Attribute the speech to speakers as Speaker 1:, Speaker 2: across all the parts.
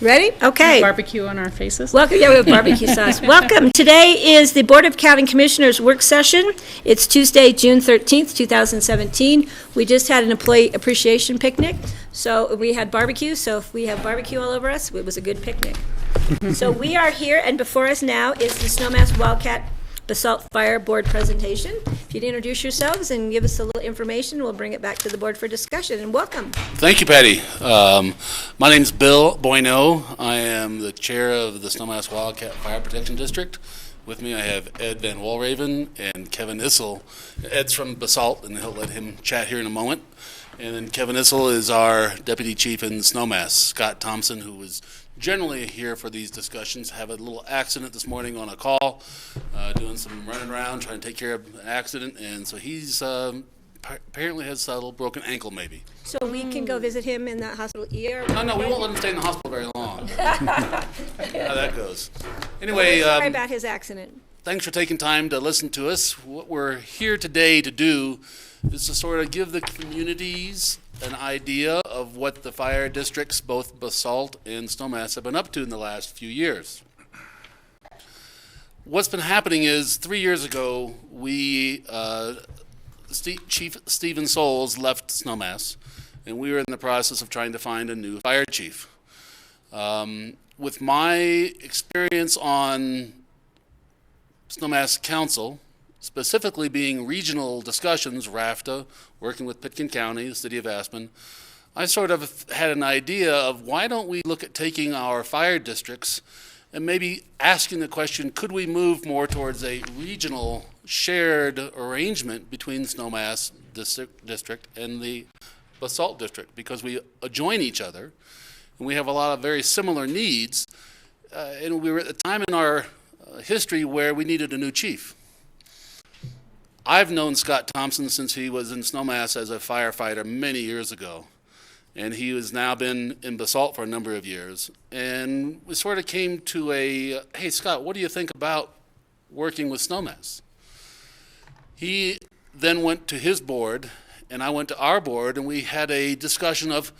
Speaker 1: Ready? Okay.
Speaker 2: Barbecue on our faces.
Speaker 1: Welcome, yeah, we have barbecue sauce. Welcome. Today is the Board of County Commissioners work session. It's Tuesday, June 13th, 2017. We just had an employee appreciation picnic, so we had barbecue. So if we have barbecue all over us, it was a good picnic. So we are here, and before us now is the Snowmass Wildcat Basalt Fire Board presentation. If you'd introduce yourselves and give us a little information, we'll bring it back to the board for discussion, and welcome.
Speaker 3: Thank you, Patty. My name's Bill Boyno. I am the chair of the Snowmass Wildcat Fire Protection District. With me I have Ed Van Walraven and Kevin Issel. Ed's from Basalt, and he'll let him chat here in a moment. And then Kevin Issel is our deputy chief in Snowmass. Scott Thompson, who was generally here for these discussions, have a little accident this morning on a call, doing some running around trying to take care of an accident, and so he's apparently has a little broken ankle maybe.
Speaker 1: So we can go visit him in that hospital ER?
Speaker 3: No, we won't let him stay in the hospital very long. How that goes. Anyway,
Speaker 1: sorry about his accident.
Speaker 3: Thanks for taking time to listen to us. What we're here today to do is to sort of give the communities an idea of what the fire districts, both Basalt and Snowmass, have been up to in the last few years. What's been happening is 3 years ago, Chief Stephen Souls left Snowmass, and we were in the process of trying to find a new fire chief. With my experience on Snowmass Council, specifically being regional discussions, RAFTA, working with Pitkin County, the city of Aspen, I sort of had an idea of why don't we look at taking our fire districts and maybe asking the question, could we move more towards a regional shared arrangement between Snowmass district and the Basalt district, because we adjoin each other and we have a lot of very similar needs, and we were at the time in our history where we needed a new chief. I've known Scott Thompson since he was in Snowmass as a firefighter many years ago, and he has now been in Basalt for a number of years. And we sort of came to a, hey Scott, what do you think about working with Snowmass? He then went to his board, and I went to our board, and we had a discussion of,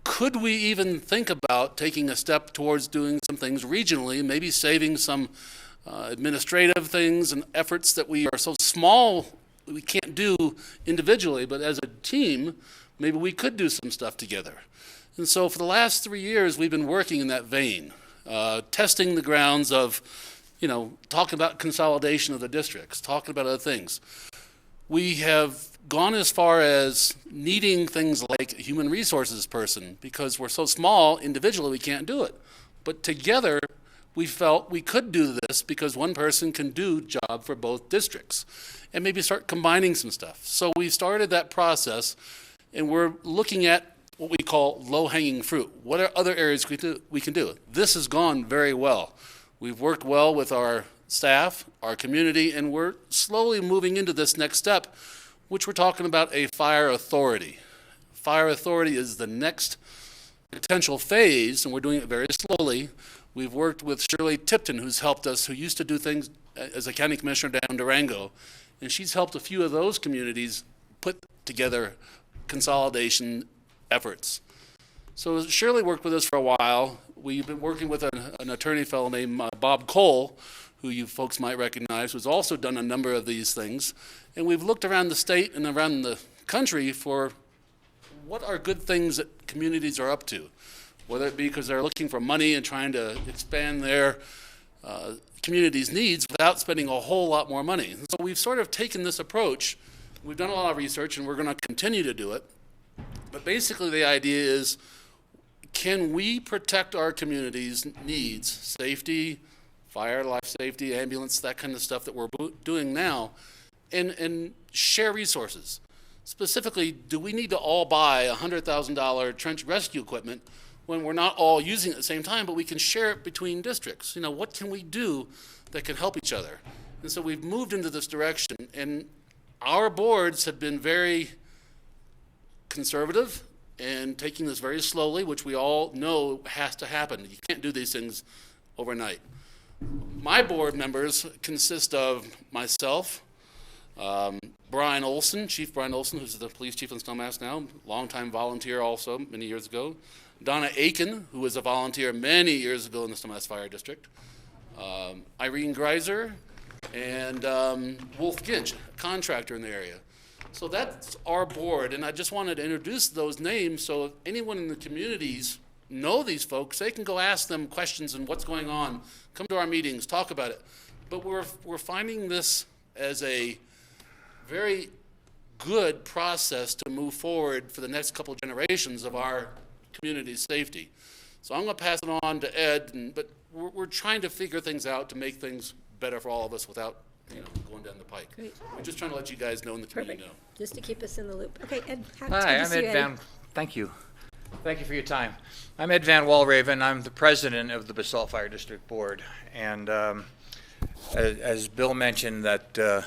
Speaker 3: could we even think about taking a step towards doing some things regionally, maybe saving some administrative things and efforts that we are so small we can't do individually, but as a team, maybe we could do some stuff together. And so for the last 3 years, we've been working in that vein, testing the grounds of, talking about consolidation of the districts, talking about other things. We have gone as far as needing things like a human resources person, because we're so small individually we can't do it. But together, we felt we could do this because one person can do job for both districts and maybe start combining some stuff. So we started that process, and we're looking at what we call low-hanging fruit. What are other areas we can do? This has gone very well. We've worked well with our staff, our community, and we're slowly moving into this next step, which we're talking about a fire authority. Fire authority is the next potential phase, and we're doing it very slowly. We've worked with Shirley Tipton, who's helped us, who used to do things as a county commissioner down in Durango, and she's helped a few of those communities put together consolidation efforts. So Shirley worked with us for a while. We've been working with an attorney fellow named Bob Cole, who you folks might recognize, who's also done a number of these things. And we've looked around the state and around the country for what are good things that communities are up to, whether it be because they're looking for money and trying to expand their community's needs without spending a whole lot more money. And so we've sort of taken this approach. We've done a lot of research, and we're going to continue to do it. But basically the idea is, can we protect our community's needs, safety, fire, life safety, ambulance, that kind of stuff that we're doing now, and share resources? Specifically, do we need to all buy $100,000 trench rescue equipment when we're not all using it at the same time, but we can share it between districts? What can we do that can help each other? And so we've moved into this direction, and our boards have been very conservative and taking this very slowly, which we all know has to happen. You can't do these things overnight. My board members consist of myself, Brian Olson, Chief Brian Olson, who's the police chief in Snowmass now, longtime volunteer also, many years ago. Donna Aiken, who was a volunteer many years ago in the Snowmass Fire District. Irene Greiser, and Wolf Ginch, a contractor in the area. So that's our board, and I just wanted to introduce those names so if anyone in the communities know these folks, they can go ask them questions and what's going on, come to our meetings, talk about it. But we're finding this as a very good process to move forward for the next couple of generations of our community's safety. So I'm going to pass it on to Ed, but we're trying to figure things out to make things better for all of us without going down the pike.
Speaker 1: Great.
Speaker 3: We're just trying to let you guys know in the community know.
Speaker 1: Just to keep us in the loop. Okay, Ed.
Speaker 2: Hi, I'm Ed Van. Thank you. Thank you for your time. I'm Ed Van Walraven. I'm the president of the Basalt Fire District Board. And as Bill mentioned, that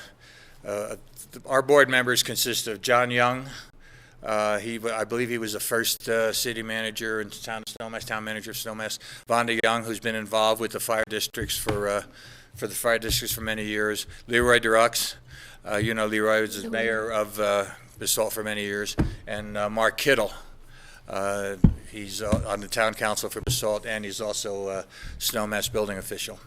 Speaker 2: our board members consist of John Young. I believe he was the first city manager in town of Snowmass, town manager of Snowmass. Vonda Young, who's been involved with the fire districts for the fire districts for many years. Leroy Durux, Leroy was the mayor of Basalt for many years. And Mark Kittle, he's on the town council for Basalt, and he's also a Snowmass building official.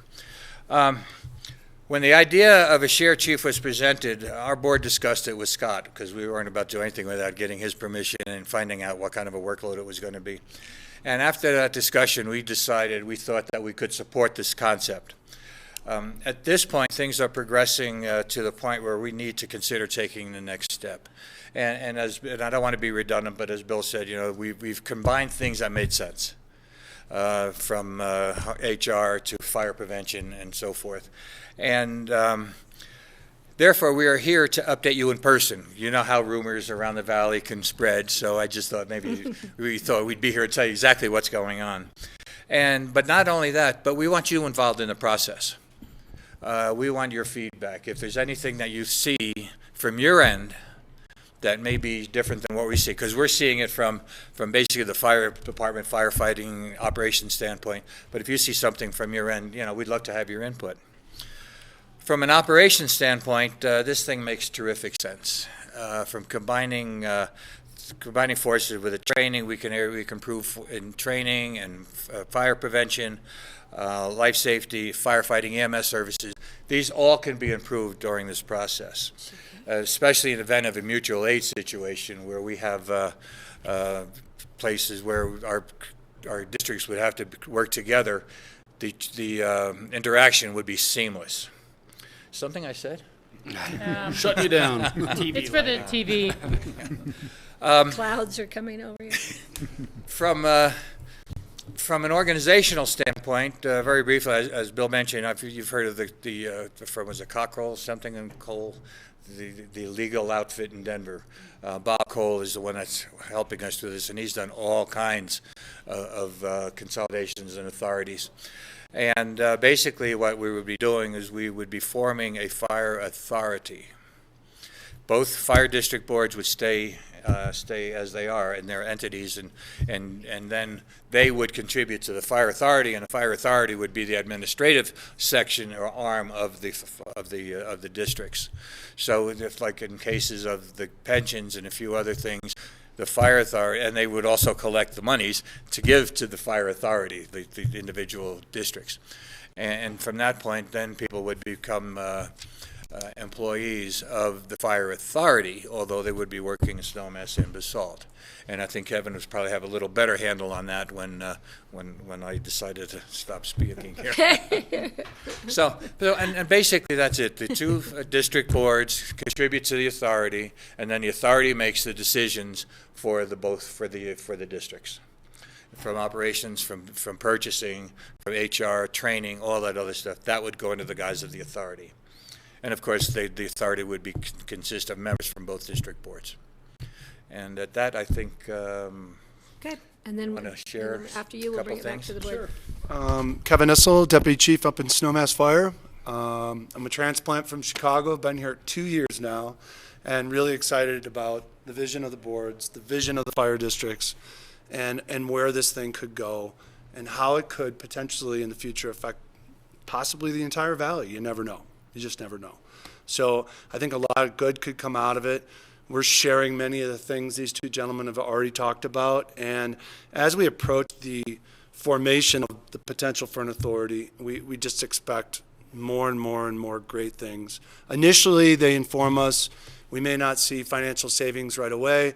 Speaker 2: When the idea of a sheriff chief was presented, our board discussed it with Scott because we weren't about to do anything without getting his permission and finding out what kind of a workload it was going to be. And after that discussion, we thought that we could support this concept. At this point, things are progressing to the point where we need to consider taking the next step. And I don't want to be redundant, but as Bill said, we've combined things that made sense. From HR to fire prevention and so forth. And therefore, we are here to update you in person. You know how rumors around the valley can spread, so I just thought maybe we thought we'd be here to tell you exactly what's going on. But not only that, but we want you involved in the process. We want your feedback. If there's anything that you see from your end that may be different than what we see, because we're seeing it from basically the fire department, firefighting operations standpoint. But if you see something from your end, we'd love to have your input. From an operations standpoint, this thing makes terrific sense. From combining forces with the training, we can improve in training and fire prevention, life safety, firefighting, EMS services. These all can be improved during this process. Especially in the event of a mutual aid situation where we have places where our districts would have to work together, the interaction would be seamless. Something I said?
Speaker 3: Shut you down.
Speaker 4: It's for the TV.
Speaker 1: Clouds are coming over you.
Speaker 2: From an organizational standpoint, very briefly, as Bill mentioned, you've heard of the firm, was it Cockrell, something and Cole? The legal outfit in Denver. Bob Cole is the one that's helping us through this, and he's done all kinds of consolidations and authorities. And basically what we would be doing is we would be forming a fire authority. Both fire district boards would stay as they are in their entities, and then they would contribute to the fire authority, and the fire authority would be the administrative section or arm of the districts. So if, like in cases of the pensions and a few other things, the fire authority, and they would also collect the monies to give to the fire authority, the individual districts. And from that point, then people would become employees of the fire authority, although they would be working in Snowmass and Basalt. And I think Kevin would probably have a little better handle on that when I decided to stop speaking here. So basically that's it. The two district boards contribute to the authority, and then the authority makes the decisions for the districts. From operations, from purchasing, from HR, training, all that other stuff, that would go into the guise of the authority. And of course, the authority would consist of members from both district boards. And at that, I think.
Speaker 1: Okay, and then
Speaker 2: share
Speaker 1: after you, we'll bring it back to the board.
Speaker 5: Sure. Kevin Issel, Deputy Chief up in Snowmass Fire. I'm a transplant from Chicago. I've been here 2 years now, and really excited about the vision of the boards, the vision of the fire districts, and where this thing could go, and how it could potentially in the future affect possibly the entire valley. You never know. You just never know. So I think a lot of good could come out of it. We're sharing many of the things these two gentlemen have already talked about. And as we approach the formation of the potential for an authority, we just expect more and more and more great things. Initially, they inform us we may not see financial savings right away,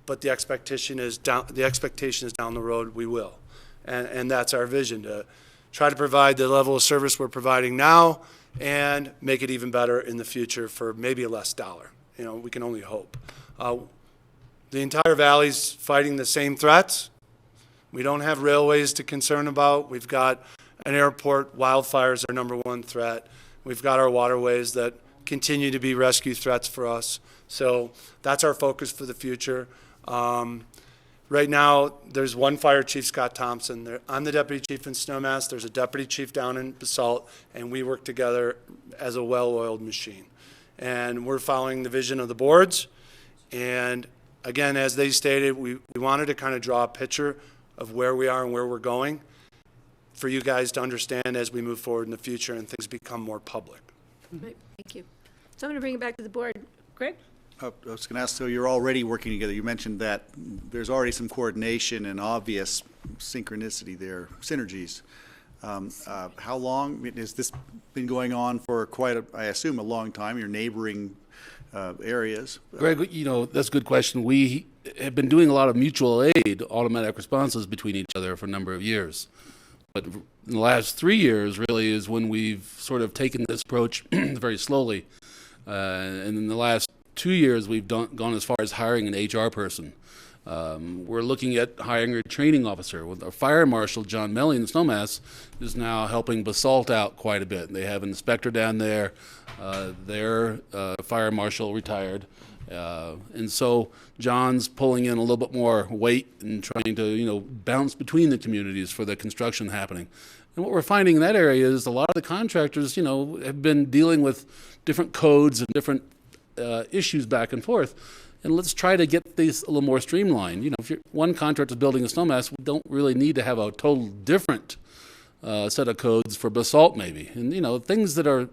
Speaker 5: but the expectation is down the road we will. And that's our vision, to try to provide the level of service we're providing now and make it even better in the future for maybe a less dollar. We can only hope. The entire valley's fighting the same threats. We don't have railways to concern about. We've got an airport. Wildfire is our number one threat. We've got our waterways that continue to be rescue threats for us. So that's our focus for the future. Right now, there's one fire chief, Scott Thompson. I'm the deputy chief in Snowmass. There's a deputy chief down in Basalt, and we work together as a well-oiled machine. And we're following the vision of the boards. And again, as they stated, we wanted to kind of draw a picture of where we are and where we're going for you guys to understand as we move forward in the future and things become more public.
Speaker 1: Great, thank you. So I'm going to bring it back to the board. Greg?
Speaker 6: I was going to ask, so you're already working together. You mentioned that there's already some coordination and obvious synchronicity there, synergies. How long has this been going on for I assume, a long time, your neighboring areas?
Speaker 3: Greg, that's a good question. We have been doing a lot of mutual aid, automatic responses between each other for a number of years. But in the last 3 years, really, is when we've sort of taken this approach very slowly. And in the last 2 years, we've gone as far as hiring an HR person. We're looking at hiring a training officer. With our fire marshal, John Melly in Snowmass, is now helping Basalt out quite a bit. They have an inspector down there. Their fire marshal retired. And so John's pulling in a little bit more weight and trying to, bounce between the communities for the construction happening. And what we're finding in that area is a lot of the contractors, have been dealing with different codes and different issues back and forth. And let's try to get these a little more streamlined. If one contractor is building a snowmass, we don't really need to have a total different set of codes for Basalt maybe. And, things that are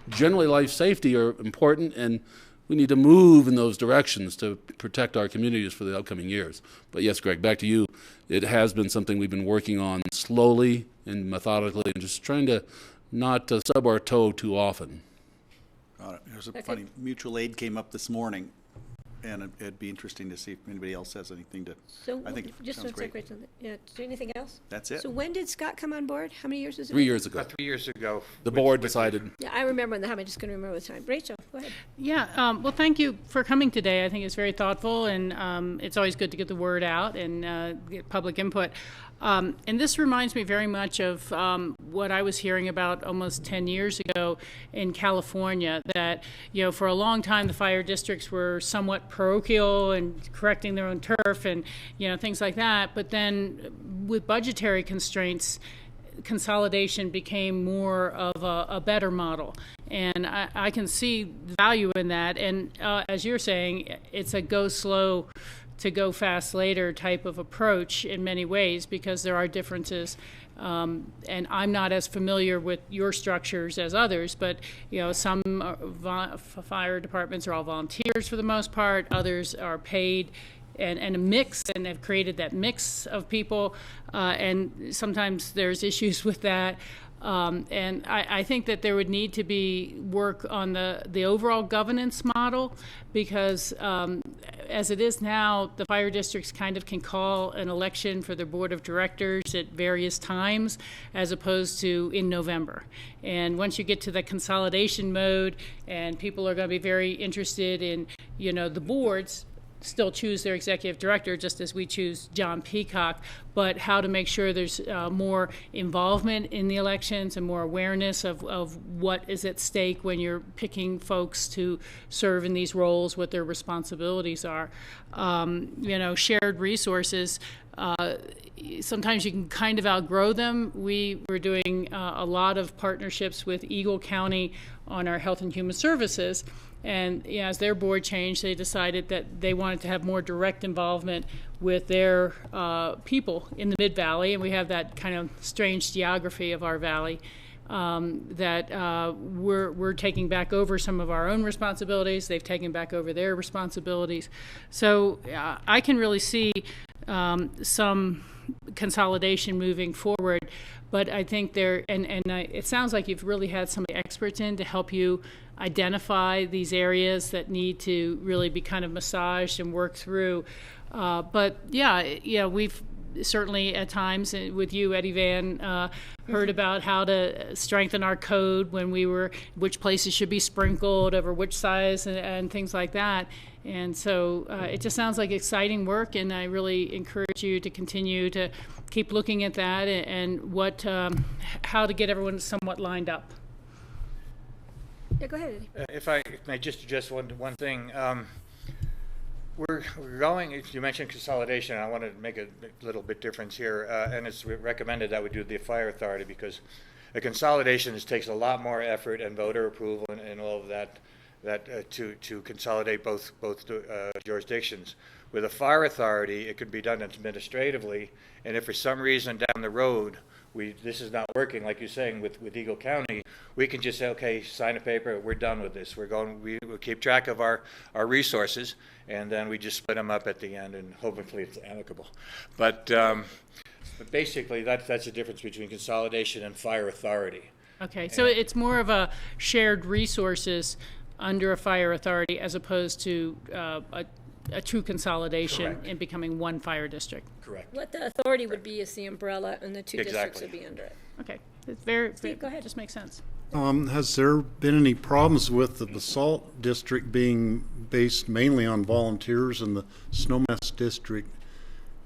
Speaker 3: generally life safety are important, and we need to move in those directions to protect our communities for the upcoming years. But yes, Greg, back to you. It has been something we've been working on slowly and methodically and just trying to not stub our toe too often.
Speaker 6: There's a funny, mutual aid came up this morning, and it'd be interesting to see if anybody else has anything to.
Speaker 1: So
Speaker 6: I think it
Speaker 1: just
Speaker 6: sounds great.
Speaker 1: Yeah, is there anything else?
Speaker 6: That's it.
Speaker 1: So when did Scott come on board? How many years was it?
Speaker 3: 3 years ago,
Speaker 2: About 3 years ago.
Speaker 3: the board decided.
Speaker 1: Yeah, I remember the time. I just couldn't remember the time. Rachel, go ahead.
Speaker 4: Yeah, well, thank you for coming today. I think it's very thoughtful, and it's always good to get the word out and get public input. And this reminds me very much of what I was hearing about almost 10 years ago in California, that, for a long time the fire districts were somewhat parochial and correcting their own turf and, things like that. But then with budgetary constraints, consolidation became more of a better model. And I can see value in that. And as you're saying, it's a go slow to go fast later type of approach in many ways, because there are differences. And I'm not as familiar with your structures as others, but some fire departments are all volunteers for the most part. Others are paid and a mix, and have created that mix of people. And sometimes there's issues with that. And I think that there would need to be work on the overall governance model, because as it is now, the fire districts kind of can call an election for their board of directors at various times, as opposed to in November. And once you get to the consolidation mode, and people are going to be very interested in, the boards still choose their executive director, just as we choose John Peacock, but how to make sure there's more involvement in the elections and more awareness of what is at stake when you're picking folks to serve in these roles, what their responsibilities are. Shared resources, sometimes you can kind of outgrow them. We were doing a lot of partnerships with Eagle County on our Health and Human Services. And as their board changed, they decided that they wanted to have more direct involvement with their people in the Mid-Valley. And we have that kind of strange geography of our valley. that we're taking back over some of our own responsibilities. They've taken back over their responsibilities. So I can really see some consolidation moving forward. But I think it sounds like you've really had some experts in to help you identify these areas that need to really be kind of massaged and worked through. But yeah, we've certainly at times with you, Eddie Van, heard about how to strengthen our code which places should be sprinkled over which size and things like that. And so it just sounds like exciting work, and I really encourage you to continue to keep looking at that and how to get everyone somewhat lined up.
Speaker 1: Yeah, go ahead, Eddie.
Speaker 2: If I may just address one thing. We're going, you mentioned consolidation, I want to make a little bit difference here, and it's recommended that we do the fire authority, because a consolidation takes a lot more effort and voter approval and all of that to consolidate both jurisdictions. With a fire authority, it could be done administratively, and if for some reason down the road this is not working, like you're saying with Eagle County, we can just say, okay, sign a paper, we're done with this. We'll keep track of our resources, and then we just split them up at the end, and hopefully it's amicable. But basically, that's the difference between consolidation and fire authority.
Speaker 4: Okay, so it's more of a shared resources under a fire authority as opposed to a true consolidation.
Speaker 2: Correct.
Speaker 4: In becoming one fire district.
Speaker 2: Correct.
Speaker 1: What the authority would be is the umbrella, and the two districts
Speaker 2: Exactly.
Speaker 1: would be under it.
Speaker 4: Okay, it's very
Speaker 1: Steve, go ahead.
Speaker 4: Just makes sense.
Speaker 7: Has there been any problems with the Basalt district being based mainly on volunteers and the Snowmass district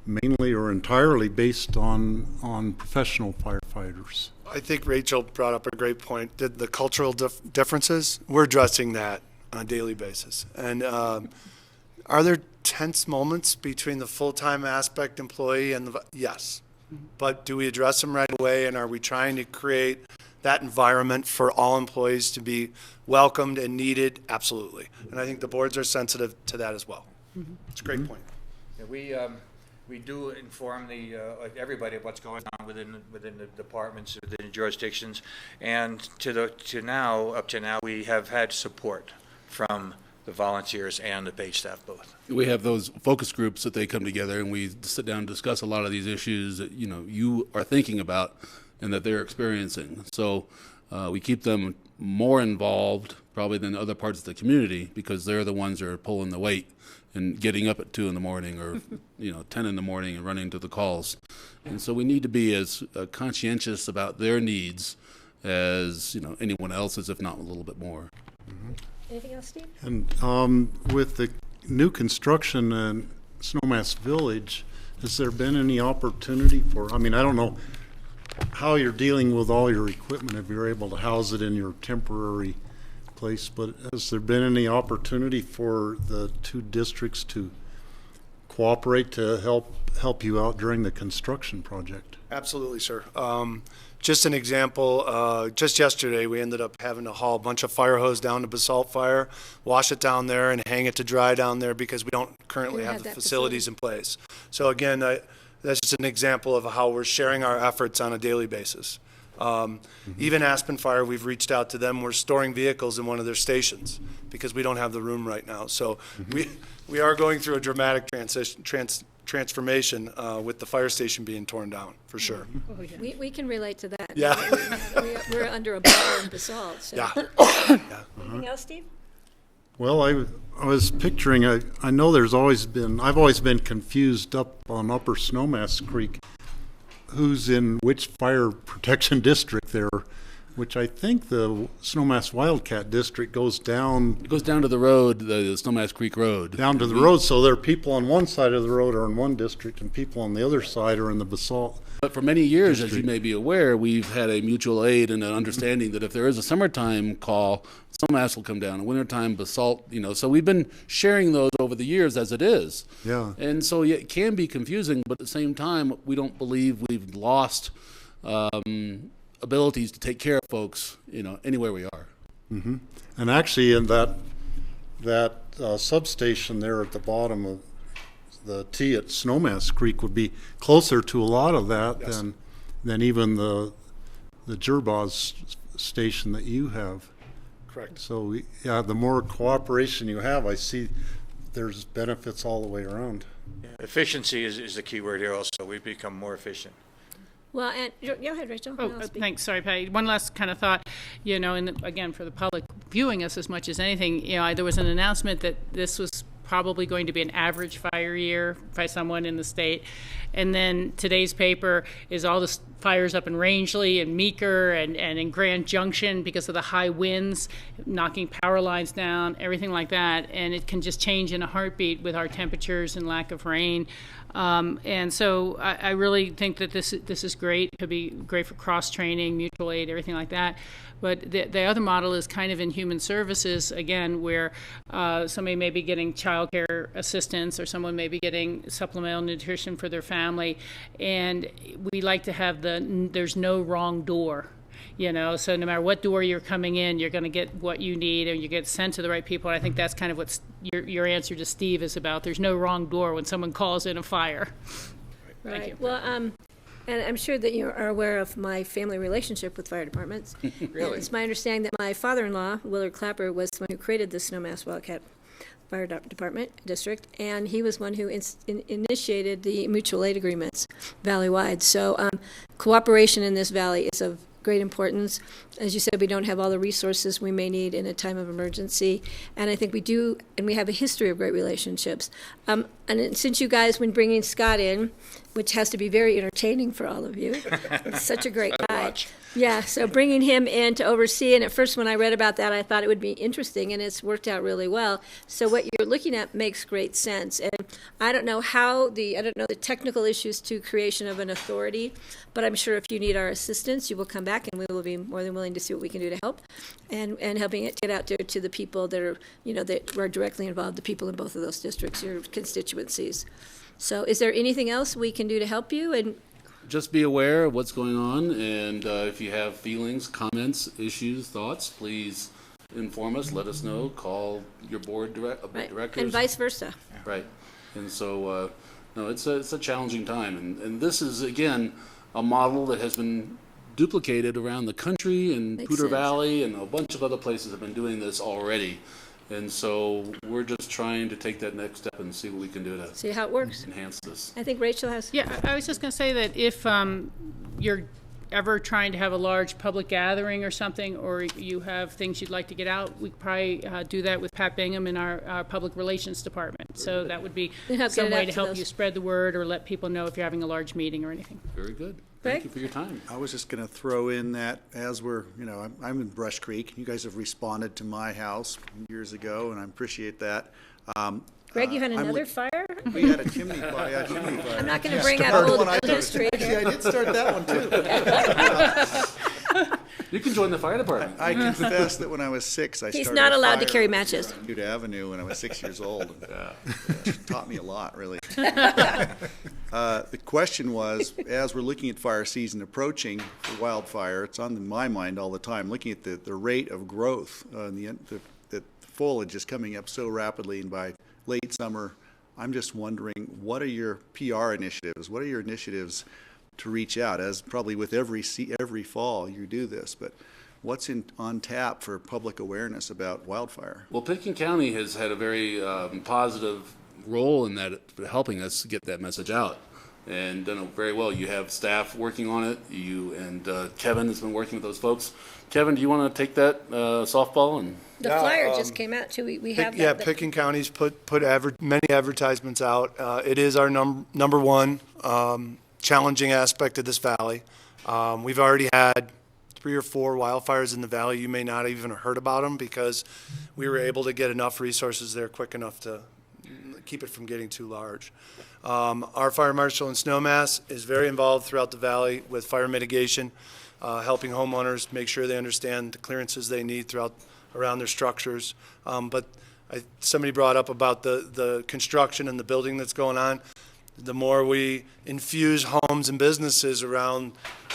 Speaker 7: mainly or entirely based on professional firefighters?
Speaker 5: I think Rachel brought up a great point. The cultural differences, we're addressing that on a daily basis. And are there tense moments between the full-time aspect employee and yes. But do we address them right away, and are we trying to create that environment for all employees to be welcomed and needed? Absolutely. And I think the boards are sensitive to that as well. It's a great point.
Speaker 2: Yeah, we do inform everybody of what's going on within the departments, within the jurisdictions, and up to now, we have had support from the volunteers and the paid staff both.
Speaker 3: We have those focus groups that they come together, and we sit down and discuss a lot of these issues that you are thinking about and that they're experiencing. So we keep them more involved probably than other parts of the community, because they're the ones that are pulling the weight and getting up at 2 in the morning or 10 in the morning and running to the calls. And so we need to be as conscientious about their needs as anyone else's, if not a little bit more.
Speaker 1: Anything else, Steve?
Speaker 7: And with the new construction in Snowmass Village, has there been any opportunity for, I don't know how you're dealing with all your equipment, if you're able to house it in your temporary place, but has there been any opportunity for the two districts to cooperate to help you out during the construction project?
Speaker 5: Absolutely, sir. Just an example, just yesterday we ended up having to haul a bunch of fire hose down to Basalt Fire, wash it down there and hang it to dry down there because we don't currently have the facilities in place. So again, that's just an example of how we're sharing our efforts on a daily basis. Even Aspen Fire, we've reached out to them. We're storing vehicles in one of their stations because we don't have the room right now. So we are going through a dramatic transformation with the fire station being torn down, for sure.
Speaker 1: Oh, yeah. We can relate to that.
Speaker 5: Yeah.
Speaker 1: We're under a bar in Basalt. So.
Speaker 5: Yeah.
Speaker 1: Anything else, Steve?
Speaker 7: Well, I was picturing, I know I've always been confused up on Upper Snowmass Creek, who's in which fire protection district there, which I think the Snowmass Wildcat district goes down.
Speaker 3: It goes down to the road, the Snowmass Creek Road.
Speaker 7: Down to the road, so there are people on one side of the road are in one district and people on the other side are in the Basalt.
Speaker 3: But for many years, as you may be aware, we've had a mutual aid and an understanding that if there is a summertime call, Snowmass will come down. Wintertime, Basalt, so we've been sharing those over the years as it is.
Speaker 7: Yeah.
Speaker 3: And so it can be confusing, but at the same time, we don't believe we've lost abilities to take care of folks, anywhere we are.
Speaker 7: Mm-hmm. And actually, in that substation there at the bottom of the T at Snowmass Creek would be closer to a lot of that than even the the Gerboz station that you have.
Speaker 5: Correct.
Speaker 7: So, yeah, the more cooperation you have, I see there's benefits all the way around.
Speaker 2: Efficiency is the key word here also. We've become more efficient.
Speaker 1: Well, and, go ahead, Rachel.
Speaker 4: Oh,
Speaker 1: I'll speak.
Speaker 4: thanks. Sorry, Patty. One last kind of thought, and again, for the public viewing us as much as anything, there was an announcement that this was probably going to be an average fire year by someone in the state. And then today's paper is all the fires up in Rangeley and Meeker and in Grand Junction because of the high winds, knocking power lines down, everything like that. And it can just change in a heartbeat with our temperatures and lack of rain. And so I really think that this is great. It could be great for cross-training, mutual aid, everything like that. But the other model is kind of in human services, again, where somebody may be getting child care assistance or someone may be getting supplemental nutrition for their family. And we like to have there's no wrong door. So no matter what door you're coming in, you're going to get what you need and you get sent to the right people. And I think that's kind of what your answer to Steve is about. There's no wrong door when someone calls in a fire.
Speaker 1: Right.
Speaker 4: Thank you.
Speaker 1: Well, and I'm sure that you are aware of my family relationship with fire departments.
Speaker 2: Really?
Speaker 1: It's my understanding that my father-in-law, Willard Clapper, was the one who created the Snowmass Wildcat Fire Department District, and he was one who initiated the mutual aid agreements valley-wide. So cooperation in this valley is of great importance. As you said, we don't have all the resources we may need in a time of emergency, and I think we do, and we have a history of great relationships. And since you guys, when bringing Scott in, which has to be very entertaining for all of you, it's such a great guy. Yeah, so bringing him in to oversee, and at first when I read about that, I thought it would be interesting, and it's worked out really well. So what you're looking at makes great sense, and I don't know the technical issues to creation of an authority, but I'm sure if you need our assistance, you will come back, and we will be more than willing to see what we can do to help, and helping it get out there to the people that are, that are directly involved, the people in both of those districts, your constituencies. So is there anything else we can do to help you? And
Speaker 3: Just be aware of what's going on, and if you have feelings, comments, issues, thoughts, please inform us, let us know, call your board directors.
Speaker 1: And vice versa.
Speaker 3: Right. And so, no, it's a challenging time. And this is, again, a model that has been duplicated around the country, and
Speaker 1: Makes
Speaker 3: Poudre
Speaker 1: sense.
Speaker 3: Valley and a bunch of other places have been doing this already. And so we're just trying to take that next step and see what we can do to
Speaker 1: See how it works.
Speaker 3: enhance this.
Speaker 1: I think Rachel has.
Speaker 4: Yeah, I was just going to say that if you're ever trying to have a large public gathering or something, or you have things you'd like to get out, we could probably do that with Pat Bingham in our public relations department. So that would be
Speaker 1: And help get
Speaker 4: some
Speaker 1: it
Speaker 4: way
Speaker 1: out
Speaker 4: to
Speaker 1: to
Speaker 4: help
Speaker 1: those.
Speaker 4: you spread the word or let people know if you're having a large meeting or anything.
Speaker 3: Very good.
Speaker 1: Greg?
Speaker 3: Thank you for your time.
Speaker 6: I was just going to throw in that as we're, I'm in Brush Creek. You guys have responded to my house years ago, and I appreciate that.
Speaker 1: Greg, you had
Speaker 6: I'm
Speaker 1: another
Speaker 6: look-
Speaker 1: fire?
Speaker 6: We had a chimney fire. Yeah, chimney fire.
Speaker 1: I'm not going to bring up
Speaker 6: Started
Speaker 1: old
Speaker 6: one I started.
Speaker 1: history.
Speaker 6: Actually, I did start that one too.
Speaker 3: You can join the fire department.
Speaker 6: I confess that when I was 6, I started
Speaker 1: He's not
Speaker 6: a
Speaker 1: allowed to
Speaker 6: fire
Speaker 1: carry matches.
Speaker 6: on Butte Avenue when I was 6 years old. It taught me a lot, really. The question was, as we're looking at fire season approaching for wildfire, it's on my mind all the time, looking at the rate of growth, the foliage is coming up so rapidly, and by late summer, I'm just wondering, what are your PR initiatives? What are your initiatives to reach out? As probably with every fall you do this, but what's on tap for public awareness about wildfire?
Speaker 3: Well, Pitkin County has had a very positive role in that, helping us get that message out, and done it very well. You have staff working on it. You and Kevin has been working with those folks. Kevin, do you want to take that softball? And
Speaker 1: The
Speaker 5: Yeah,
Speaker 1: flyer just came out too. We have that.
Speaker 5: Yeah, Pitkin County's put many advertisements out. It is our number one challenging aspect of this valley. We've already had 3 or 4 wildfires in the valley. You may not even have heard about them because we were able to get enough resources there quick enough to keep it from getting too large. Our fire marshal in Snowmass is very involved throughout the valley with fire mitigation, helping homeowners make sure they understand the clearances they need around their structures. But somebody brought up about the construction and the building that's going on. The more we infuse homes and businesses around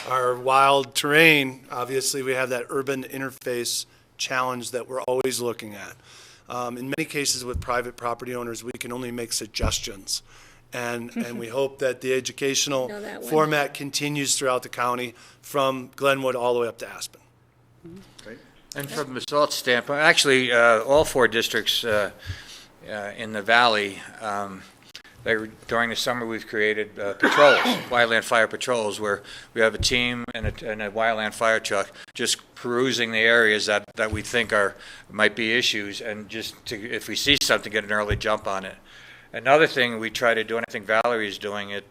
Speaker 5: our wild terrain, obviously we have that urban interface challenge that we're always looking at. In many cases with private property owners, we can only make suggestions. And we hope that the educational
Speaker 1: Know that one.
Speaker 5: format continues throughout the county from Glenwood all the way up to Aspen.
Speaker 2: And from the Basalt standpoint, actually, all 4 districts in the valley, during the summer, we've created patrols, wildland fire patrols, where we have a team and a wildland fire truck just perusing the areas that we think might be issues, and if we see something, get an early jump on it. Another thing we try to do, and I think Valerie is doing it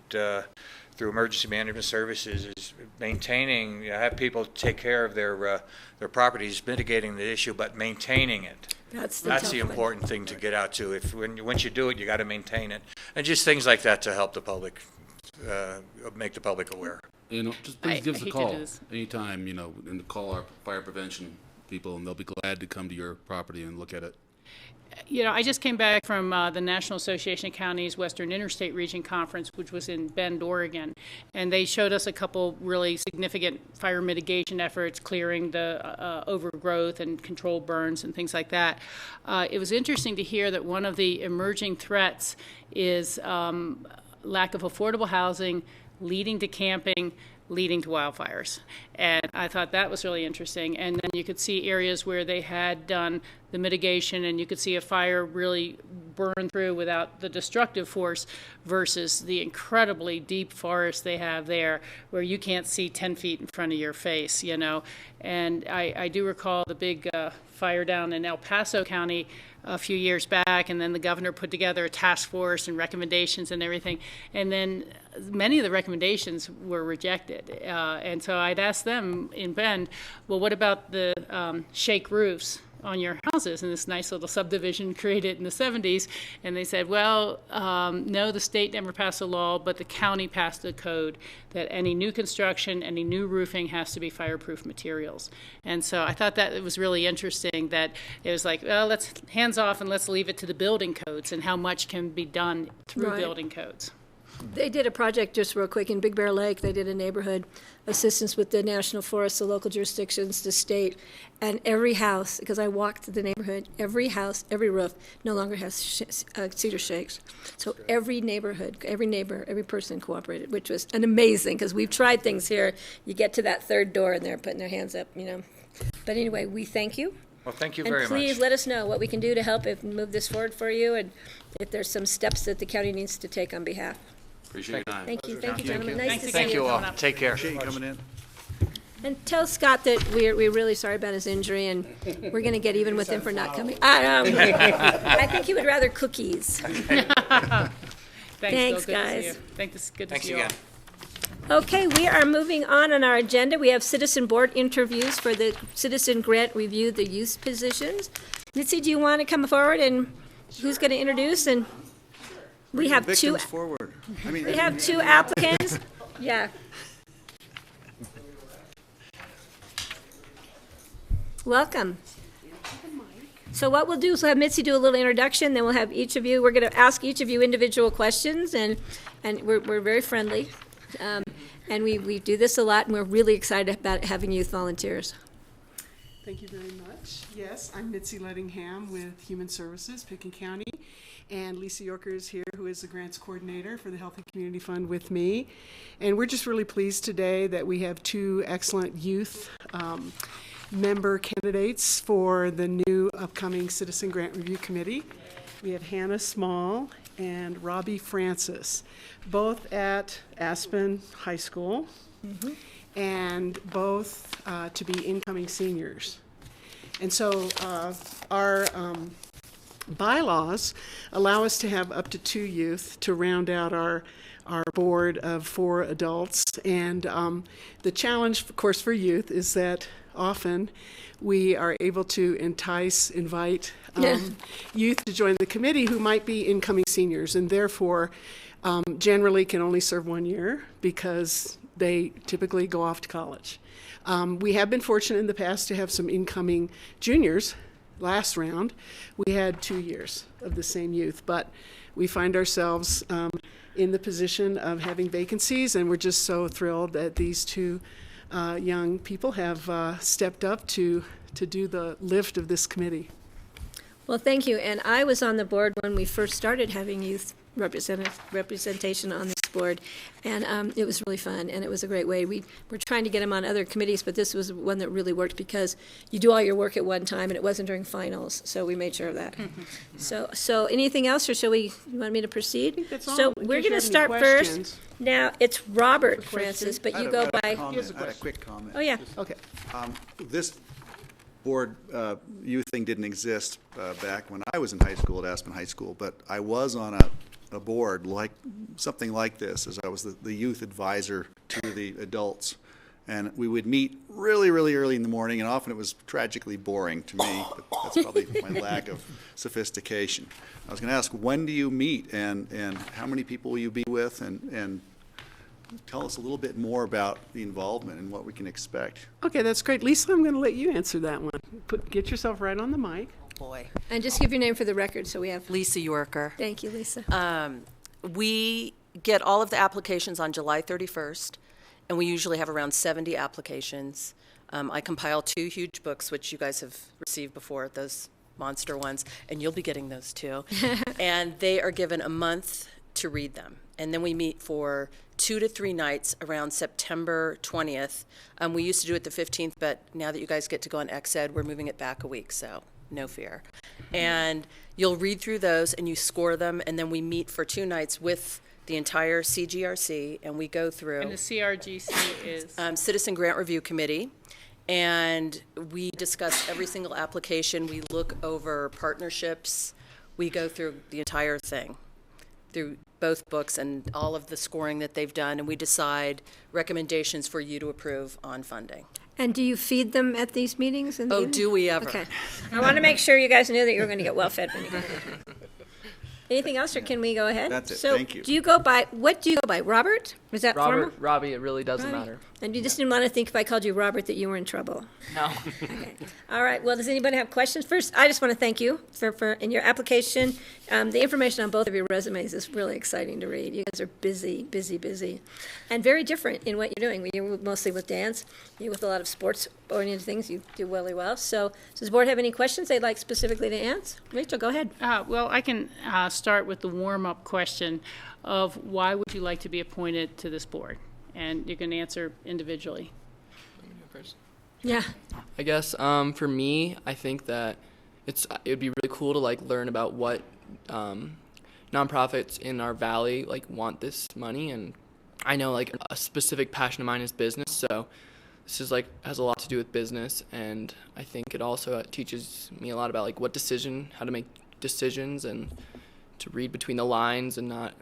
Speaker 2: through emergency management services, is maintaining, have people take care of their properties, mitigating the issue, but maintaining it.
Speaker 1: That's the
Speaker 2: That's
Speaker 1: tough
Speaker 2: the
Speaker 1: one.
Speaker 2: important thing to get out to. Once you do it, you got to maintain it, and just things like that to help the public, make the public aware.
Speaker 3: Just
Speaker 4: I
Speaker 3: please give us a
Speaker 4: hate to
Speaker 3: call
Speaker 4: do this.
Speaker 3: anytime, and call our fire prevention people, and they'll be glad to come to your property and look at it.
Speaker 4: I just came back from the National Association of Counties Western Interstate Region Conference, which was in Bend, Oregon, and they showed us a couple really significant fire mitigation efforts, clearing the overgrowth and controlled burns and things like that. It was interesting to hear that one of the emerging threats is lack of affordable housing, leading to camping, leading to wildfires. And I thought that was really interesting. And then you could see areas where they had done the mitigation and you could see a fire really burn through without the destructive force versus the incredibly deep forest they have there where you can't see 10 feet in front of your face, And I do recall the big fire down in El Paso County a few years back, and then the governor put together a task force and recommendations and everything, and then many of the recommendations were rejected. And so I'd asked them in Bend, well, what about the shake roofs on your houses in this nice little subdivision created in the 70s? And they said, well, no, the state never passed a law, but the county passed a code that any new construction, any new roofing has to be fireproof materials. And so I thought that it was really interesting that it was like, well, let's hands off and let's leave it to the building codes and how much can be done through
Speaker 1: Right.
Speaker 4: building codes.
Speaker 1: They did a project just real quick in Big Bear Lake. They did a neighborhood assistance with the national forests, the local jurisdictions, the state, and every house, because I walked the neighborhood, every house, every roof no longer has cedar shakes. So every neighborhood, every neighbor, every person cooperated, which was an amazing, because we've tried things here. You get to that third door and they're putting their hands up, But anyway, we thank you.
Speaker 2: Well, thank you
Speaker 1: And
Speaker 2: very
Speaker 1: please
Speaker 2: much.
Speaker 1: let us know what we can do to help move this forward for you, and if there's some steps that the county needs to take on behalf.
Speaker 3: Appreciate your time.
Speaker 1: Thank you, gentlemen. Nice to see
Speaker 2: Thank you all. Take care.
Speaker 6: Appreciate you coming in.
Speaker 1: And tell Scott that we're really sorry about his injury, and we're going to get even with him for not coming. I think he would rather cookies.
Speaker 4: Thanks,
Speaker 1: Thanks,
Speaker 4: Bill. Good to see
Speaker 1: guys.
Speaker 4: you. It's good to
Speaker 2: Thanks
Speaker 4: see you
Speaker 2: again.
Speaker 4: all.
Speaker 1: Okay, we are moving on our agenda. We have citizen board interviews for the citizen grant review, the youth positions. Mitzi, do you want to come forward, and who's going to introduce? And we have two.
Speaker 6: Victims forward.
Speaker 1: We have 2 applicants. Yeah. Welcome. So what we'll do is we'll have Mitzi do a little introduction, then we'll have each of you, we're going to ask each of you individual questions, and we're very friendly. And we do this a lot, and we're really excited about having youth volunteers.
Speaker 8: Thank you very much. Yes, I'm Mitzi Lettingham with Human Services, Picken County, and Lisa Yorker is here, who is the grants coordinator for the Healthy Community Fund with me. And we're just really pleased today that we have 2 excellent youth member candidates for the new upcoming Citizen Grant Review Committee. We have Hannah Small and Robbie Francis, both at Aspen High School, and both to be incoming seniors. And so our bylaws allow us to have up to 2 youth to round out our board of 4 adults. And the challenge, of course, for youth is that often we are able to invite youth to join the committee who might be incoming seniors, and therefore generally can only serve 1 year because they typically go off to college. We have been fortunate in the past to have some incoming juniors. Last round, we had 2 years of the same youth, but we find ourselves in the position of having vacancies, and we're just so thrilled that these 2 young people have stepped up to do the lift of this committee.
Speaker 1: Well, thank you. And I was on the board when we first started having youth representation on this board, and it was really fun, and it was a great way. We're trying to get them on other committees, but this was one that really worked because you do all your work at one time, and it wasn't during finals, so we made sure of that. So anything else, or you want me to proceed?
Speaker 8: I think that's all.
Speaker 1: So
Speaker 8: In
Speaker 1: we're
Speaker 8: case you
Speaker 1: going to
Speaker 8: have any
Speaker 1: start first.
Speaker 8: questions.
Speaker 1: Now, it's Robert Francis, but you go by,
Speaker 6: I had a quick comment.
Speaker 1: oh, yeah.
Speaker 8: Okay.
Speaker 6: This board youth thing didn't exist back when I was in high school at Aspen High School, but I was on a board like something like this, as I was the youth advisor to the adults. And we would meet really, really early in the morning, and often it was tragically boring to me, but that's probably my lack of sophistication. I was going to ask, when do you meet, and how many people will you be with, and tell us a little bit more about the involvement and what we can expect.
Speaker 8: Okay, that's great. Lisa, I'm going to let you answer that one. Get yourself right on the mic.
Speaker 9: Boy.
Speaker 1: And just give your name for the record so we have.
Speaker 9: Lisa Yorker.
Speaker 1: Thank you, Lisa.
Speaker 9: We get all of the applications on July 31st, and we usually have around 70 applications. I compile 2 huge books, which you guys have received before, those monster ones, and you'll be getting those too. And they are given a month to read them. And then we meet for 2 to 3 nights around September 20th. We used to do it the 15th, but now that you guys get to go on XED, we're moving it back a week, so no fear. And you'll read through those and you score them, and then we meet for 2 nights with the entire CGRC, and we go through.
Speaker 4: And the CRGC is?
Speaker 9: Citizen Grant Review Committee. And we discuss every single application. We look over partnerships. We go through the entire thing, through both books and all of the scoring that they've done, and we decide recommendations for you to approve on funding.
Speaker 1: And do you feed them at these meetings? In the
Speaker 9: Oh,
Speaker 1: evening?
Speaker 9: do we ever?
Speaker 1: Okay. I want to make sure you guys knew that you were going to get well fed when you go. Anything else, or can we go ahead?
Speaker 6: That's it.
Speaker 1: So,
Speaker 6: Thank you.
Speaker 1: do you go by, what do you go by? Robert? Was that formal?
Speaker 10: Robert, Robbie, it really doesn't
Speaker 1: Robbie?
Speaker 10: matter.
Speaker 1: And you just didn't want to think if I called you Robert that you were in trouble?
Speaker 10: No.
Speaker 1: Okay. All right. Well, does anybody have questions? First, I just want to thank you for in your application. The information on both of your resumes is really exciting to read. You guys are busy, busy, busy, and very different in what you're doing. You're mostly with dance. You're with a lot of sports-oriented things. You do really well. So, does the board have any questions they'd like specifically to answer? Rachel, go ahead.
Speaker 4: Well, I can start with the warm-up question of why would you like to be appointed to this board? And you can answer individually.
Speaker 1: Yeah.
Speaker 10: I guess for me, I think that it would be really cool to learn about what nonprofits in our valley want this money, and I know a specific passion of mine is business, so this is has a lot to do with business, and I think it also teaches me a lot about how to make decisions and to read between the lines and not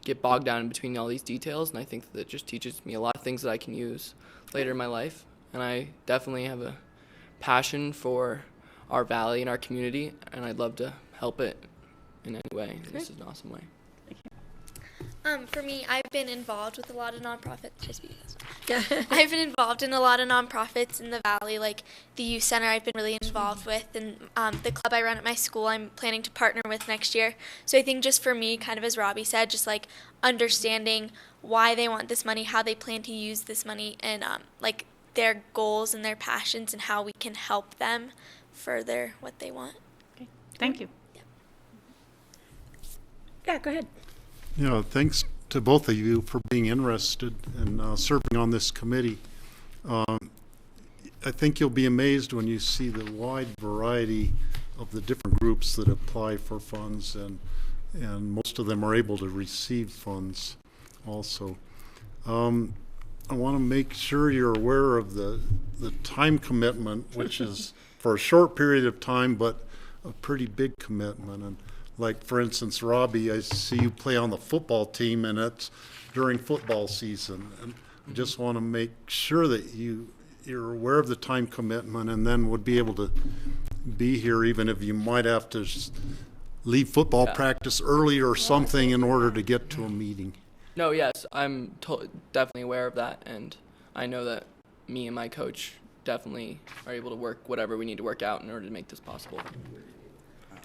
Speaker 10: get bogged down in between all these details, and I think that just teaches me a lot of things that I can use later in my life. And I definitely have a passion for our valley and our community, and I'd love to help it in any way. This is an awesome way.
Speaker 11: For me, I've been involved with a lot of nonprofits.
Speaker 1: Yeah.
Speaker 11: I've been involved in a lot of nonprofits in the valley, like the youth center I've been really involved with, and the club I run at my school I'm planning to partner with next year. So I think just for me, kind of as Robbie said, just understanding why they want this money, how they plan to use this money, and their goals and their passions, and how we can help them further what they want.
Speaker 4: Okay. Thank you.
Speaker 1: Yeah, go ahead.
Speaker 7: Yeah, thanks to both of you for being interested in serving on this committee. I think you'll be amazed when you see the wide variety of the different groups that apply for funds, and most of them are able to receive funds also. I want to make sure you're aware of the time commitment, which is for a short period of time, but a pretty big commitment. And for instance, Robbie, I see you play on the football team, and it's during football season. And I just want to make sure that you're aware of the time commitment, and then would be able to be here even if you might have to leave football practice early or something in order to get to a meeting.
Speaker 10: No, yes, I'm definitely aware of that, and I know that me and my coach definitely are able to work whatever we need to work out in order to make this possible.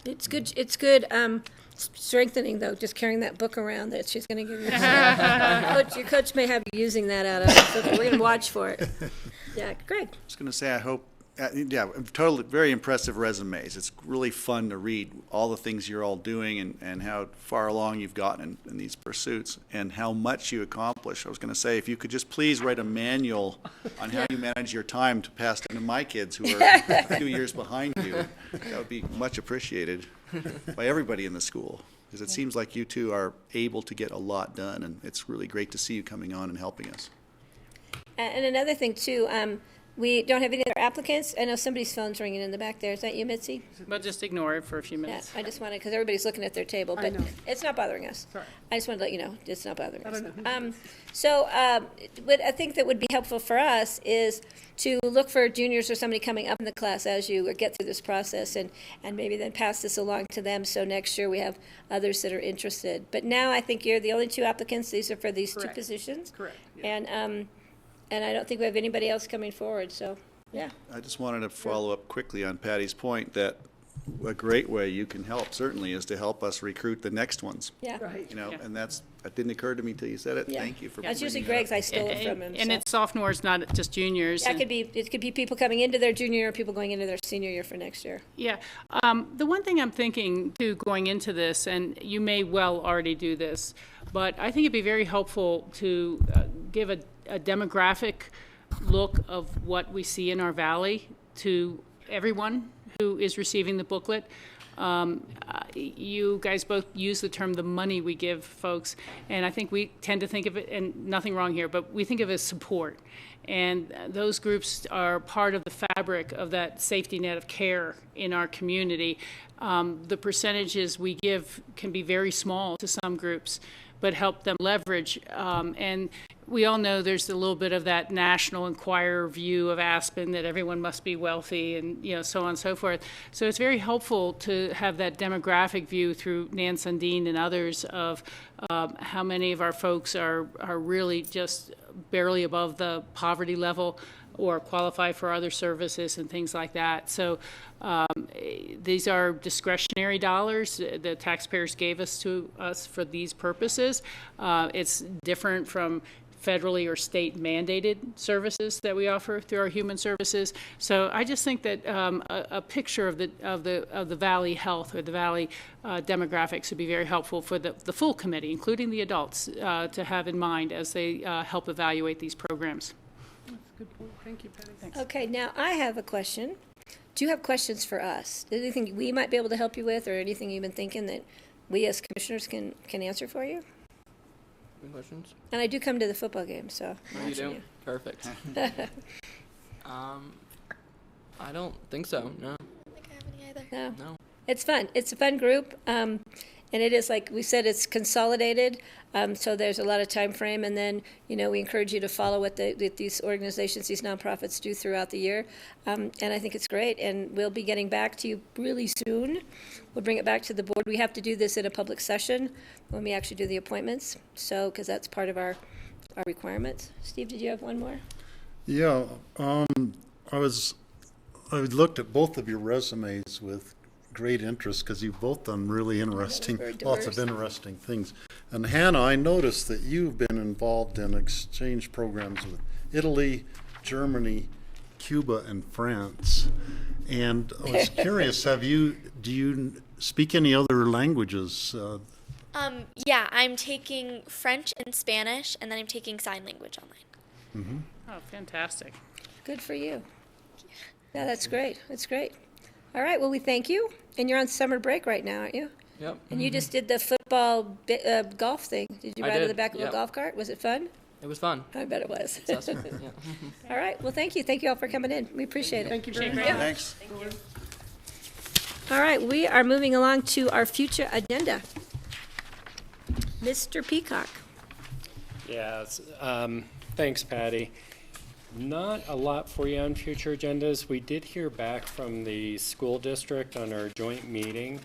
Speaker 1: It's good. It's good. Strengthening though, just carrying that book around that she's going to give you. Your coach may have you using that out of football. We're going to watch for it. Yeah, Greg.
Speaker 6: I was going to say, I hope Yeah, totally, very impressive resumes. It's really fun to read all the things you're all doing and how far along you've gotten in these pursuits and how much you accomplish. I was going to say, if you could just please write a manual on how you manage your time to pass to my kids who are a few years behind you, that would be much appreciated by everybody in the school. Because it seems like you two are able to get a lot done, and it's really great to see you coming on and helping us.
Speaker 1: And another thing, too, we don't have any other applicants. I know somebody's phone's ringing in the back there. Is that you, Mitzi?
Speaker 4: But just ignore it for a few
Speaker 1: Yeah,
Speaker 4: minutes.
Speaker 1: I just wanted, because everybody's looking at their table, but
Speaker 8: know.
Speaker 1: it's not bothering us.
Speaker 8: Sorry.
Speaker 1: I just wanted to let you know, it's not bothering us.
Speaker 8: don't know.
Speaker 1: What I think that would be helpful for us is to look for juniors or somebody coming up in the class as you get through this process and maybe then pass this along to them, so next year we have others that are interested. But now I think you're the only two applicants. These are for these two
Speaker 8: Correct.
Speaker 1: positions.
Speaker 8: Correct.
Speaker 1: And I don't think we have anybody else coming forward, so, yeah.
Speaker 6: I just wanted to follow up quickly on Patty's point that a great way you can help certainly is to help us recruit the next ones.
Speaker 1: Yeah.
Speaker 8: Right.
Speaker 6: You know, and that didn't occur to me till you said it.
Speaker 1: Yeah.
Speaker 6: Thank you for
Speaker 1: That's
Speaker 6: bringing
Speaker 1: usually
Speaker 6: that
Speaker 1: Greg's.
Speaker 6: up.
Speaker 1: I stole it from him.
Speaker 4: And
Speaker 1: so.
Speaker 4: it's sophomores, not just juniors.
Speaker 1: That could be, it could be people coming into their junior year or people going into their senior year for next year.
Speaker 4: Yeah. The one thing I'm thinking, too, going into this, and you may well already do this, but I think it'd be very helpful to give a demographic look of what we see in our valley to everyone who is receiving the booklet. You guys both use the term the money we give folks, and I think we tend to think of it, and nothing wrong here, but we think of it as support. And those groups are part of the fabric of that safety net of care in our community. The percentages we give can be very small to some groups, but help them leverage. And we all know there's a little bit of that National Enquirer view of Aspen that everyone must be wealthy and, you know, so on and so forth. So it's very helpful to have that demographic view through Nan Sundin and others of how many of our folks are really just barely above the poverty level or qualify for other services and things like that. So these are discretionary dollars the taxpayers gave us for these purposes. It's different from federally or state mandated services that we offer through our human services. So I just think that a picture of the Valley health or the Valley demographics would be very helpful for the full committee, including the adults, to have in mind as they help evaluate these programs.
Speaker 8: That's a good point. Thank you, Patty. Thanks.
Speaker 1: Okay, now I have a question. Do you have questions for us? Anything we might be able to help you with, or anything you've been thinking that we as commissioners can answer for you?
Speaker 10: Any questions?
Speaker 1: And I do come to the football game, so I'm
Speaker 10: You
Speaker 1: watching
Speaker 10: do? Perfect. I don't think so, no.
Speaker 11: I don't think I have any either.
Speaker 1: No.
Speaker 10: No.
Speaker 1: It's fun. It's a fun group, and it is, like we said, it's consolidated, so there's a lot of time frame, and then, you know, we encourage you to follow what these organizations, these nonprofits do throughout the year, and I think it's great, and we'll be getting back to you really soon. We'll bring it back to the board. We have to do this in a public session when we actually do the appointments, so, because that's part of our requirements. Steve, did you have one more?
Speaker 7: Yeah, I looked at both of your resumes with great interest because you've both done really interesting,
Speaker 1: very
Speaker 7: lots of
Speaker 1: diverse.
Speaker 7: interesting things. And Hannah, I noticed that you've been involved in exchange programs with Italy, Germany, Cuba, and France. And I was curious, do you speak any other languages?
Speaker 11: Yeah, I'm taking French and Spanish, and then I'm taking sign language online.
Speaker 4: Oh, fantastic.
Speaker 1: Good for you. Yeah, that's great. That's great. All right, well, we thank you. And you're on summer break right now, aren't you?
Speaker 10: Yep.
Speaker 1: And you just did the football golf thing. Did you
Speaker 10: I
Speaker 1: ride on
Speaker 10: did,
Speaker 1: the back of a
Speaker 10: yep.
Speaker 1: golf cart? Was it fun?
Speaker 10: It was fun.
Speaker 1: I bet it was.
Speaker 10: Assessment, yeah.
Speaker 1: All right, well, thank you. Thank you all for coming in. We appreciate it.
Speaker 8: Thank you very much.
Speaker 6: Thanks.
Speaker 1: All right, we are moving along to our future agenda. Mr. Peacock.
Speaker 12: Yes, thanks, Patty. Not a lot for you on future agendas. We did hear back from the school district on our joint meeting,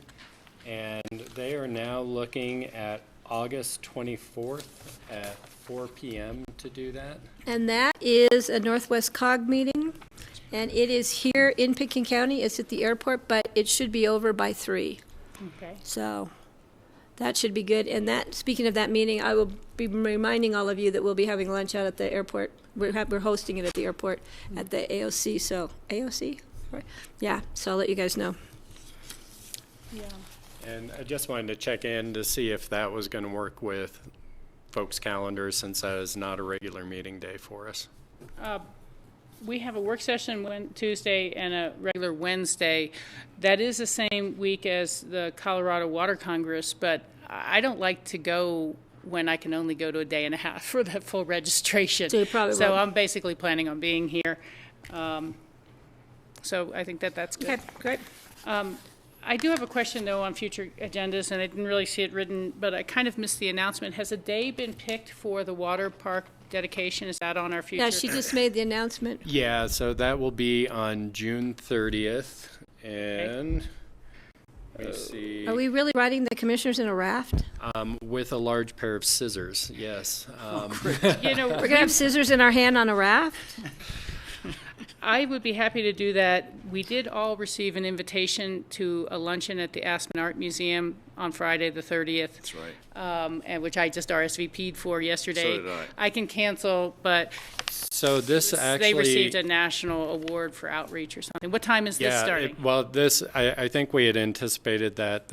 Speaker 12: and they are now looking at August 24th at 4 p.m. to do that.
Speaker 1: And that is a Northwest COG meeting, and it is here in Pitkin County. It's at the airport, but it should be over by 3.
Speaker 4: Okay.
Speaker 1: So that should be good. And that, speaking of that meeting, I will be reminding all of you that we'll be having lunch out at the airport. We're hosting it at the airport at the AOC. So AOC, right? Yeah. So I'll let you guys know.
Speaker 4: Yeah.
Speaker 12: And I just wanted to check in to see if that was going to work with folks' calendars, since that is not a regular meeting day for us.
Speaker 4: We have a work session Tuesday and a regular Wednesday. That is the same week as the Colorado Water Congress, but I don't like to go when I can only go to a day and a half for the full registration.
Speaker 1: So you probably
Speaker 4: So
Speaker 1: won't.
Speaker 4: I'm basically planning on being here. So I think that's good.
Speaker 1: Okay, great.
Speaker 4: I do have a question, though, on future agendas, and I didn't really see it written, but I kind of missed the announcement. Has a day been picked for the water park dedication? Is that on our future?
Speaker 1: Yeah, she just made the announcement.
Speaker 12: Yeah, so that will be on June 30th, and let me see.
Speaker 1: Are we really riding the commissioners in a raft?
Speaker 12: With a large pair of scissors, yes.
Speaker 4: You know,
Speaker 1: We're going to have scissors in our hand on a raft?
Speaker 4: I would be happy to do that. We did all receive an invitation to a luncheon at the Aspen Art Museum on Friday, the 30th.
Speaker 6: That's right.
Speaker 4: And which I just RSVP'd for yesterday.
Speaker 6: So did I.
Speaker 4: I can cancel, but
Speaker 12: So this actually...
Speaker 4: they received a national award for outreach or something. What time is this starting?
Speaker 12: I think we had anticipated that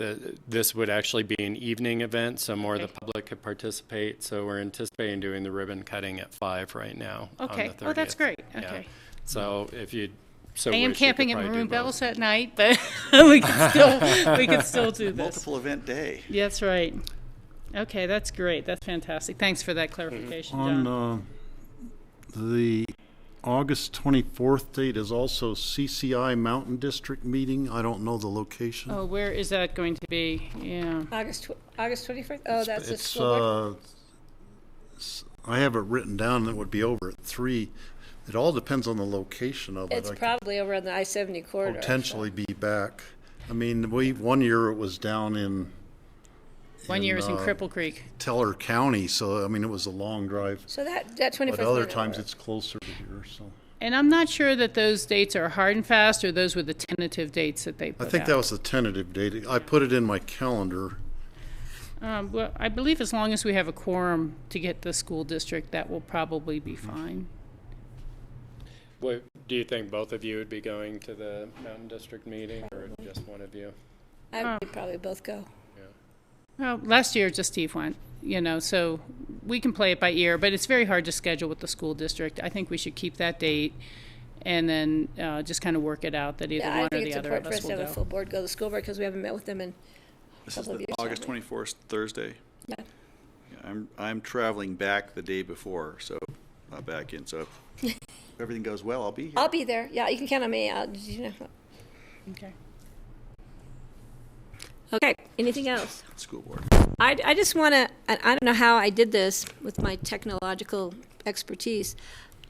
Speaker 12: this would actually be an evening event, so more of the public could participate. So we're anticipating doing the ribbon cutting at 5 right now.
Speaker 4: Okay.
Speaker 12: On the 30th.
Speaker 4: Oh, that's great.
Speaker 12: Yeah.
Speaker 4: Okay.
Speaker 12: So if you so
Speaker 4: I am
Speaker 12: wish, you
Speaker 4: camping
Speaker 12: could
Speaker 4: at
Speaker 12: probably
Speaker 4: Maroon
Speaker 12: do both.
Speaker 4: Bells at night, but we can still do this.
Speaker 6: Multiple event day.
Speaker 4: That's right. Okay, that's great. That's fantastic. Thanks for that clarification, John.
Speaker 7: On the August 24th date is also CCI Mountain District meeting. I don't know the location.
Speaker 4: Oh, where is that going to be? Yeah.
Speaker 1: August 21st? Oh, that's the
Speaker 7: It's,
Speaker 1: school board?
Speaker 7: I have it written down that it would be over at 3. It all depends on the location of it.
Speaker 1: It's
Speaker 7: I could
Speaker 1: probably over on the I-70 corridor.
Speaker 7: potentially be back. I mean, one year it was down in
Speaker 4: 1 year is in Cripple Creek.
Speaker 7: Teller County, so I mean it was a long drive.
Speaker 1: So that 21st.
Speaker 7: But other
Speaker 1: might
Speaker 7: times
Speaker 1: work.
Speaker 7: it's closer to here. So
Speaker 4: And I'm not sure that those dates are hard and fast, or those were the tentative dates that they
Speaker 7: I
Speaker 4: put
Speaker 7: think
Speaker 4: out.
Speaker 7: that was the tentative date. I put it in my calendar.
Speaker 4: Well, I believe as long as we have a quorum to get the school district, that will probably be
Speaker 7: Mm-hmm.
Speaker 4: fine.
Speaker 12: What, do you think both of you would be going to the Mountain District meeting, or just one of you?
Speaker 1: I would probably both go.
Speaker 4: Well, last year just Steve went, so we can play it by ear, but it's very hard to schedule with the school district. I think we should keep that date and then just kind of work it out that either
Speaker 1: Yeah, I
Speaker 4: one or
Speaker 1: think
Speaker 4: the
Speaker 1: it's
Speaker 4: other of
Speaker 1: important for us
Speaker 4: us
Speaker 1: to
Speaker 4: will
Speaker 1: have a
Speaker 4: go.
Speaker 1: full board go to the school board because we haven't met with them in
Speaker 6: This
Speaker 1: a
Speaker 6: is
Speaker 1: couple of
Speaker 6: the
Speaker 1: years.
Speaker 6: August
Speaker 1: haven't
Speaker 6: 24th, Thursday.
Speaker 1: we? Yeah.
Speaker 6: Yeah, I'm traveling back the day before, so not back in. So if everything goes well, I'll be here.
Speaker 1: I'll be there. Yeah, you can count on me.
Speaker 4: Okay.
Speaker 1: Okay, anything else?
Speaker 6: School board.
Speaker 1: I just want to, I don't know how I did this with my technological expertise.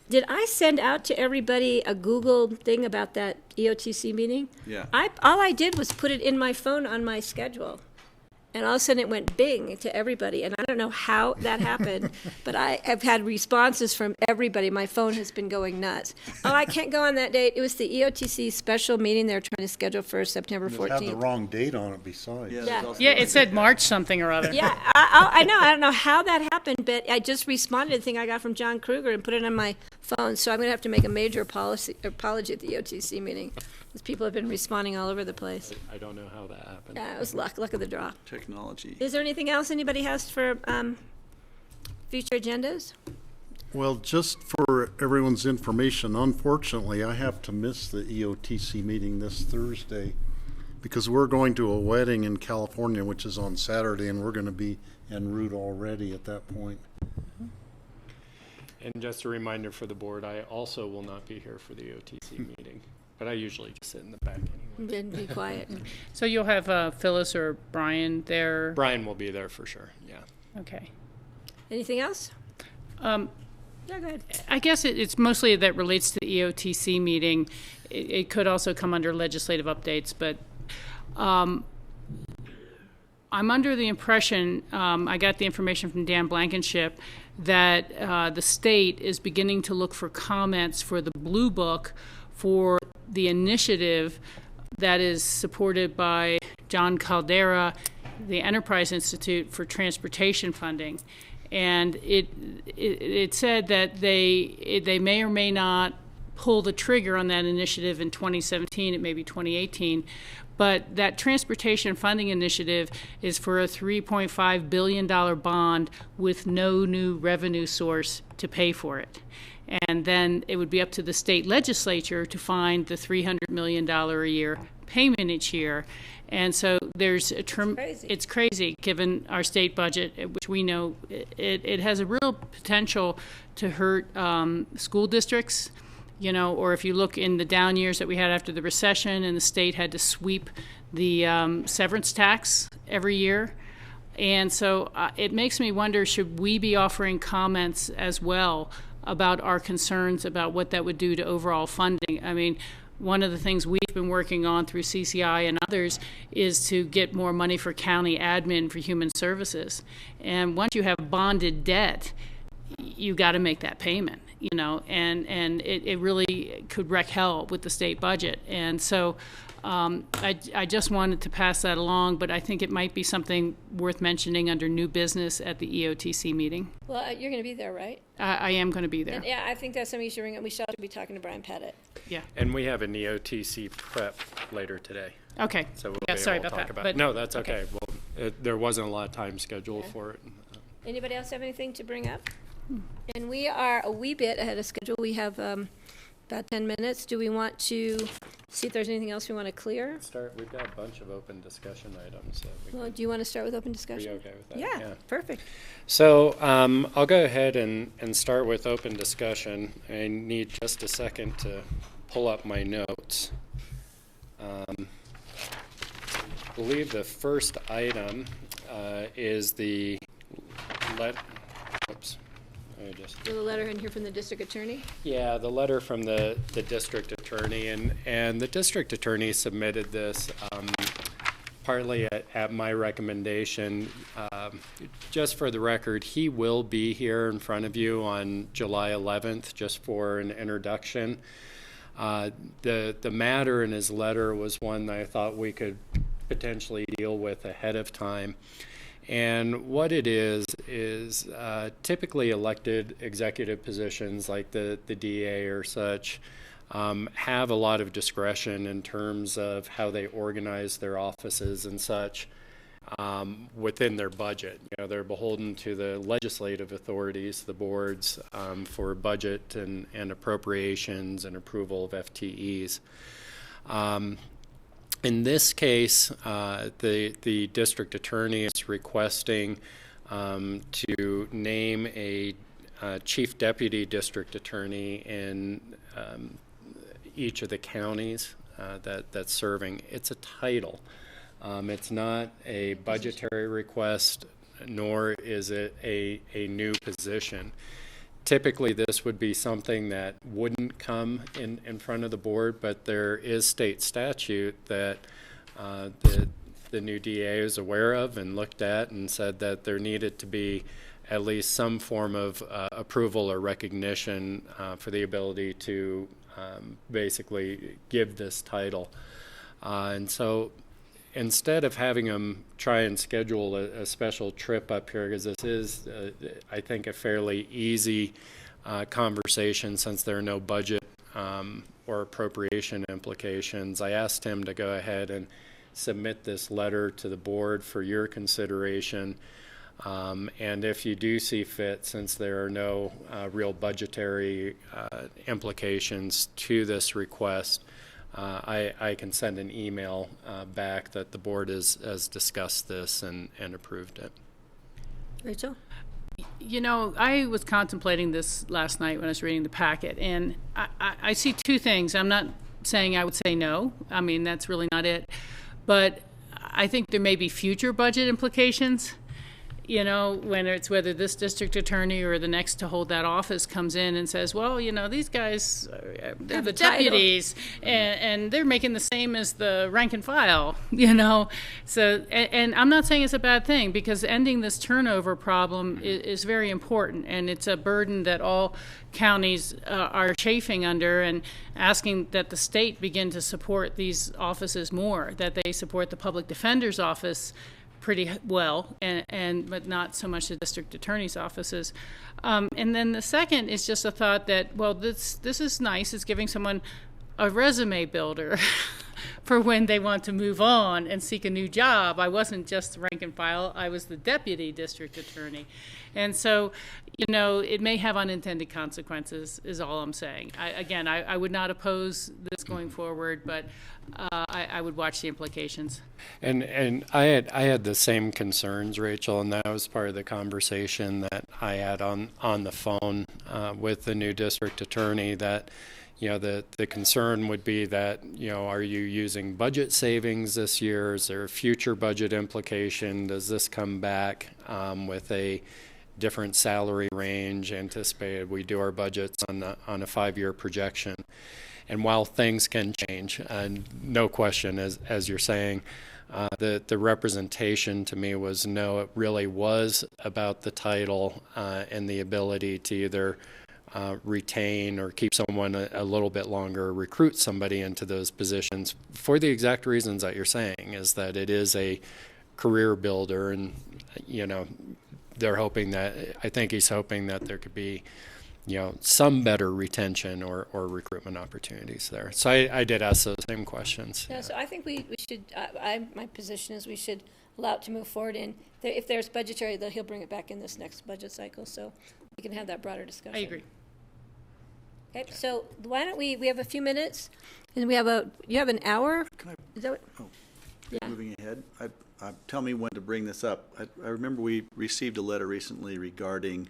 Speaker 1: Did I send out to everybody a Google thing about that EOTC meeting?
Speaker 6: Yeah.
Speaker 1: All I did was put it in my phone on my schedule. And all of a sudden it went bing to everybody. And I don't know how that happened, but I have had responses from everybody. My phone has been going nuts. Oh, I can't go on that date. It was the EOTC special meeting they're trying to schedule for September
Speaker 7: It had the
Speaker 1: 14th.
Speaker 7: wrong date on it besides.
Speaker 1: Yeah.
Speaker 6: there's also-
Speaker 4: Yeah, it said March something or other.
Speaker 1: Yeah, I know. I don't know how that happened, but I just responded to the thing I got from John Kruger and put it on my phone. So I'm going to have to make a major apology at the OTC meeting because people have been responding all over the place.
Speaker 12: I don't know how that happened.
Speaker 1: Yeah, it was luck of the draw.
Speaker 6: Technology.
Speaker 1: Is there anything else anybody has for future agendas?
Speaker 7: Well, just for everyone's information, unfortunately, I have to miss the EOTC meeting this Thursday because we're going to a wedding in California, which is on Saturday, and we're going to be en route already at that point.
Speaker 12: And just a reminder for the board, I also will not be here for the OTC meeting, but I usually just sit in the back anyway.
Speaker 1: Then be quiet.
Speaker 4: So you'll have Phyllis or Brian there?
Speaker 12: Brian will be there for sure, yeah.
Speaker 4: Okay.
Speaker 1: Anything else? Yeah, go ahead.
Speaker 4: I guess it's mostly that relates to the EOTC meeting. It could also come under legislative updates, but I'm under the impression, I got the information from Dan Blankenship, that the state is beginning to look for comments for the Blue Book for the initiative that is supported by John Caldera the Enterprise Institute for transportation funding, and it said that they may or may not pull the trigger on that initiative in 2017, it may be 2018, but that transportation funding initiative is for a $3.5 billion bond with no new revenue source to pay for it. And then it would be up to the state legislature to find the $300 million a year payment each year. And so there's a it's crazy given our state budget, which we know it has a real potential to hurt school districts, you know, or if you look in the down years that we had after the recession and the state had to sweep the severance tax every year. And so it makes me wonder, should we be offering comments as well about our concerns about what that would do to overall funding? I mean, one of the things we've been working on through CCI and others is to get more money for county admin for human services. And once you have bonded debt, you got to make that payment, you know, and it really could wreak hell with the state budget. And so I just wanted to pass that along, but I think it might be something worth mentioning under new business at the EOTC meeting.
Speaker 1: Well, you're going to be there, right?
Speaker 4: I am going to be there.
Speaker 1: And, yeah, I think that's something you should bring up. We should be talking to Brian Pettit.
Speaker 4: Yeah.
Speaker 12: And we have an EOTC prep later today.
Speaker 4: Okay.
Speaker 12: So we'll
Speaker 4: yeah,
Speaker 12: be
Speaker 4: sorry
Speaker 12: able to
Speaker 4: about
Speaker 12: talk
Speaker 4: that.
Speaker 12: about
Speaker 4: But,
Speaker 12: it. No, that's okay. Well, there wasn't a lot of time scheduled for it.
Speaker 1: Anybody else have anything to bring up? And we are a wee bit ahead of schedule. We have about 10 minutes. Do we want to see if there's anything else we want to clear?
Speaker 12: We've got a bunch of open discussion items.
Speaker 1: Well, do you want to start with open discussion?
Speaker 12: Are you okay with that?
Speaker 1: Yeah, perfect.
Speaker 12: So I'll go ahead and start with open discussion. I need just a second to pull up my notes. I believe the first item is the oops.
Speaker 1: The letter in here from the district attorney?
Speaker 12: Yeah, the letter from the district attorney, and the district attorney submitted this partly at my recommendation. Just for the record, he will be here in front of you on July 11th just for an introduction. The matter in his letter was one that I thought we could potentially deal with ahead of time. And what it is typically elected executive positions like the DA or such have a lot of discretion in terms of how they organize their offices and such within their budget. You know, they're beholden to the legislative authorities, the boards, for budget and appropriations and approval of FTEs. In this case, the district attorney is requesting to name a chief deputy district attorney in each of the counties that's serving. It's a title. It's not a budgetary request, nor is it a new position. Typically, this would be something that wouldn't come in front of the board, but there is state statute that the new DA is aware of and looked at and said that there needed to be at least some form of approval or recognition for the ability to basically give this title. And so instead of having them try and schedule a special trip up here, because this is, I think, a fairly easy conversation since there are no budget or appropriation implications, I asked him to go ahead and submit this letter to the board for your consideration. And if you do see fit, since there are no real budgetary implications to this request, I can send an email back that the board has discussed this and approved it.
Speaker 1: Rachel?
Speaker 4: You know, I was contemplating this last night when I was reading the packet, and I see two things. I'm not saying I would say no. I mean, that's really not it. But I think there may be future budget implications. You know, whether this district attorney or the next to hold that office comes in and says, well, you know, these guys, they're the deputies, and they're making the same as the rank and file, you know. So, and I'm not saying it's a bad thing, because ending this turnover problem is very important, and it's a burden that all counties are chafing under, and asking that the state begin to support these offices more, that they support the public defender's office pretty well, and but not so much the district attorney's offices. And then the second is just a thought that, well, this is nice. It's giving someone a resume builder for when they want to move on and seek a new job. I wasn't just rank and file, I was the deputy district attorney. And so, it may have unintended consequences, is all I'm saying. I would not oppose this going forward, but I would watch the implications.
Speaker 12: And I had the same concerns, Rachel, and that was part of the conversation that I had on the phone with the new district attorney, that the concern would be that, are you using budget savings this year? Is there a future budget implication? Does this come back with a different salary range anticipated? We do our budgets on a 5-year projection. And while things can change, no question, as you're saying, the representation to me was, no, it really was about the title and the ability to either retain or keep someone a little bit longer, recruit somebody into those positions for the exact reasons that you're saying, is that it is a career builder. And, I think he's hoping that there could be, some better retention or recruitment opportunities there. So I did ask those same questions.
Speaker 1: Yeah, so I think we should, my position is we should allow it to move forward, and if there's budgetary, then he'll bring it back in this next budget cycle, so we can have that broader discussion.
Speaker 4: I agree.
Speaker 1: Okay, so why don't we have a few minutes, and you have an hour?
Speaker 6: Can I-
Speaker 1: Is that what? Yeah.
Speaker 6: Moving ahead, tell me when to bring this up. I remember we received a letter recently regarding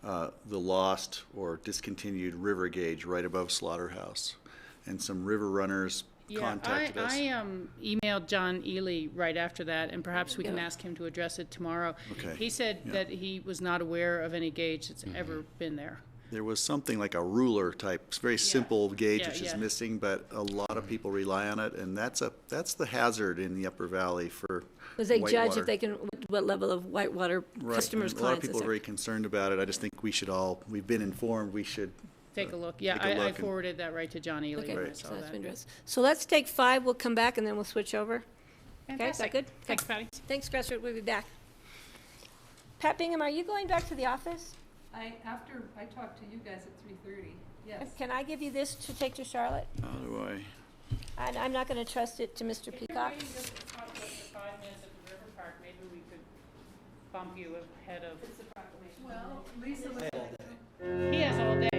Speaker 6: the lost or discontinued river gauge right above Slaughterhouse, and some river runners contacted us.
Speaker 4: I emailed John Ely right after that, and perhaps we can ask him to address it tomorrow.
Speaker 6: Okay.
Speaker 4: He said that he was not aware of any gauge that's ever been there.
Speaker 6: There was something like a ruler type, very simple gauge which is
Speaker 4: yeah.
Speaker 6: missing, but a lot of people rely on it, and that's the hazard in the Upper Valley for
Speaker 1: Because they judge
Speaker 6: whitewater.
Speaker 1: if they can, what level of whitewater
Speaker 6: Right.
Speaker 1: customers,
Speaker 6: And a lot of
Speaker 1: clients.
Speaker 6: people are very concerned about it. I just think we've been informed, we should.
Speaker 4: Take a look. Yeah,
Speaker 6: take a
Speaker 4: I
Speaker 6: look and-
Speaker 4: forwarded that right to John Ely
Speaker 1: Okay,
Speaker 4: when I
Speaker 1: so
Speaker 4: saw
Speaker 1: that's
Speaker 4: that.
Speaker 1: been addressed. So let's take 5, we'll come back, and then we'll switch over. Okay, is that
Speaker 4: Fantastic.
Speaker 1: good?
Speaker 4: Thanks, Patty.
Speaker 1: Thanks, Gresser, we'll be back. Pat Bingham, are you going back to the office?
Speaker 13: After I talked to you guys at 3:30, yes.
Speaker 1: Can I give you this to take to Charlotte?
Speaker 6: How do I?
Speaker 1: I'm not going to trust it to Mr.
Speaker 4: If you're
Speaker 1: Peacock.
Speaker 4: waiting just to talk about the 5 minutes at the River Park, maybe we could bump you ahead of.
Speaker 13: Well, Lisa was
Speaker 4: He has all day.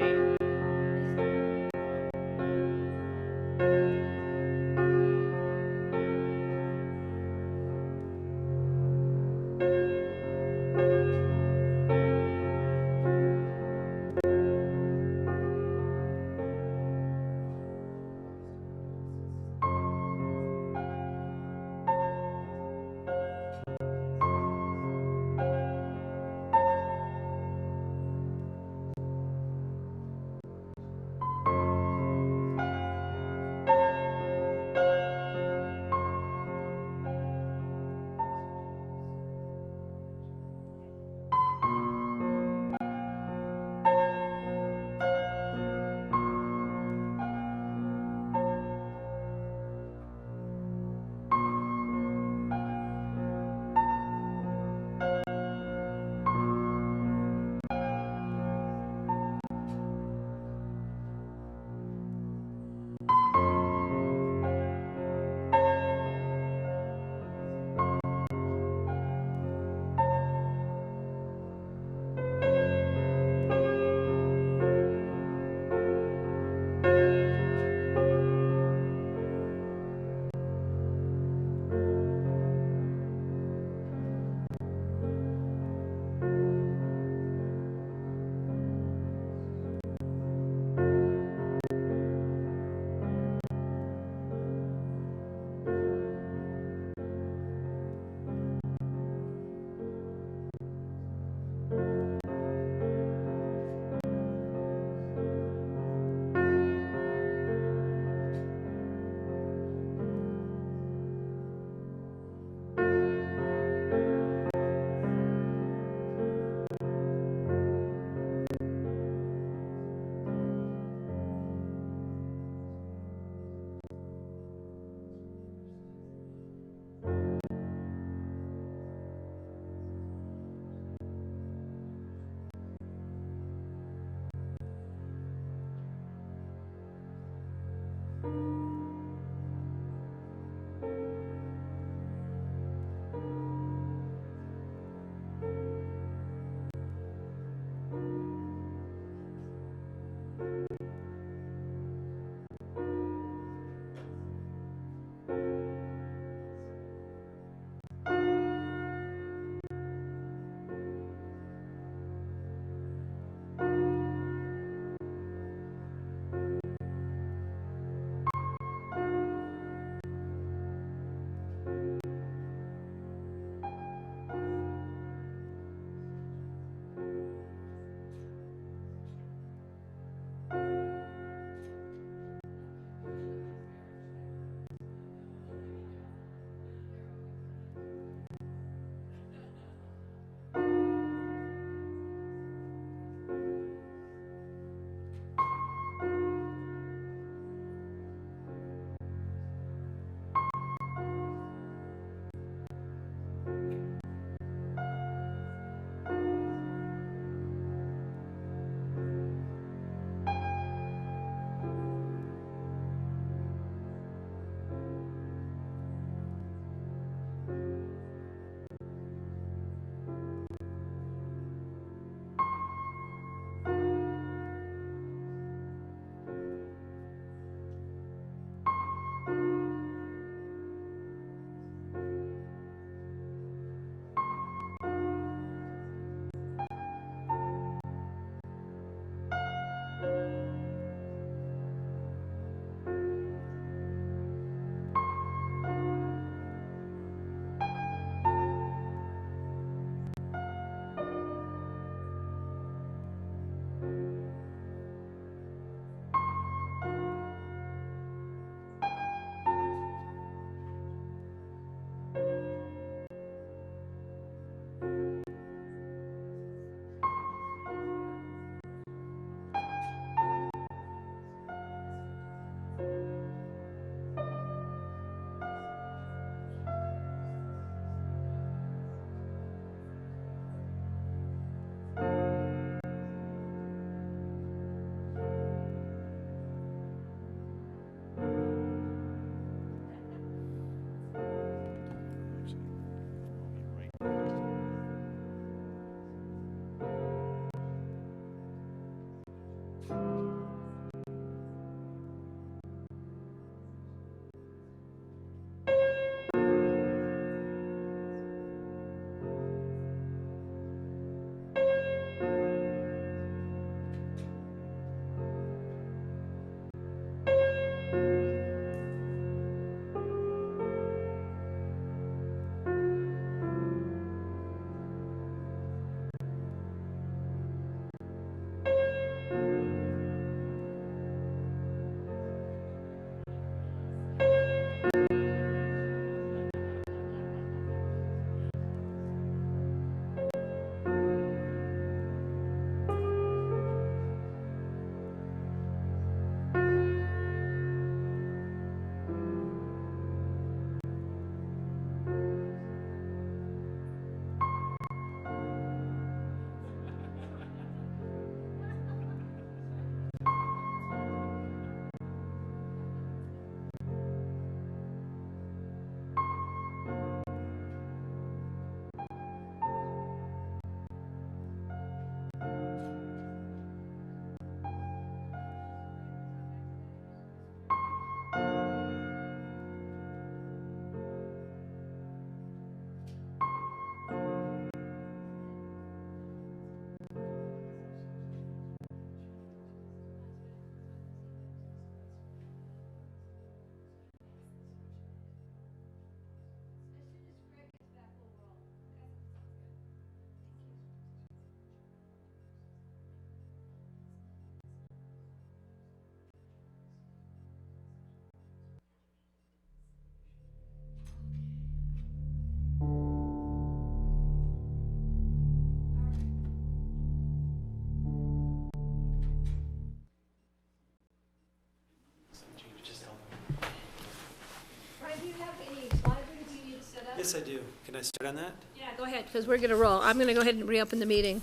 Speaker 14: Yes, I do. Can I start on that?
Speaker 1: Yeah, go ahead, because we're going to roll. I'm going to go ahead and reopen the meeting.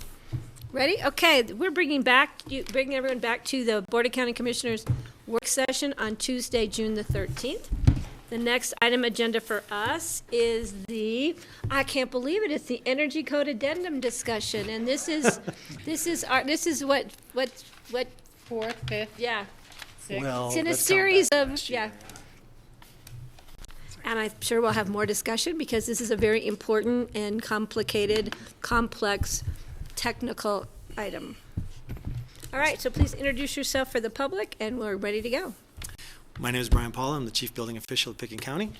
Speaker 1: Ready? Okay, we're bringing everyone back to the Board of County Commissioners work session on Tuesday, June the 13th. The next item agenda for us is I can't believe it, it's the Energy Code Addendum discussion, and this is what
Speaker 4: Fourth, fifth,
Speaker 1: yeah.
Speaker 4: sixth.
Speaker 14: Well,
Speaker 1: It's in a
Speaker 14: let's count
Speaker 1: series
Speaker 14: back
Speaker 1: of,
Speaker 14: last
Speaker 1: yeah.
Speaker 14: year.
Speaker 1: And I'm sure we'll have more discussion because this is a very important and complicated, complex, technical item. All right, so please introduce yourself for the public, and we're ready to go.
Speaker 14: My name is Brian Paula. I'm the Chief Building Official of Pickens County.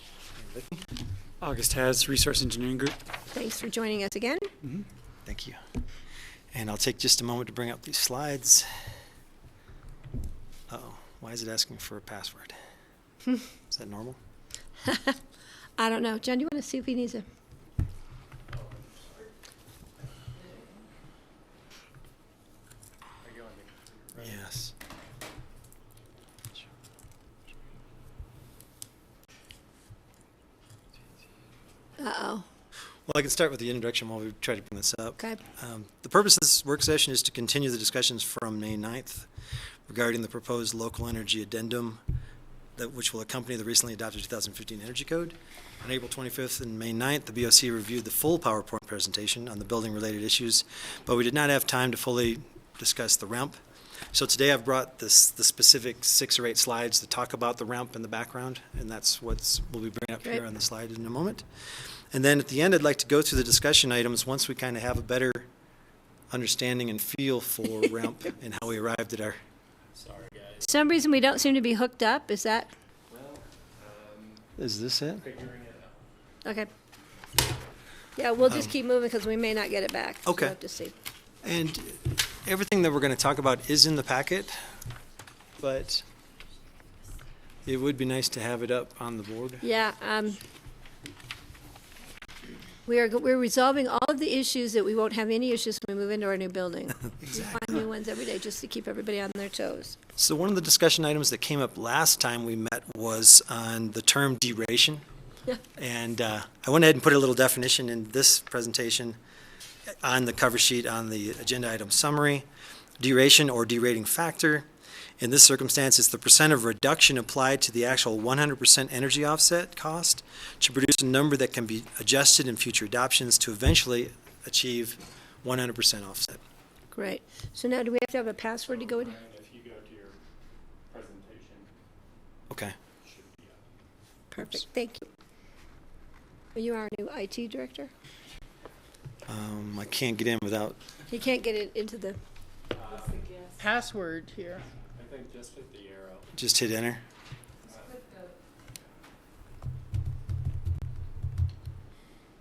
Speaker 14: August has Resource Engineering Group.
Speaker 1: Thanks for joining us again.
Speaker 14: Thank you. And I'll take just a moment to bring up these slides. Uh-oh, why is it asking for a password? Is that normal?
Speaker 1: I don't know. John, do you want to see if he needs a...
Speaker 14: Yes.
Speaker 1: Uh-oh.
Speaker 14: Well, I can start with the introduction while we try to bring this up.
Speaker 1: Okay.
Speaker 14: The purpose of this work session is to continue the discussions from May 9th regarding the proposed local energy addendum which will accompany the recently adopted 2015 Energy Code. On April 25th and May 9th, the BOCC reviewed the full PowerPoint presentation on the building-related issues, but we did not have time to fully discuss the REMP. So today I've brought the specific 6 or 8 slides to talk about the REMP in the background, and that's what we'll be bringing up here on the slide in a moment. And then at the end, I'd like to go through the discussion items once we kind of have a better understanding and feel for REMP and how we arrived at our...
Speaker 12: Sorry, guys.
Speaker 1: For some reason, we don't seem to be hooked up. Is that...
Speaker 14: Is this it?
Speaker 12: Figuring it out.
Speaker 1: Okay. Yeah, we'll just keep moving because we may not get it back. So
Speaker 14: Okay.
Speaker 1: we'll have to see.
Speaker 14: And everything that we're going to talk about is in the packet, but it would be nice to have it up on the board.
Speaker 1: Yeah, we're resolving all of the issues that we won't have any issues when we move into our new building. We find new ones every day just to keep everybody on their toes.
Speaker 14: So one of the discussion items that came up last time we met was on the term duration.
Speaker 1: Yeah.
Speaker 14: And I went ahead and put a little definition in this presentation on the cover sheet on the agenda item summary. Duration or derating factor. In this circumstance, it's the percent of reduction applied to the actual 100% energy offset cost to produce a number that can be adjusted in future adoptions to eventually achieve 100% offset.
Speaker 1: Great. So now do we have to have a password to go in?
Speaker 12: And if you go to your presentation,
Speaker 14: Okay.
Speaker 12: it should be up.
Speaker 1: Perfect, thank you. Are you our new IT director?
Speaker 14: I can't get in without,
Speaker 1: You can't get it into the...
Speaker 4: Password here.
Speaker 12: I think just hit the arrow.
Speaker 14: just hit enter.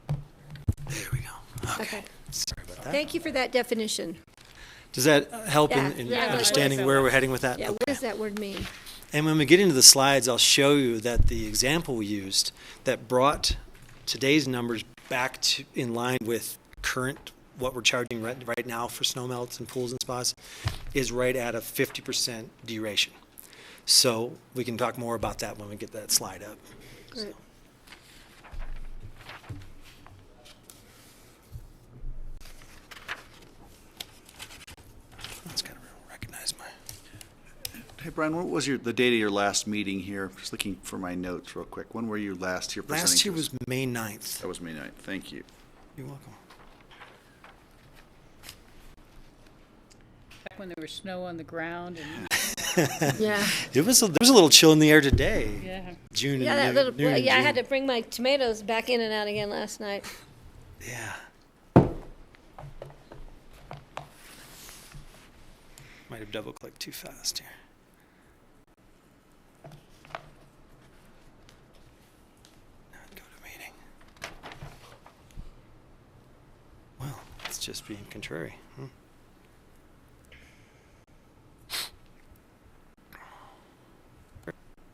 Speaker 14: There we go.
Speaker 1: Okay.
Speaker 14: Sorry about that.
Speaker 1: Thank you for that definition.
Speaker 14: Does that help
Speaker 1: Yeah,
Speaker 14: in
Speaker 1: yeah,
Speaker 14: understanding where we're heading with that?
Speaker 1: Yeah, what does that word mean?
Speaker 14: And when we get into the slides, I'll show you that the example we used that brought today's numbers back to in line with current, what we're charging right now for snow melts and pools and spas, is right at a 50% duration. So we can talk more about that when we get that slide up.
Speaker 1: Great.
Speaker 14: Let's kind of recognize my...
Speaker 6: Hey, Brian, what was the date of your last meeting here? Just looking for my notes real quick. When were you last here presenting?
Speaker 14: Last year
Speaker 6: to us?
Speaker 14: was May 9th.
Speaker 6: That was May 9th. Thank you.
Speaker 14: You're welcome.
Speaker 4: Back when there was snow on the ground and,
Speaker 1: Yeah.
Speaker 14: There was a little chill in the air today.
Speaker 4: yeah.
Speaker 14: June
Speaker 1: Yeah,
Speaker 14: and
Speaker 1: that little,
Speaker 14: noon
Speaker 1: well,
Speaker 14: in
Speaker 1: yeah, I
Speaker 14: June.
Speaker 1: had to bring my tomatoes back in and out again last night.
Speaker 14: Yeah. Might have double clicked too fast here. Now I'd go to meeting. Well, it's just being contrary.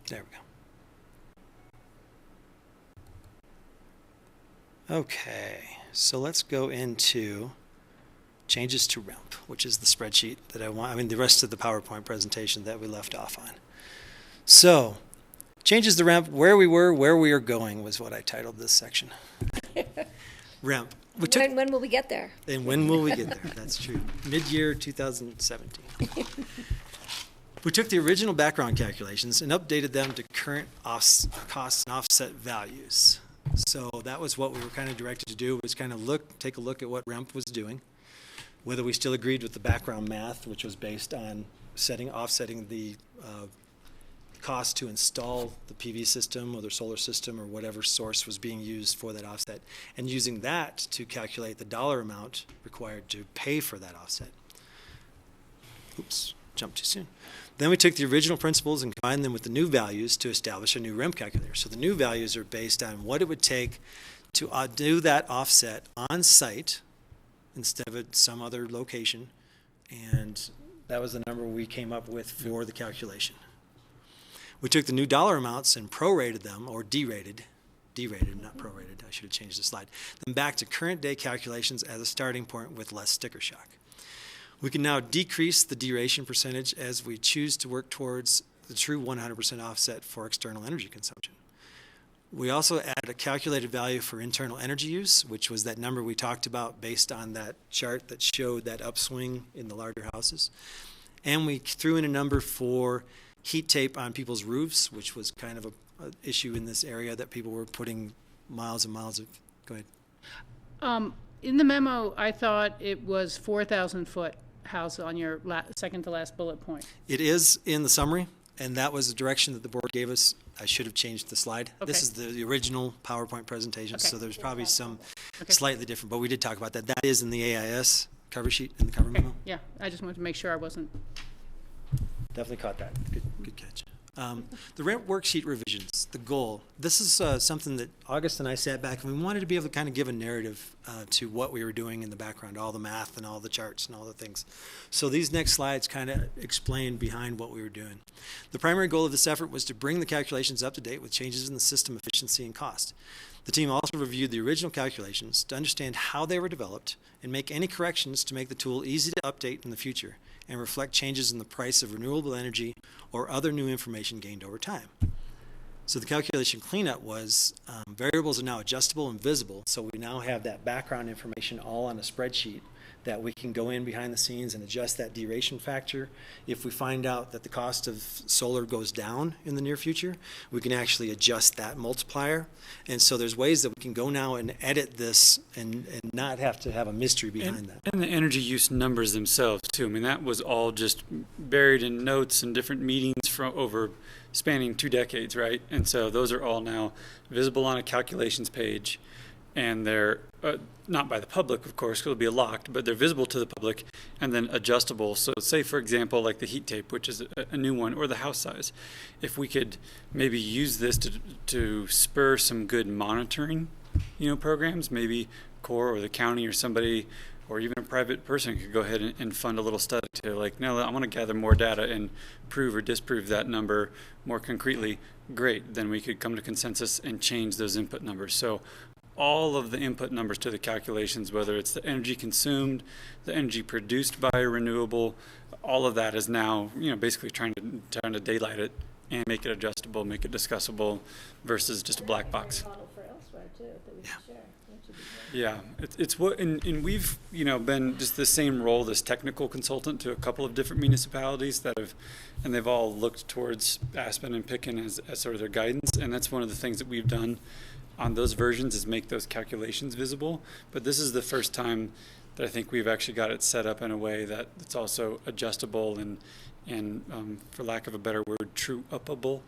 Speaker 14: There we go. Okay, so let's go into changes to REMP, which is the spreadsheet that the rest of the PowerPoint presentation that we left off on. So, changes to REMP, where we were, where we are going was what I titled this section. Ramp. We took,
Speaker 1: When will we get there?
Speaker 14: and when will we get there? That's true. Mid-year 2017. We took the original background calculations and updated them to current costs and offset values. So that was what we were kind of directed to do, was kind of take a look at what REMP was doing, whether we still agreed with the background math, which was based on offsetting the cost to install the PV system or the solar system or whatever source was being used for that offset, and using that to calculate the dollar amount required to pay for that offset. Oops, jumped too soon. Then we took the original principles and combined them with the new values to establish a new REMP calculator. So the new values are based on what it would take to do that offset on site instead of at some other location, and that was the number we came up with for the calculation. We took the new dollar amounts and prorated them, or derated, not prorated, I should have changed the slide, then back to current day calculations as a starting point with less sticker shock. We can now decrease the deration percentage as we choose to work towards the true 100% offset for external energy consumption. We also added a calculated value for internal energy use, which was that number we talked about based on that chart that showed that upswing in the larger houses. And we threw in a number for heat tape on people's roofs, which was kind of an issue in this area that people were putting miles and miles of. Go ahead.
Speaker 4: In the memo, I thought it was 4,000 foot house on your second to last bullet point.
Speaker 14: It is in the summary, and that was the direction that the board gave us. I should have changed the slide.
Speaker 4: Okay.
Speaker 14: This is the original PowerPoint presentation,
Speaker 4: Okay.
Speaker 14: so there's probably some
Speaker 4: Okay.
Speaker 14: slightly different, but we did talk about that. That is in the AIS cover sheet in the cover memo.
Speaker 4: Yeah, I just wanted to make sure I wasn't.
Speaker 14: Definitely caught that. Good catch. The REMP worksheet revisions, the goal. This is something that August and I sat back and we wanted to be able to kind of give a narrative to what we were doing in the background, all the math and all the charts and all the things. So these next slides kind of explain behind what we were doing. The primary goal of this effort was to bring the calculations up to date with changes in the system efficiency and cost. The team also reviewed the original calculations to understand how they were developed and make any corrections to make the tool easy to update in the future and reflect changes in the price of renewable energy or other new information gained over time. So the calculation cleanup was variables are now adjustable and visible, so we now have that background information all on a spreadsheet that we can go in behind the scenes and adjust that deration factor. If we find out that the cost of solar goes down in the near future, we can actually adjust that multiplier. And so there's ways that we can go now and edit this and not have to have a mystery behind that.
Speaker 15: And the energy use numbers themselves too. I mean, that was all just buried in notes and different meetings from over spanning 2 decades, right? And so those are all now visible on a calculations page. And they're not by the public, of course, 'cause it'll be locked, but they're visible to the public and then adjustable. So say, for example, like the heat tape, which is a new one, or the house size. If we could maybe use this to spur some good monitoring, programs, maybe Corps or the county or somebody, or even a private person could go ahead and fund a little study to no, I want to gather more data and prove or disprove that number more concretely. Great, then we could come to consensus and change those input numbers. So all of the input numbers to the calculations, whether it's the energy consumed, the energy produced by a renewable, all of that is now, basically trying to daylight it and make it adjustable, make it discussable, versus just a black box. Yeah, it's what, and we've, been just the same role, this technical consultant to a couple of different municipalities and they've all looked towards Aspen and Picken as sort of their guidance, and that's one of the things that we've done on those versions is make those calculations visible. But this is the first time that I think we've actually got it set up in a way that it's also adjustable and for lack of a better word, true-upable.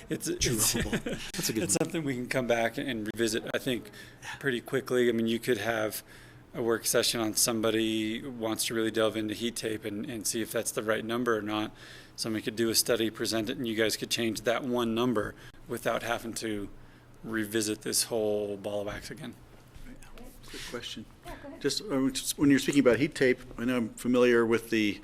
Speaker 15: It's
Speaker 14: True-upable. That's a good
Speaker 15: it's something we can come back and revisit, I think, pretty quickly. I mean, you could have a work session on somebody who wants to really delve into heat tape and see if that's the right number or not. Somebody could do a study, present it, and you guys could change that one number without having to revisit this whole ball of wax again.
Speaker 6: Quick question. Just when you're speaking about heat tape, I know I'm familiar with the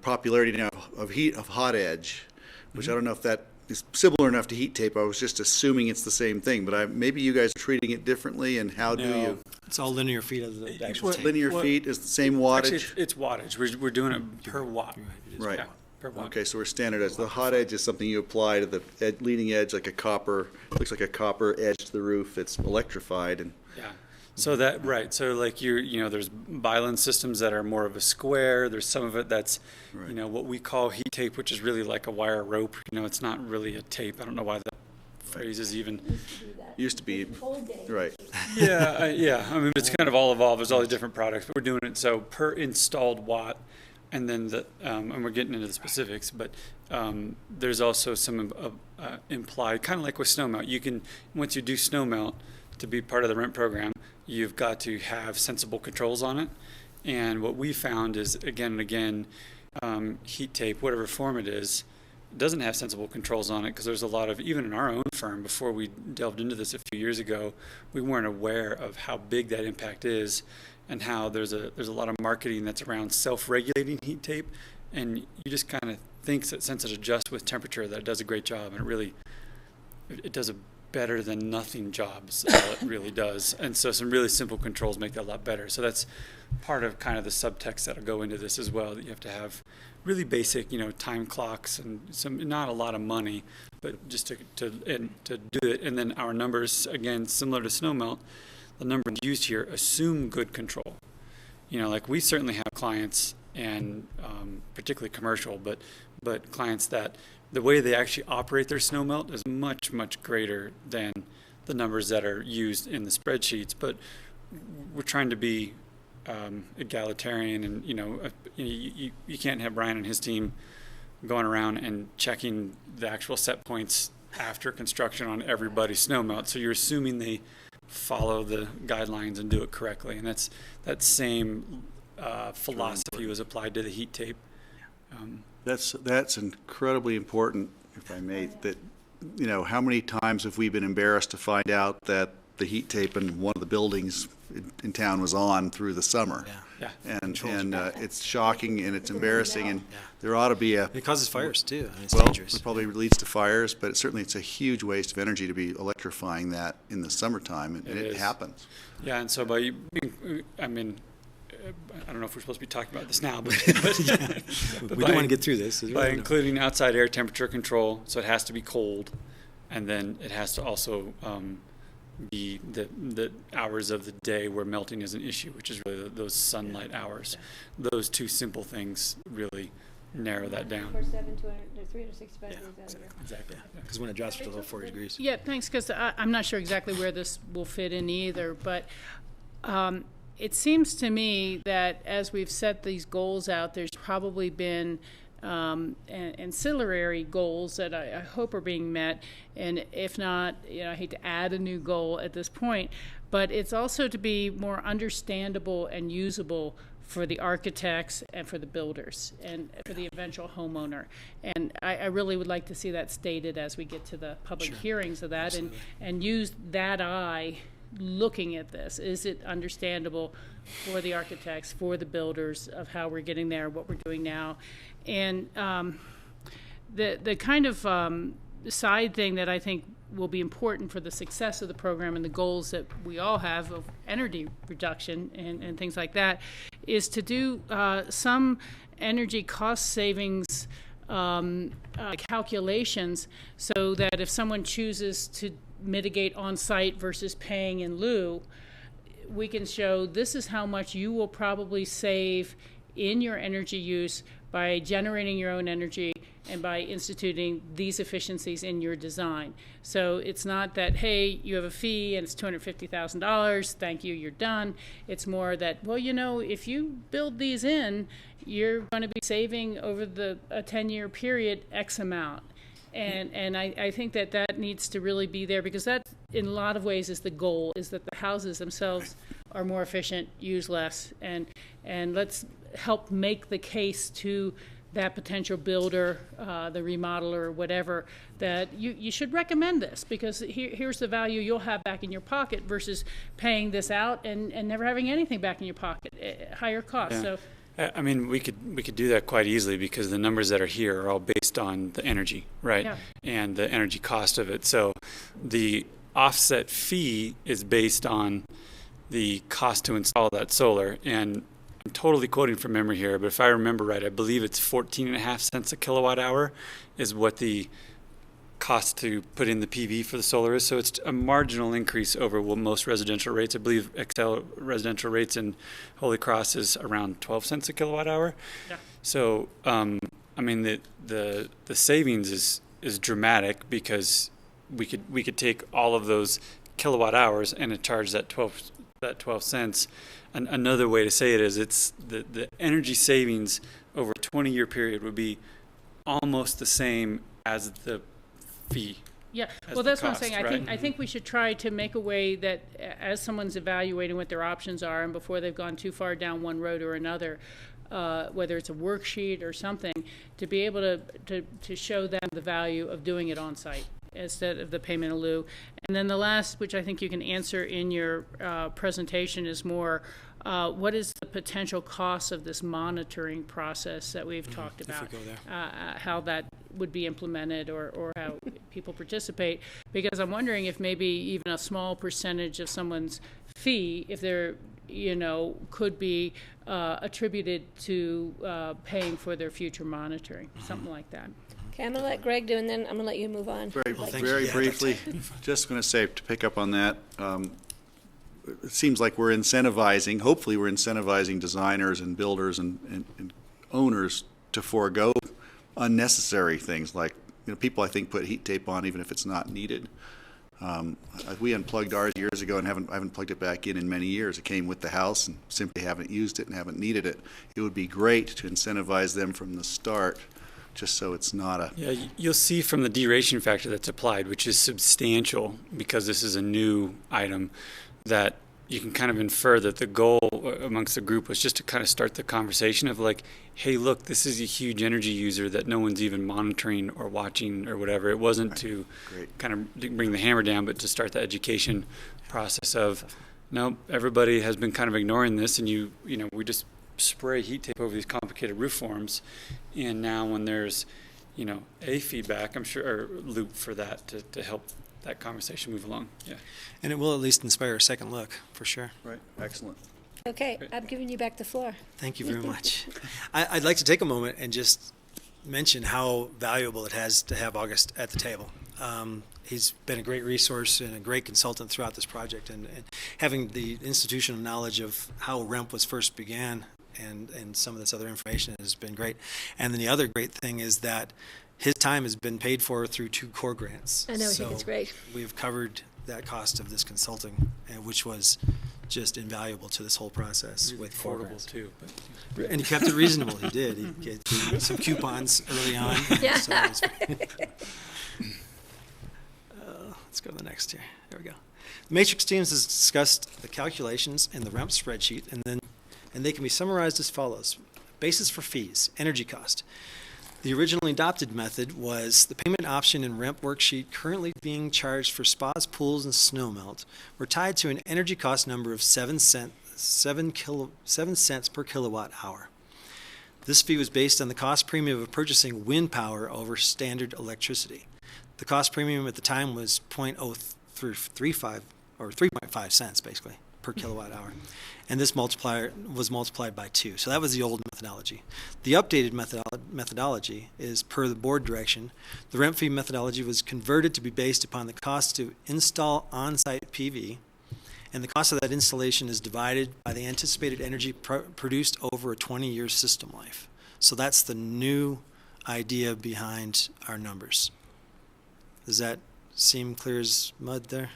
Speaker 6: popularity now of hot edge, which I don't know if that is similar enough to heat tape. I was just assuming it's the same thing, but maybe you guys are treating it differently. And how do you?
Speaker 14: It's all linear feet of the actual tape.
Speaker 6: Linear feet is the same wattage.
Speaker 15: Actually, it's wattage. We're doing it per watt.
Speaker 6: Right.
Speaker 15: per watt.
Speaker 6: Okay, so we're standardized. The hot edge is something you apply to the leading edge, like a copper, looks like a copper edge to the roof. It's electrified and.
Speaker 15: Yeah. So that, right. So like there's biland systems that are more of a square. There's some of it that's, what we call heat tape, which is really like a wire rope. It's not really a tape. I don't know why that phrase is even.
Speaker 6: Used to be, right.
Speaker 15: Yeah. I mean, it's kind of all evolved. There's all these different products, but we're doing it so per installed watt. And then and we're getting into the specifics, but there's also some implied, kind of like with snowmelt. You can, once you do snowmelt, to be part of the rent program, you've got to have sensible controls on it. And what we found is, again and again, heat tape, whatever form it is, doesn't have sensible controls on it, because there's a lot of, even in our own firm, before we delved into this a few years ago, we weren't aware of how big that impact is, and how there's a lot of marketing that's around self-regulating heat tape, and you just kind of think that since it adjusts with temperature that it does a great job, and it does a better than nothing jobs. It really does. And so some really simple controls make that a lot better. So that's part of kind of the subtext that'll go into this as well, that you have to have really basic, time clocks and not a lot of money, but just to do it. And then our numbers, again, similar to snowmelt, the numbers used here assume good control. Like we certainly have clients, and particularly commercial, but clients that the way they actually operate their snowmelt is much, much greater than the numbers that are used in the spreadsheets. But we're trying to be egalitarian, and you can't have Brian and his team going around and checking the actual set points after construction on everybody's snowmelt. So you're assuming they follow the guidelines and do it correctly, and that same philosophy was applied to the heat tape.
Speaker 6: That's incredibly important, if I may, that, how many times have we been embarrassed to find out that the heat tape in one of the buildings in town was on through the summer?
Speaker 14: Yeah.
Speaker 6: And it's shocking and it's embarrassing, and there ought to be
Speaker 14: It causes fires too. I mean, it's
Speaker 6: well,
Speaker 14: dangerous.
Speaker 6: it probably leads to fires, but certainly it's a huge waste of energy to be electrifying that in the summertime, and it happens.
Speaker 15: Yeah, and so I don't know if we're supposed to be talking about this now, but
Speaker 14: we do want to get through this.
Speaker 15: By including outside air temperature control, so it has to be cold, and then it has to also be the hours of the day where melting is an issue, which is really those sunlight hours. Those two simple things really narrow that down.
Speaker 1: 24/7, 365 days out of the year.
Speaker 15: Exactly.
Speaker 14: Because when it drops below 40 degrees.
Speaker 4: Yeah, thanks, because I'm not sure exactly where this will fit in either, but it seems to me that as we've set these goals out, there's probably been ancillary goals that I hope are being met, and if not, I hate to add a new goal at this point, but it's also to be more understandable and usable for the architects and for the builders and for the eventual homeowner. And I really would like to see that stated as we get to the public hearings of that, and use that eye looking at this. Is it understandable for the architects, for the builders, of how we're getting there, what we're doing now? And the kind of side thing that I think will be important for the success of the program and the goals that we all have of energy reduction and things like that is to do some energy cost savings calculations, so that if someone chooses to mitigate on-site versus paying in lieu, we can show this is how much you will probably save in your energy use by generating your own energy and by instituting these efficiencies in your design. So it's not that, hey, you have a fee and it's $250,000, thank you, you're done. It's more that, well, if you build these in, you're going to be saving over a 10-year period X amount. And I think that needs to really be there, because that, in a lot of ways, is the goal, is that the houses themselves are more efficient, use less, and let's help make the case to that potential builder, the remodeler, whatever, that you should recommend this, because here's the value you'll have back in your pocket versus paying this out and never having anything back in your pocket, higher cost.
Speaker 15: Yeah.
Speaker 4: So.
Speaker 15: I mean, we could do that quite easily, because the numbers that are here are all based on the energy, right?
Speaker 4: Yeah.
Speaker 15: And the energy cost of it. So the offset fee is based on the cost to install that solar. And I'm totally quoting from memory here, but if I remember right, I believe it's 14.5 cents a kilowatt hour is what the cost to put in the PV for the solar is. So it's a marginal increase over what most residential rates. I believe Excel residential rates in Holy Cross is around 12 cents a kilowatt hour.
Speaker 4: Yeah.
Speaker 15: So, I mean, the savings is dramatic because we could take all of those kilowatt hours and charge that 12 cents. Another way to say it is it's the energy savings over a 20-year period would be almost the same as the fee.
Speaker 4: Yeah,
Speaker 15: as
Speaker 4: well,
Speaker 15: the
Speaker 4: that's
Speaker 15: cost,
Speaker 4: what I'm saying.
Speaker 15: right?
Speaker 4: I think we should try to make a way that as someone's evaluating what their options are and before they've gone too far down one road or another, whether it's a worksheet or something, to be able to show them the value of doing it on site instead of the payment in lieu. And then the last, which I think you can answer in your presentation, is more what is the potential cost of this monitoring process that we've talked about?
Speaker 14: If we go there.
Speaker 4: How that would be implemented or how people participate. Because I'm wondering if maybe even a small percentage of someone's fee, if they're, could be attributed to paying for their future monitoring, something like that.
Speaker 1: Okay, I'm going to let Greg do, and then I'm going to let you move on.
Speaker 6: Very briefly, just going to say, to pick up on that, it seems like we're incentivizing, hopefully we're incentivizing designers and builders and owners to forego unnecessary things like, people I think put heat tape on even if it's not needed. We unplugged ours years ago and I haven't plugged it back in many years. It came with the house and simply haven't used it and haven't needed it. It would be great to incentivize them from the start, just so it's not a...
Speaker 15: Yeah, you'll see from the duration factor that's applied, which is substantial because this is a new item, that you can kind of infer that the goal amongst the group was just to kind of start the conversation of like, hey, look, this is a huge energy user that no one's even monitoring or watching or whatever. It wasn't to kind of bring the hammer down, but to start the education process of, no, everybody has been kind of ignoring this, and we just spray heat tape over these complicated roof forms, and now when there's, a feedback, I'm sure, or loop for that to help that conversation move along. Yeah.
Speaker 14: And it will at least inspire a second look, for sure.
Speaker 6: Right, excellent.
Speaker 1: Okay, I'm giving you back the floor.
Speaker 14: Thank you very much. I'd like to take a moment and just mention how valuable it has to have August at the table. He's been a great resource and a great consultant throughout this project, and having the institutional knowledge of how REMP was first began and some of this other information has been great. And then the other great thing is that his time has been paid for through 2 core grants.
Speaker 1: I know, I think it's great.
Speaker 14: We've covered that cost of this consulting, which was just invaluable to this whole process with core grants.
Speaker 15: Too.
Speaker 14: And he kept it reasonable. He did. He gave me some coupons early on.
Speaker 1: Yeah.
Speaker 14: So let's go to the next here. There we go. The matrix teams has discussed the calculations in the REMP spreadsheet, and they can be summarized as follows. Basis for fees, energy cost. The originally adopted method was the payment option in REMP worksheet currently being charged for spas, pools, and snowmelt were tied to an energy cost number of 7 cents per kilowatt hour. This fee was based on the cost premium of purchasing wind power over standard electricity. The cost premium at the time was 0.035 or 3.5 cents basically per kilowatt hour. And this multiplier was multiplied by 2. So that was the old methodology. The updated methodology is per the board direction. The REMP fee methodology was converted to be based upon the cost to install on-site PV, and the cost of that installation is divided by the anticipated energy produced over a 20-year system life. So that's the new idea behind our numbers. Does that seem clear as mud there?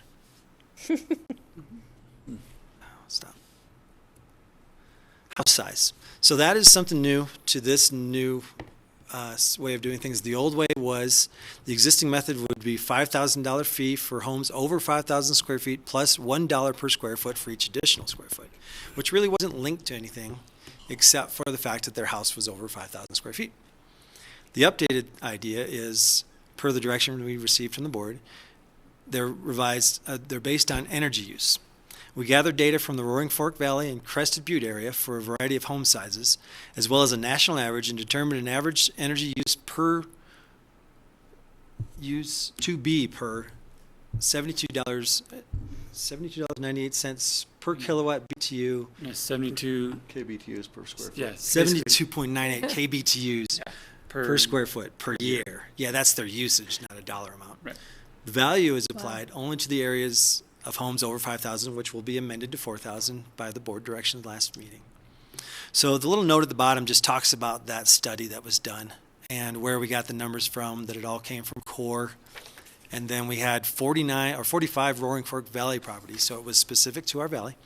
Speaker 14: Stop. House size. So that is something new to this new way of doing things. The old way was the existing method would be $5,000 fee for homes over 5,000 square feet plus $1 per square foot for each additional square foot, which really wasn't linked to anything except for the fact that their house was over 5,000 square feet. The updated idea is, per the direction we received from the board, they're based on energy use. We gathered data from the Roaring Fork Valley and Crested Butte area for a variety of home sizes, as well as a national average, and determined an average energy use to be per $72.98 per kilowatt kBTU,
Speaker 15: Yeah, 72,
Speaker 6: KBTUs per square foot.
Speaker 15: yeah.
Speaker 14: 72.98 kBTUs per square foot per year. Yeah, that's their usage, not a dollar amount.
Speaker 15: Right.
Speaker 14: The value is applied only to the areas of homes over 5,000, which will be amended to 4,000 by the board direction last meeting. So the little note at the bottom just talks about that study that was done and where we got the numbers from, that it all came from CORE. And then we had 45 Roaring Fork Valley properties, so it was specific to our valley.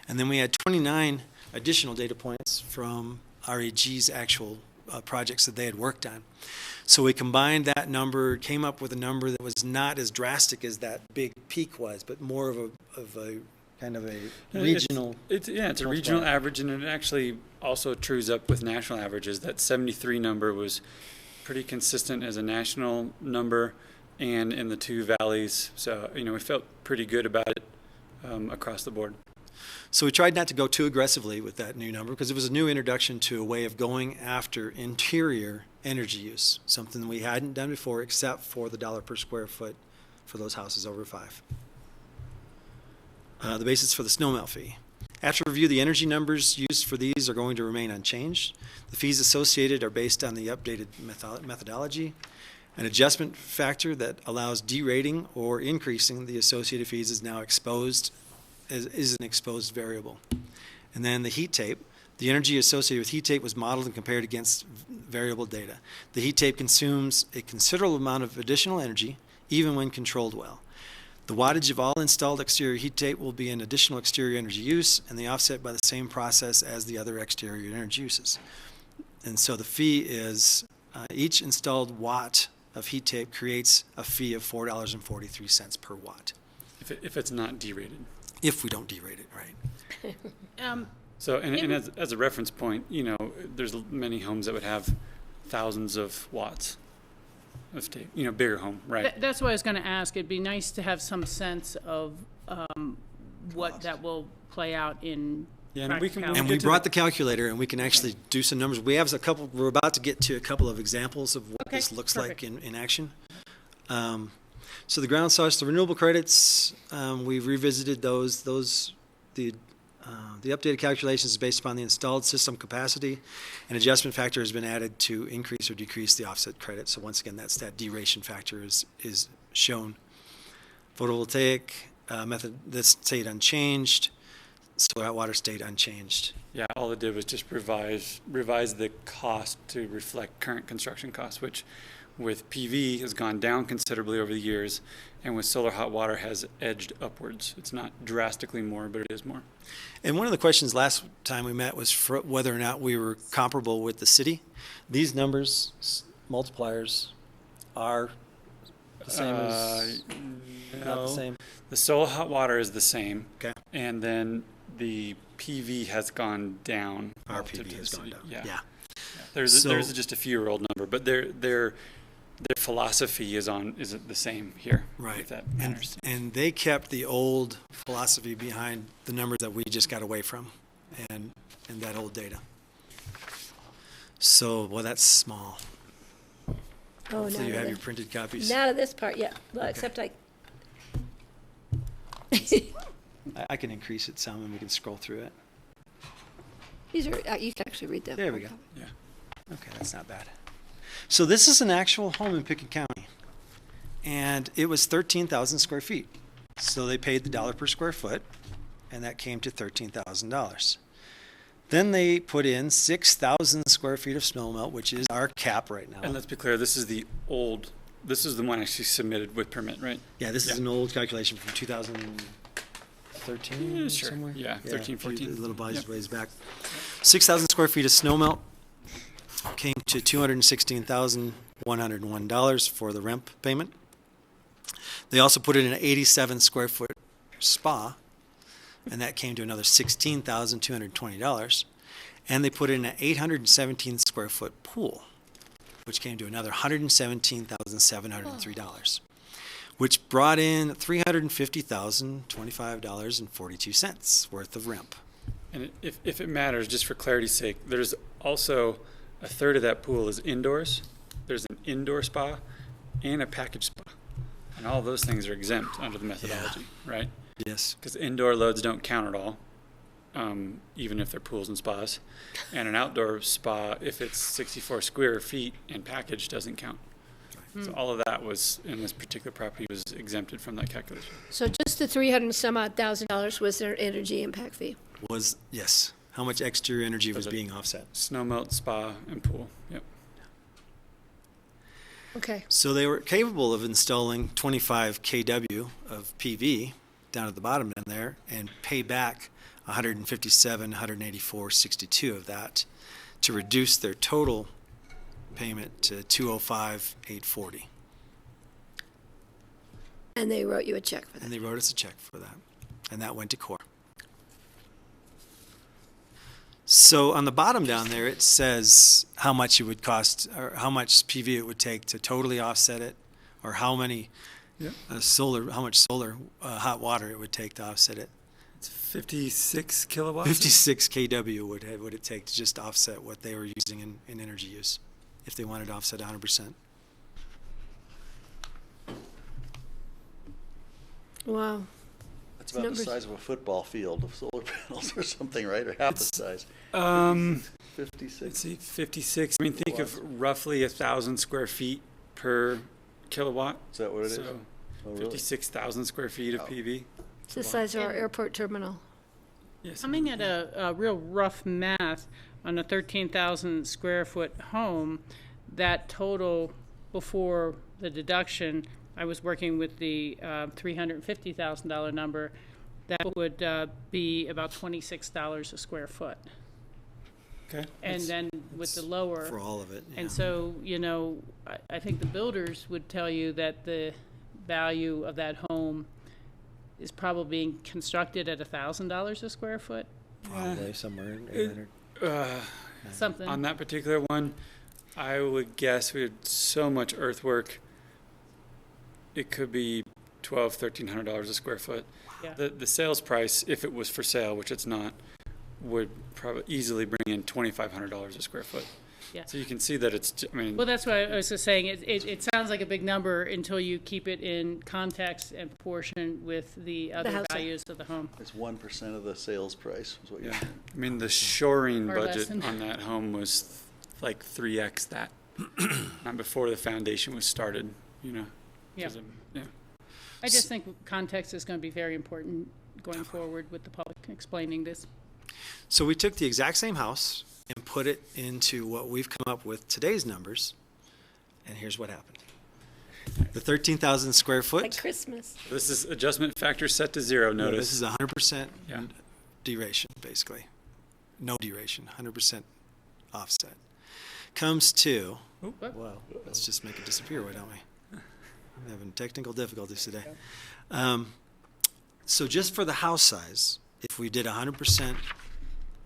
Speaker 14: And then we had 29 additional data points from REG's actual projects that they had worked on. So we combined that number, came up with a number that was not as drastic as that big peak was, but more of a kind of a regional.
Speaker 15: It's a regional average, and it actually also trues up with national averages. That 73 number was pretty consistent as a national number and in the two valleys. So, we felt pretty good about it across the board.
Speaker 14: So we tried not to go too aggressively with that new number because it was a new introduction to a way of going after interior energy use, something we hadn't done before except for the dollar per square foot for those houses over 5. The basis for the snowmelt fee. After review, the energy numbers used for these are going to remain unchanged. The fees associated are based on the updated methodology. An adjustment factor that allows derating or increasing the associated fees is now exposed, is an exposed variable. And then the heat tape. The energy associated with heat tape was modeled and compared against variable data. The heat tape consumes a considerable amount of additional energy, even when controlled well. The wattage of all installed exterior heat tape will be an additional exterior energy use, and the offset by the same process as the other exterior energy uses. And so the fee is each installed watt of heat tape creates a fee of $4.43 per watt.
Speaker 15: If it's not derated.
Speaker 14: If we don't derate it, right.
Speaker 15: So, and as a reference point, there's many homes that would have thousands of watts of tape, bigger home, right?
Speaker 4: That's what I was going to ask. It'd be nice to have some sense of what that will play out in.
Speaker 15: Yeah, and
Speaker 14: we brought the calculator, and we can actually do some numbers. We have we're about to get to a couple of examples of what this looks like in action. So the ground source, the renewable credits, we've revisited those. The updated calculations is based upon the installed system capacity. An adjustment factor has been added to increase or decrease the offset credit. So once again, that's that deration factor is shown. Photovoltaic method, this stayed unchanged. Solar hot water stayed unchanged.
Speaker 15: Yeah, all it did was just revise the cost to reflect current construction costs, which with PV has gone down considerably over the years, and with solar hot water has edged upwards. It's not drastically more, but it is more.
Speaker 14: And one of the questions last time we met was for whether or not we were comparable with the city. These numbers, multipliers, are the same as... Not the same?
Speaker 15: The solar hot water is the same.
Speaker 14: Okay.
Speaker 15: And then the PV has gone down.
Speaker 14: Our PV has gone down.
Speaker 15: Yeah. There's just a few-year-old number, but their philosophy is the same here.
Speaker 14: Right.
Speaker 15: If that matters.
Speaker 14: And they kept the old philosophy behind the numbers that we just got away from, and that old data. So, well, that's small.
Speaker 1: Oh,
Speaker 14: hopefully you have your printed copies.
Speaker 1: Not of this part yet. Well,
Speaker 14: Okay.
Speaker 1: except
Speaker 14: I can increase it some, and we can scroll through it.
Speaker 1: These are, you can actually read them.
Speaker 14: There we go.
Speaker 15: Yeah.
Speaker 14: Okay, that's not bad. So this is an actual home in Pickett County, and it was 13,000 square feet. So they paid the dollar per square foot, and that came to $13,000. Then they put in 6,000 square feet of snow melt, which is our cap right now.
Speaker 15: And let's be clear, this is the one actually submitted with permit, right?
Speaker 14: Yeah, this is an old calculation from 2013
Speaker 15: Sure.
Speaker 14: somewhere.
Speaker 15: Yeah, 13, 14.
Speaker 14: A little ways back. 6,000 square feet of snow melt came to $216,101 for the rent payment. They also put in an 87 square foot spa, and that came to another $16,220. And they put in an 817 square foot pool, which came to another $117,703, which brought in $350,025.42 worth of rent.
Speaker 15: And if it matters, just for clarity's sake, there's also a third of that pool is indoors. There's an indoor spa and a package spa. And all those things are exempt under the methodology, right?
Speaker 14: Yes.
Speaker 15: Because indoor loads don't count at all. even if they're pools and spas. And an outdoor spa, if it's 64 square feet and package, doesn't count. So all of that was, in this particular property, was exempted from that calculation.
Speaker 1: So just the 300 and some odd $1,000 was their energy impact fee.
Speaker 14: Was, yes, how much exterior energy was being offset.
Speaker 15: Snow melt, spa, and pool, yep.
Speaker 1: Okay.
Speaker 14: So they were capable of installing 25 kW of PV down at the bottom end there and pay back 157, 184.62 of that to reduce their total payment to 205,840.
Speaker 1: And they wrote you a check for that.
Speaker 14: And they wrote us a check for that. And that went to Core. So on the bottom down there, it says how much it would cost, or how much PV it would take to totally offset it, or how many how much solar hot water it would take to offset it.
Speaker 15: It's 56 kilowatts?
Speaker 14: 56 kW would it take to just offset what they were using in energy use, if they wanted to offset 100%.
Speaker 1: Wow.
Speaker 6: That's about
Speaker 1: Numbers.
Speaker 6: the size of a football field of solar panels or something, right? Or half the size. 56.
Speaker 15: Let's see, 56. I mean, think of roughly 1,000 square feet per kilowatt.
Speaker 6: Is that what it is?
Speaker 15: So
Speaker 6: Oh, really?
Speaker 15: 56,000 square feet of PV.
Speaker 1: It's the size of our airport terminal.
Speaker 15: Yes.
Speaker 4: Coming at a real rough math on a 13,000 square foot home, that total before the deduction, I was working with the $350,000 number, that would be about $26 a square foot.
Speaker 15: Okay.
Speaker 4: And then with the lower.
Speaker 14: For all of it, yeah.
Speaker 4: And so, I think the builders would tell you that the value of that home is probably being constructed at $1,000 a square foot.
Speaker 14: Probably somewhere in 800.
Speaker 4: Something.
Speaker 15: On that particular one, I would guess we had so much earthwork, it could be $1,200–1,300 a square foot.
Speaker 4: Yeah.
Speaker 15: The sales price, if it was for sale, which it's not, would probably easily bring in $2,500 a square foot.
Speaker 4: Yeah.
Speaker 15: So you can see that it's, I mean.
Speaker 4: Well, that's what I was just saying. It sounds like a big number until you keep it in context and proportion with the other
Speaker 1: house.
Speaker 4: values of the home.
Speaker 6: It's 1% of the sales price, is what you're
Speaker 15: Yeah.
Speaker 6: saying.
Speaker 15: I mean, the shoring
Speaker 4: Or
Speaker 15: budget
Speaker 4: less than
Speaker 15: on that home was like 3x that. Not before the foundation was started,
Speaker 4: Yeah.
Speaker 15: 'cause yeah.
Speaker 4: I just think context is going to be very important going forward with the public explaining this.
Speaker 14: So we took the exact same house and put it into what we've come up with today's numbers, and here's what happened. The 13,000 square foot.
Speaker 1: Like Christmas.
Speaker 15: This is adjustment factor set to 0,
Speaker 14: No,
Speaker 15: notice.
Speaker 14: this is 100%
Speaker 15: Yeah.
Speaker 14: duration, basically. No duration, 100% offset. Comes to, well, let's just make it disappear, why don't we? I'm having technical difficulties today. So just for the house size, if we did 100%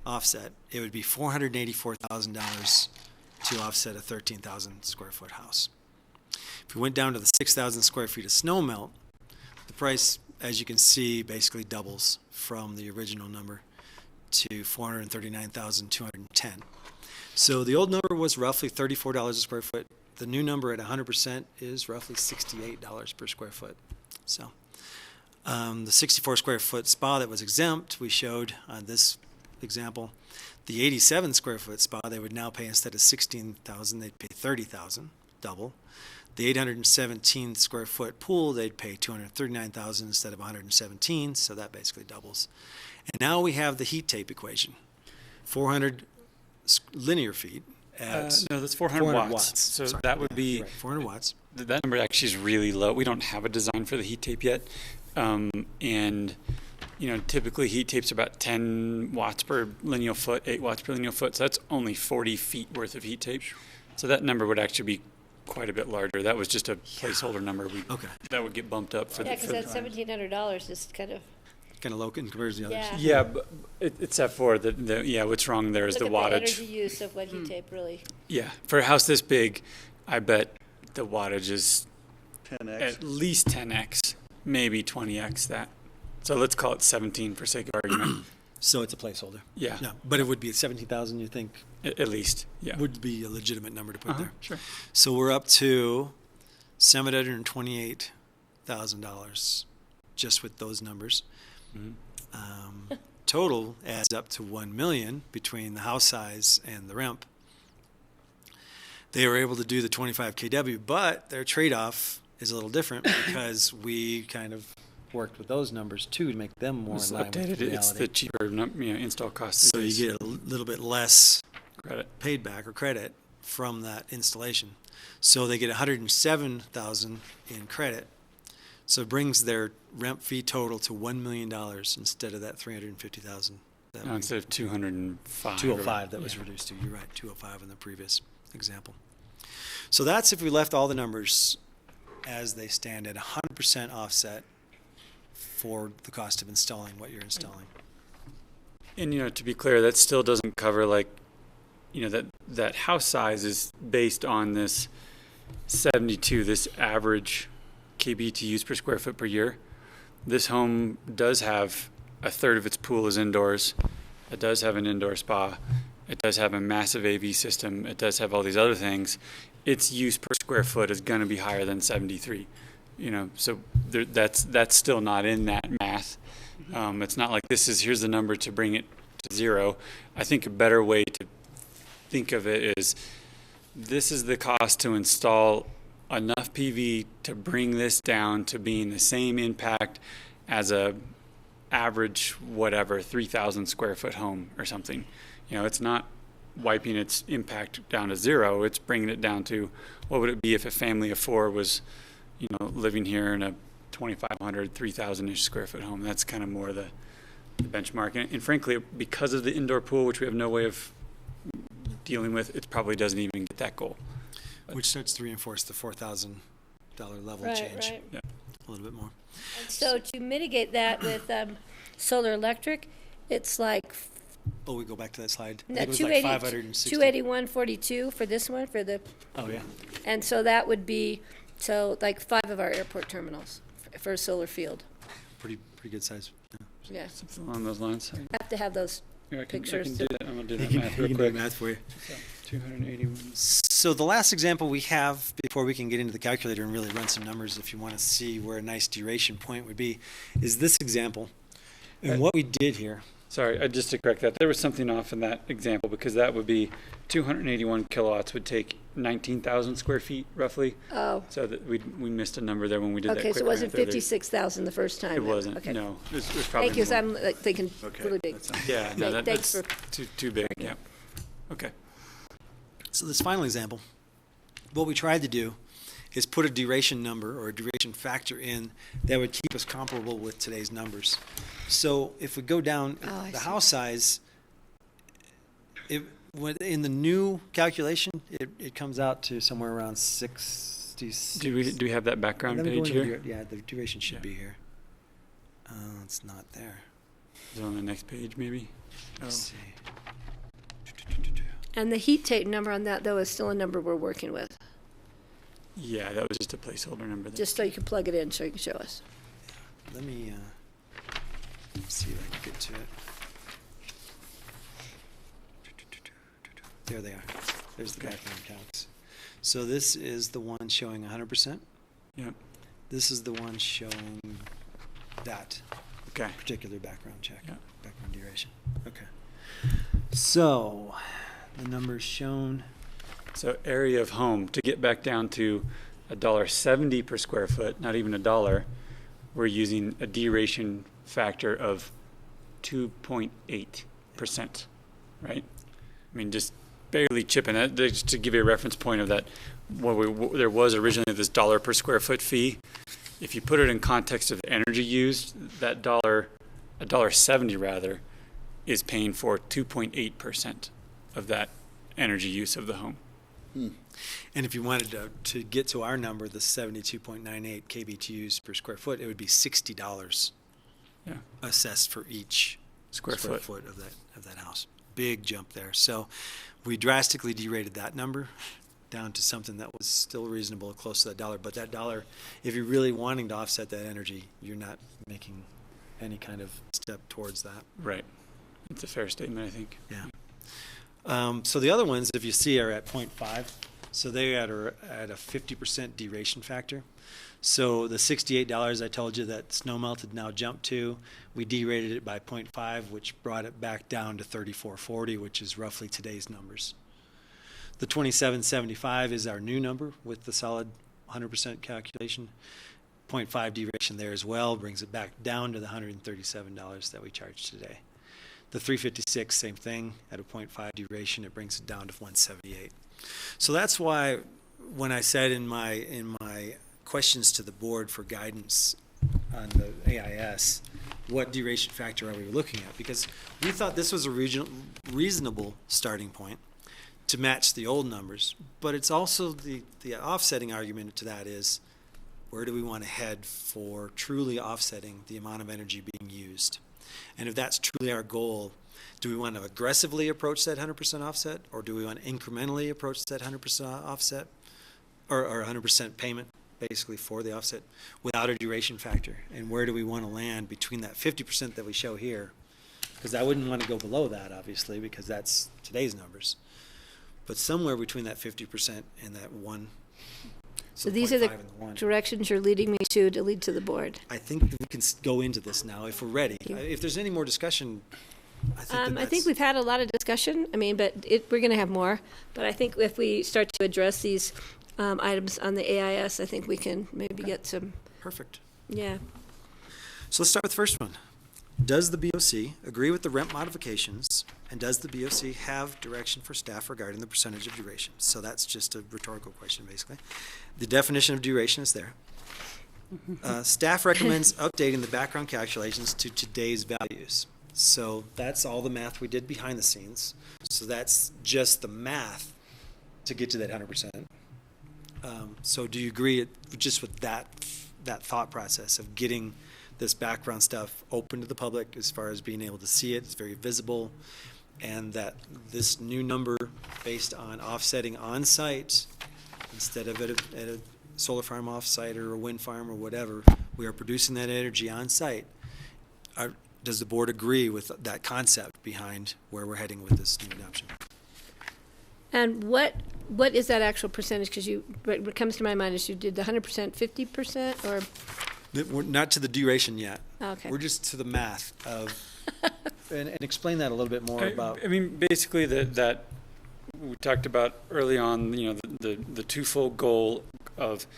Speaker 14: offset, it would be $484,000 to offset a 13,000 square foot house. If we went down to the 6,000 square feet of snow melt, the price, as you can see, basically doubles from the original number to $439,210. So the old number was roughly $34 a square foot. The new number at 100% is roughly $68 per square foot. So the 64 square foot spa that was exempt, we showed on this example. The 87 square foot spa, they would now pay, instead of $16,000, they'd pay $30,000, double. The 817 square foot pool, they'd pay $239,000 instead of $117, so that basically doubles. And now we have the heat tape equation. 400 linear feet at
Speaker 15: No, that's 400 watts. So
Speaker 14: Sorry.
Speaker 15: that would
Speaker 14: Yeah,
Speaker 15: be,
Speaker 14: right, 400 watts.
Speaker 15: that number actually is really low. We don't have a design for the heat tape yet. And, typically heat tapes are about 10 watts per lineal foot, 8 watts per lineal foot. So that's only 40 feet worth of heat tape. So that number would actually be quite a bit larger. That was just a placeholder number.
Speaker 14: Okay.
Speaker 15: That would get bumped up for
Speaker 1: Yeah,
Speaker 15: the.
Speaker 1: because
Speaker 15: for the
Speaker 1: that
Speaker 15: time.
Speaker 1: $1,700 is kind of,
Speaker 14: Kind of low in comparison to the others.
Speaker 1: yeah.
Speaker 15: Yeah, but except for what's wrong there is
Speaker 1: Look
Speaker 15: the
Speaker 1: at the
Speaker 15: wattage.
Speaker 1: energy use of what heat tape really.
Speaker 15: Yeah, for a house this big, I bet the wattage is
Speaker 6: 10x.
Speaker 15: at least 10x, maybe 20x that. So let's call it 17 for sake of argument.
Speaker 14: So it's a placeholder.
Speaker 15: Yeah,
Speaker 14: No, but it would be at 17,000, you think,
Speaker 15: at least. Yeah.
Speaker 14: would be a legitimate number to put there.
Speaker 15: Sure.
Speaker 14: So we're up to $728,000 just with those numbers. total adds up to 1 million between the house size and the REMP. They were able to do the 25 kW, but their trade-off is a little different because we kind of worked with those numbers too to make them more in line with reality.
Speaker 15: It's the cheaper install cost.
Speaker 14: So you get a little bit less
Speaker 15: credit
Speaker 14: paid back or credit from that installation. So they get 107,000 in credit. So it brings their REMP fee total to $1 million instead of that 350,000.
Speaker 15: Instead of 205.
Speaker 14: 205 that was reduced to. You're right, 205 in the previous example. So that's if we left all the numbers as they stand at 100% offset for the cost of installing what you're installing.
Speaker 15: And, to be clear, that still doesn't cover, that house size is based on this 72, this average kBTUs per square foot per year. This home does have a third of its pool is indoors. It does have an indoor spa. It does have a massive AV system. It does have all these other things. Its use per square foot is going to be higher than 73. So that's still not in that math. It's not like here's the number to bring it to zero. I think a better way to think of it is this is the cost to install enough PV to bring this down to being the same impact as a average 3,000 square foot home or something. It's not wiping its impact down to zero. It's bringing it down to what would it be if a family of four was living here in a 2,500, 3,000-ish square foot home. That's kind of more the benchmark. And frankly, because of the indoor pool, which we have no way of dealing with, it probably doesn't even get that goal.
Speaker 14: Which starts to reinforce the $4,000 level change.
Speaker 1: Right.
Speaker 15: Yeah.
Speaker 14: A little bit more.
Speaker 1: And so to mitigate that with solar electric, it's like
Speaker 14: Oh, we go back to that slide. I
Speaker 1: no,
Speaker 14: think it was
Speaker 1: 280,
Speaker 14: like 560.
Speaker 1: 281.42 for this one, for the,
Speaker 14: Oh, yeah.
Speaker 1: and so that would be, like 5 of our airport terminals for a solar field.
Speaker 14: Pretty good size.
Speaker 1: Yeah.
Speaker 15: Something along those lines.
Speaker 1: I have to have those
Speaker 15: Here, I can
Speaker 1: pictures.
Speaker 15: do that. I'm going to do
Speaker 14: He
Speaker 15: that
Speaker 14: can,
Speaker 15: math
Speaker 14: he
Speaker 15: real
Speaker 14: can do
Speaker 15: quick.
Speaker 14: math for you.
Speaker 15: So, 281.
Speaker 14: So the last example we have before we can get into the calculator and really run some numbers if you want to see where a nice duration point would be is this example. And what we did here.
Speaker 15: Sorry, just to correct that, there was something off in that example because that would be 281 kilowatts would take 19,000 square feet roughly.
Speaker 1: Oh,
Speaker 15: So that we missed a number there when we did that
Speaker 1: okay,
Speaker 15: quick
Speaker 1: so it wasn't
Speaker 15: math earlier.
Speaker 1: 56,000 the first time?
Speaker 15: It
Speaker 1: then.
Speaker 15: wasn't,
Speaker 1: Okay.
Speaker 15: no. It was probably
Speaker 1: Thank you, 'cause
Speaker 15: more.
Speaker 1: I'm like, thinking
Speaker 6: Okay.
Speaker 1: really big.
Speaker 15: Yeah, no,
Speaker 1: Thanks
Speaker 15: that's
Speaker 1: for-
Speaker 15: too big, yeah. Okay.
Speaker 14: So this final example, what we tried to do is put a duration number or a duration factor in that would keep us comparable with today's numbers. So if we go down,
Speaker 1: I
Speaker 14: the
Speaker 1: see.
Speaker 14: house size, in the new calculation, it comes out to somewhere around 66.
Speaker 15: Do we have that background
Speaker 14: Let me go
Speaker 15: page
Speaker 14: into
Speaker 15: here?
Speaker 14: Yeah, the duration should
Speaker 15: Yeah.
Speaker 14: be here. It's not there.
Speaker 15: Is it on the next page maybe?
Speaker 14: Let's see.
Speaker 1: And the heat tape number on that, though, is still a number we're working with,
Speaker 15: Yeah, that was just a placeholder number.
Speaker 1: just so you can plug it in, so you can show us.
Speaker 14: Let me see if I can get to it. There they are. There's the background calcs. So this is the one showing 100%.
Speaker 15: Yep.
Speaker 14: This is the one showing that
Speaker 15: Okay.
Speaker 14: particular background check,
Speaker 15: Yeah.
Speaker 14: background duration. Okay. So the numbers shown.
Speaker 15: So area of home, to get back down to $1.70 per square foot, not even $1, we're using a duration factor of 2.8%, right? I mean, just barely chipping it. Just to give you a reference point of that, there was originally this $1 per square foot fee. If you put it in context of the energy used, that $1.70 rather, is paying for 2.8% of that energy use of the home.
Speaker 14: And if you wanted to get to our number, the 72.98 kBTUs per square foot, it would be $60
Speaker 15: Yeah.
Speaker 14: assessed for each
Speaker 15: Square foot.
Speaker 14: of that house. Big jump there. So we drastically derated that number down to something that was still reasonable, close to that $1. But that $1, if you're really wanting to offset that energy, you're not making any kind of step towards that.
Speaker 15: Right. It's a fair statement, I think.
Speaker 14: Yeah. So the other ones, if you see, are at 0.5. So they are at a 50% deration factor. So the $68 I told you that Snowmelt had now jumped to, we derated it by 0.5, which brought it back down to $34.40, which is roughly today's numbers. The $27.75 is our new number with the solid 100% calculation. 0.5 deration there as well brings it back down to the $137 that we charge today. The $356, same thing, at a 0.5 duration, it brings it down to $178. So that's why when I said in my questions to the board for guidance on the AIS, what duration factor are we looking at? Because we thought this was a reasonable starting point to match the old numbers, but it's also the offsetting argument to that is, where do we want to head for truly offsetting the amount of energy being used? And if that's truly our goal, do we want to aggressively approach that 100% offset, or do we want to incrementally approach that 100% offset, or 100% payment, basically, for the offset without a duration factor? And where do we want to land between that 50% that we show here? Because I wouldn't want to go below that, obviously, because that's today's numbers. But somewhere between that 50% and that 1.
Speaker 1: So these are the
Speaker 14: 1.
Speaker 1: directions you're leading me to lead to the board.
Speaker 14: I think we can go into this now if we're ready. If there's any more discussion,
Speaker 1: I think we've had a lot of discussion. I mean, but we're going to have more. But I think if we start to address these items on the AIS, I think we can maybe get some.
Speaker 14: Perfect.
Speaker 1: Yeah.
Speaker 14: So let's start with the first one. Does the BOC agree with the rent modifications, and does the BOC have direction for staff regarding the percentage of duration? So that's just a rhetorical question, basically. The definition of duration is there. Staff recommends updating the background calculations to today's values. So that's all the math we did behind the scenes. So that's just the math to get to that 100%. So do you agree just with that thought process of getting this background stuff open to the public as far as being able to see it? It's very visible, and that this new number based on offsetting on site instead of at a solar farm off site or a wind farm or whatever, we are producing that energy on site. Does the board agree with that concept behind where we're heading with this new adoption?
Speaker 1: And what is that actual percentage? Because what comes to my mind is you did the 100%, 50%, or?
Speaker 14: We're not to the duration yet.
Speaker 1: Okay.
Speaker 14: We're just to the math of, and explain that a little bit more about.
Speaker 15: I mean, basically that we talked about early on, the twofold goal of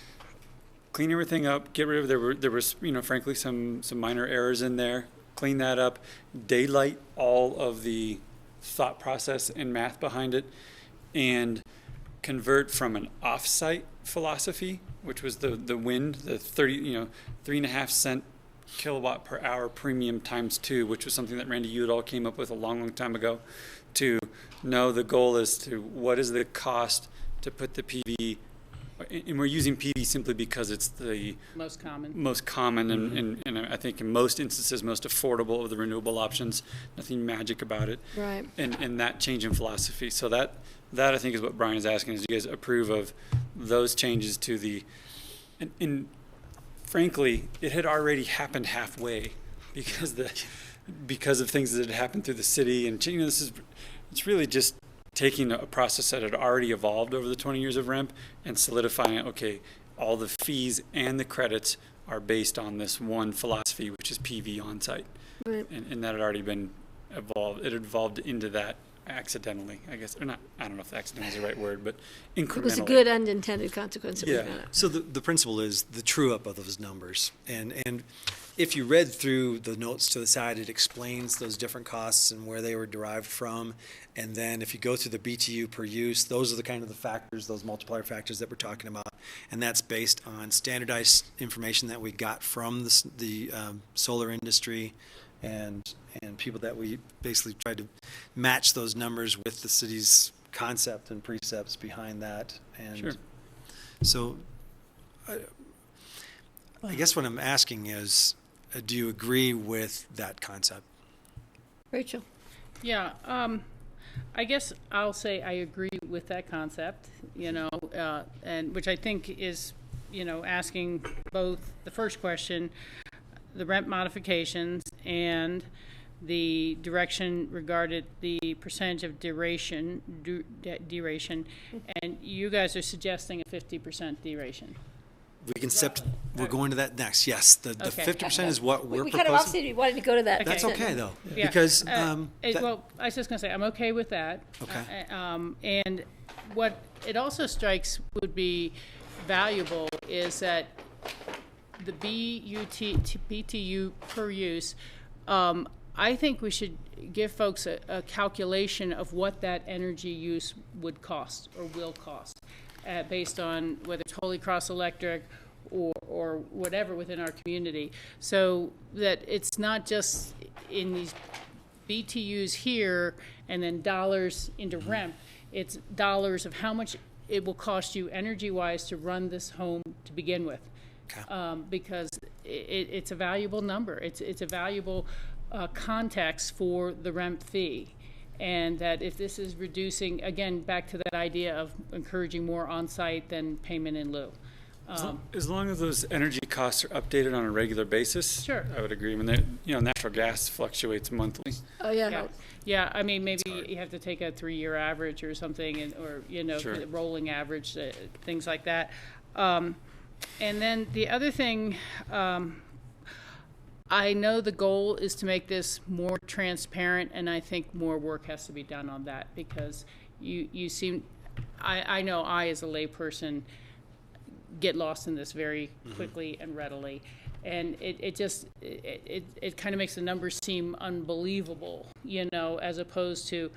Speaker 15: clean everything up, get rid of, there was, frankly, some minor errors in there, clean that up, daylight all of the thought process and math behind it, and convert from an off-site philosophy, which was the wind, the 3.5 cent kilowatt per hour premium times 2, which was something that Randy Udall came up with a long time ago, to know the goal is to what is the cost to put the PV, and we're using PV simply because it's the
Speaker 4: most common
Speaker 15: and I think in most instances most affordable of the renewable options. Nothing magic about it.
Speaker 1: Right.
Speaker 15: And that change in philosophy. So that I think is what Brian is asking, is do you guys approve of those changes to the, and frankly, it had already happened halfway because of things that had happened through the city, and it's really just taking a process that had already evolved over the 20 years of REMP and solidifying it. Okay, all the fees and the credits are based on this one philosophy, which is PV on site.
Speaker 1: Right.
Speaker 15: And that had already been evolved. It evolved into that accidentally, I guess, or not. I don't know if accidentally is the right word, but incrementally.
Speaker 1: It was a good unintended consequence that we got.
Speaker 14: So the principle is the true up of those numbers, and if you read through the notes to the side, it explains those different costs and where they were derived from. And then if you go through the BTU per use, those are the kind of the factors, those multiplier factors that we're talking about. And that's based on standardized information that we got from the solar industry and people that we basically tried to match those numbers with the city's concept and precepts behind that. And
Speaker 15: sure.
Speaker 14: So I guess what I'm asking is, do you agree with that concept?
Speaker 1: Rachel?
Speaker 4: Yeah, I guess I'll say I agree with that concept, and which I think is, asking both the first question, the rent modifications, and the direction regarded the percentage of duration, and you guys are suggesting a 50% duration.
Speaker 14: We can we're going to that next. Yes, the
Speaker 4: Okay.
Speaker 14: 50% is what we're
Speaker 1: We
Speaker 14: proposing.
Speaker 1: kind of offset, we wanted to go to that.
Speaker 14: That's okay though,
Speaker 4: Yeah.
Speaker 14: because
Speaker 4: Well, I was just going to say, I'm okay with that.
Speaker 14: Okay.
Speaker 4: And what it also strikes would be valuable is that the BTU per use, I think we should give folks a calculation of what that energy use would cost or will cost, based on whether it's Holy Cross Electric or whatever within our community, so that it's not just in these BTUs here and then dollars into REMP. It's dollars of how much it will cost you energy-wise to run this home to begin with. Because it's a valuable number. It's a valuable context for the REMP fee. And that if this is reducing, again, back to that idea of encouraging more on-site than payment in lieu.
Speaker 15: As long as those energy costs are updated on a regular basis,
Speaker 4: Sure.
Speaker 15: I would agree. I mean, natural gas fluctuates monthly.
Speaker 1: Oh, yeah.
Speaker 4: Yeah, I mean, maybe you have to take a 3-year average or something, or
Speaker 15: Sure.
Speaker 4: rolling average, things like that. And then the other thing, I know the goal is to make this more transparent, and I think more work has to be done on that, because you seem, I know I, as a layperson, get lost in this very quickly and readily. And it kind of makes the numbers seem unbelievable, as opposed to,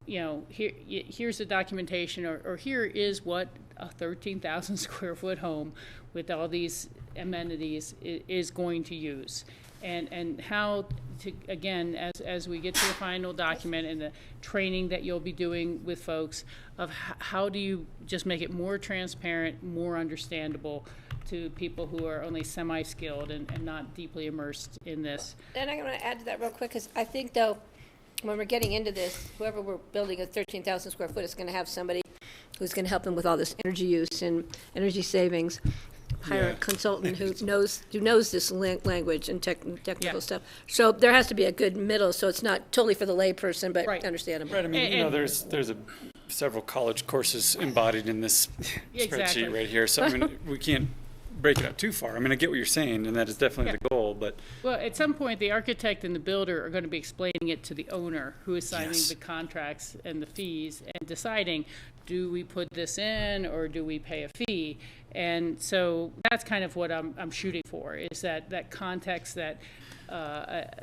Speaker 4: here's the documentation, or here is what a 13,000 square foot home with all these amenities is going to use. And how to, again, as we get to the final document and the training that you'll be doing with folks, of how do you just make it more transparent, more understandable to people who are only semi-skilled and not deeply immersed in this.
Speaker 1: And I'm going to add to that real quick, because I think, though, when we're getting into this, whoever we're building a 13,000 square foot is going to have somebody who's going to help them with all this energy use and energy savings. Hire a consultant who knows this language and technical stuff. So there has to be a good middle, so it's not totally for the layperson, but understandable.
Speaker 15: Right. I mean, there's several college courses embodied in this spreadsheet right here. So I mean, we can't break it up too far. I mean, I get what you're saying, and that is definitely the goal. But
Speaker 4: well, at some point, the architect and the builder are going to be explaining it to the owner, who is signing the contracts and the fees, and deciding, do we put this in or do we pay a fee? And so that's kind of what I'm shooting for, is that context that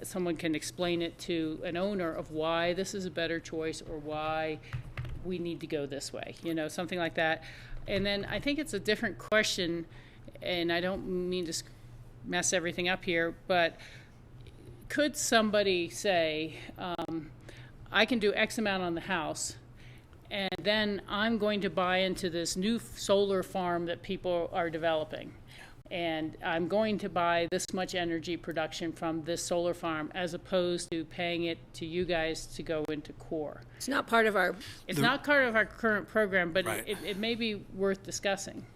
Speaker 4: someone can explain it to an owner of why this is a better choice or why we need to go this way, something like that. And then I think it's a different question, and I don't mean to mess everything up here, but could somebody say, I can do X amount on the house, and then I'm going to buy into this new solar farm that people are developing, and I'm going to buy this much energy production from this solar farm, as opposed to paying it to you guys to go into core.
Speaker 1: It's not part of our...
Speaker 4: It's not part of our current program, but it may be worth discussing.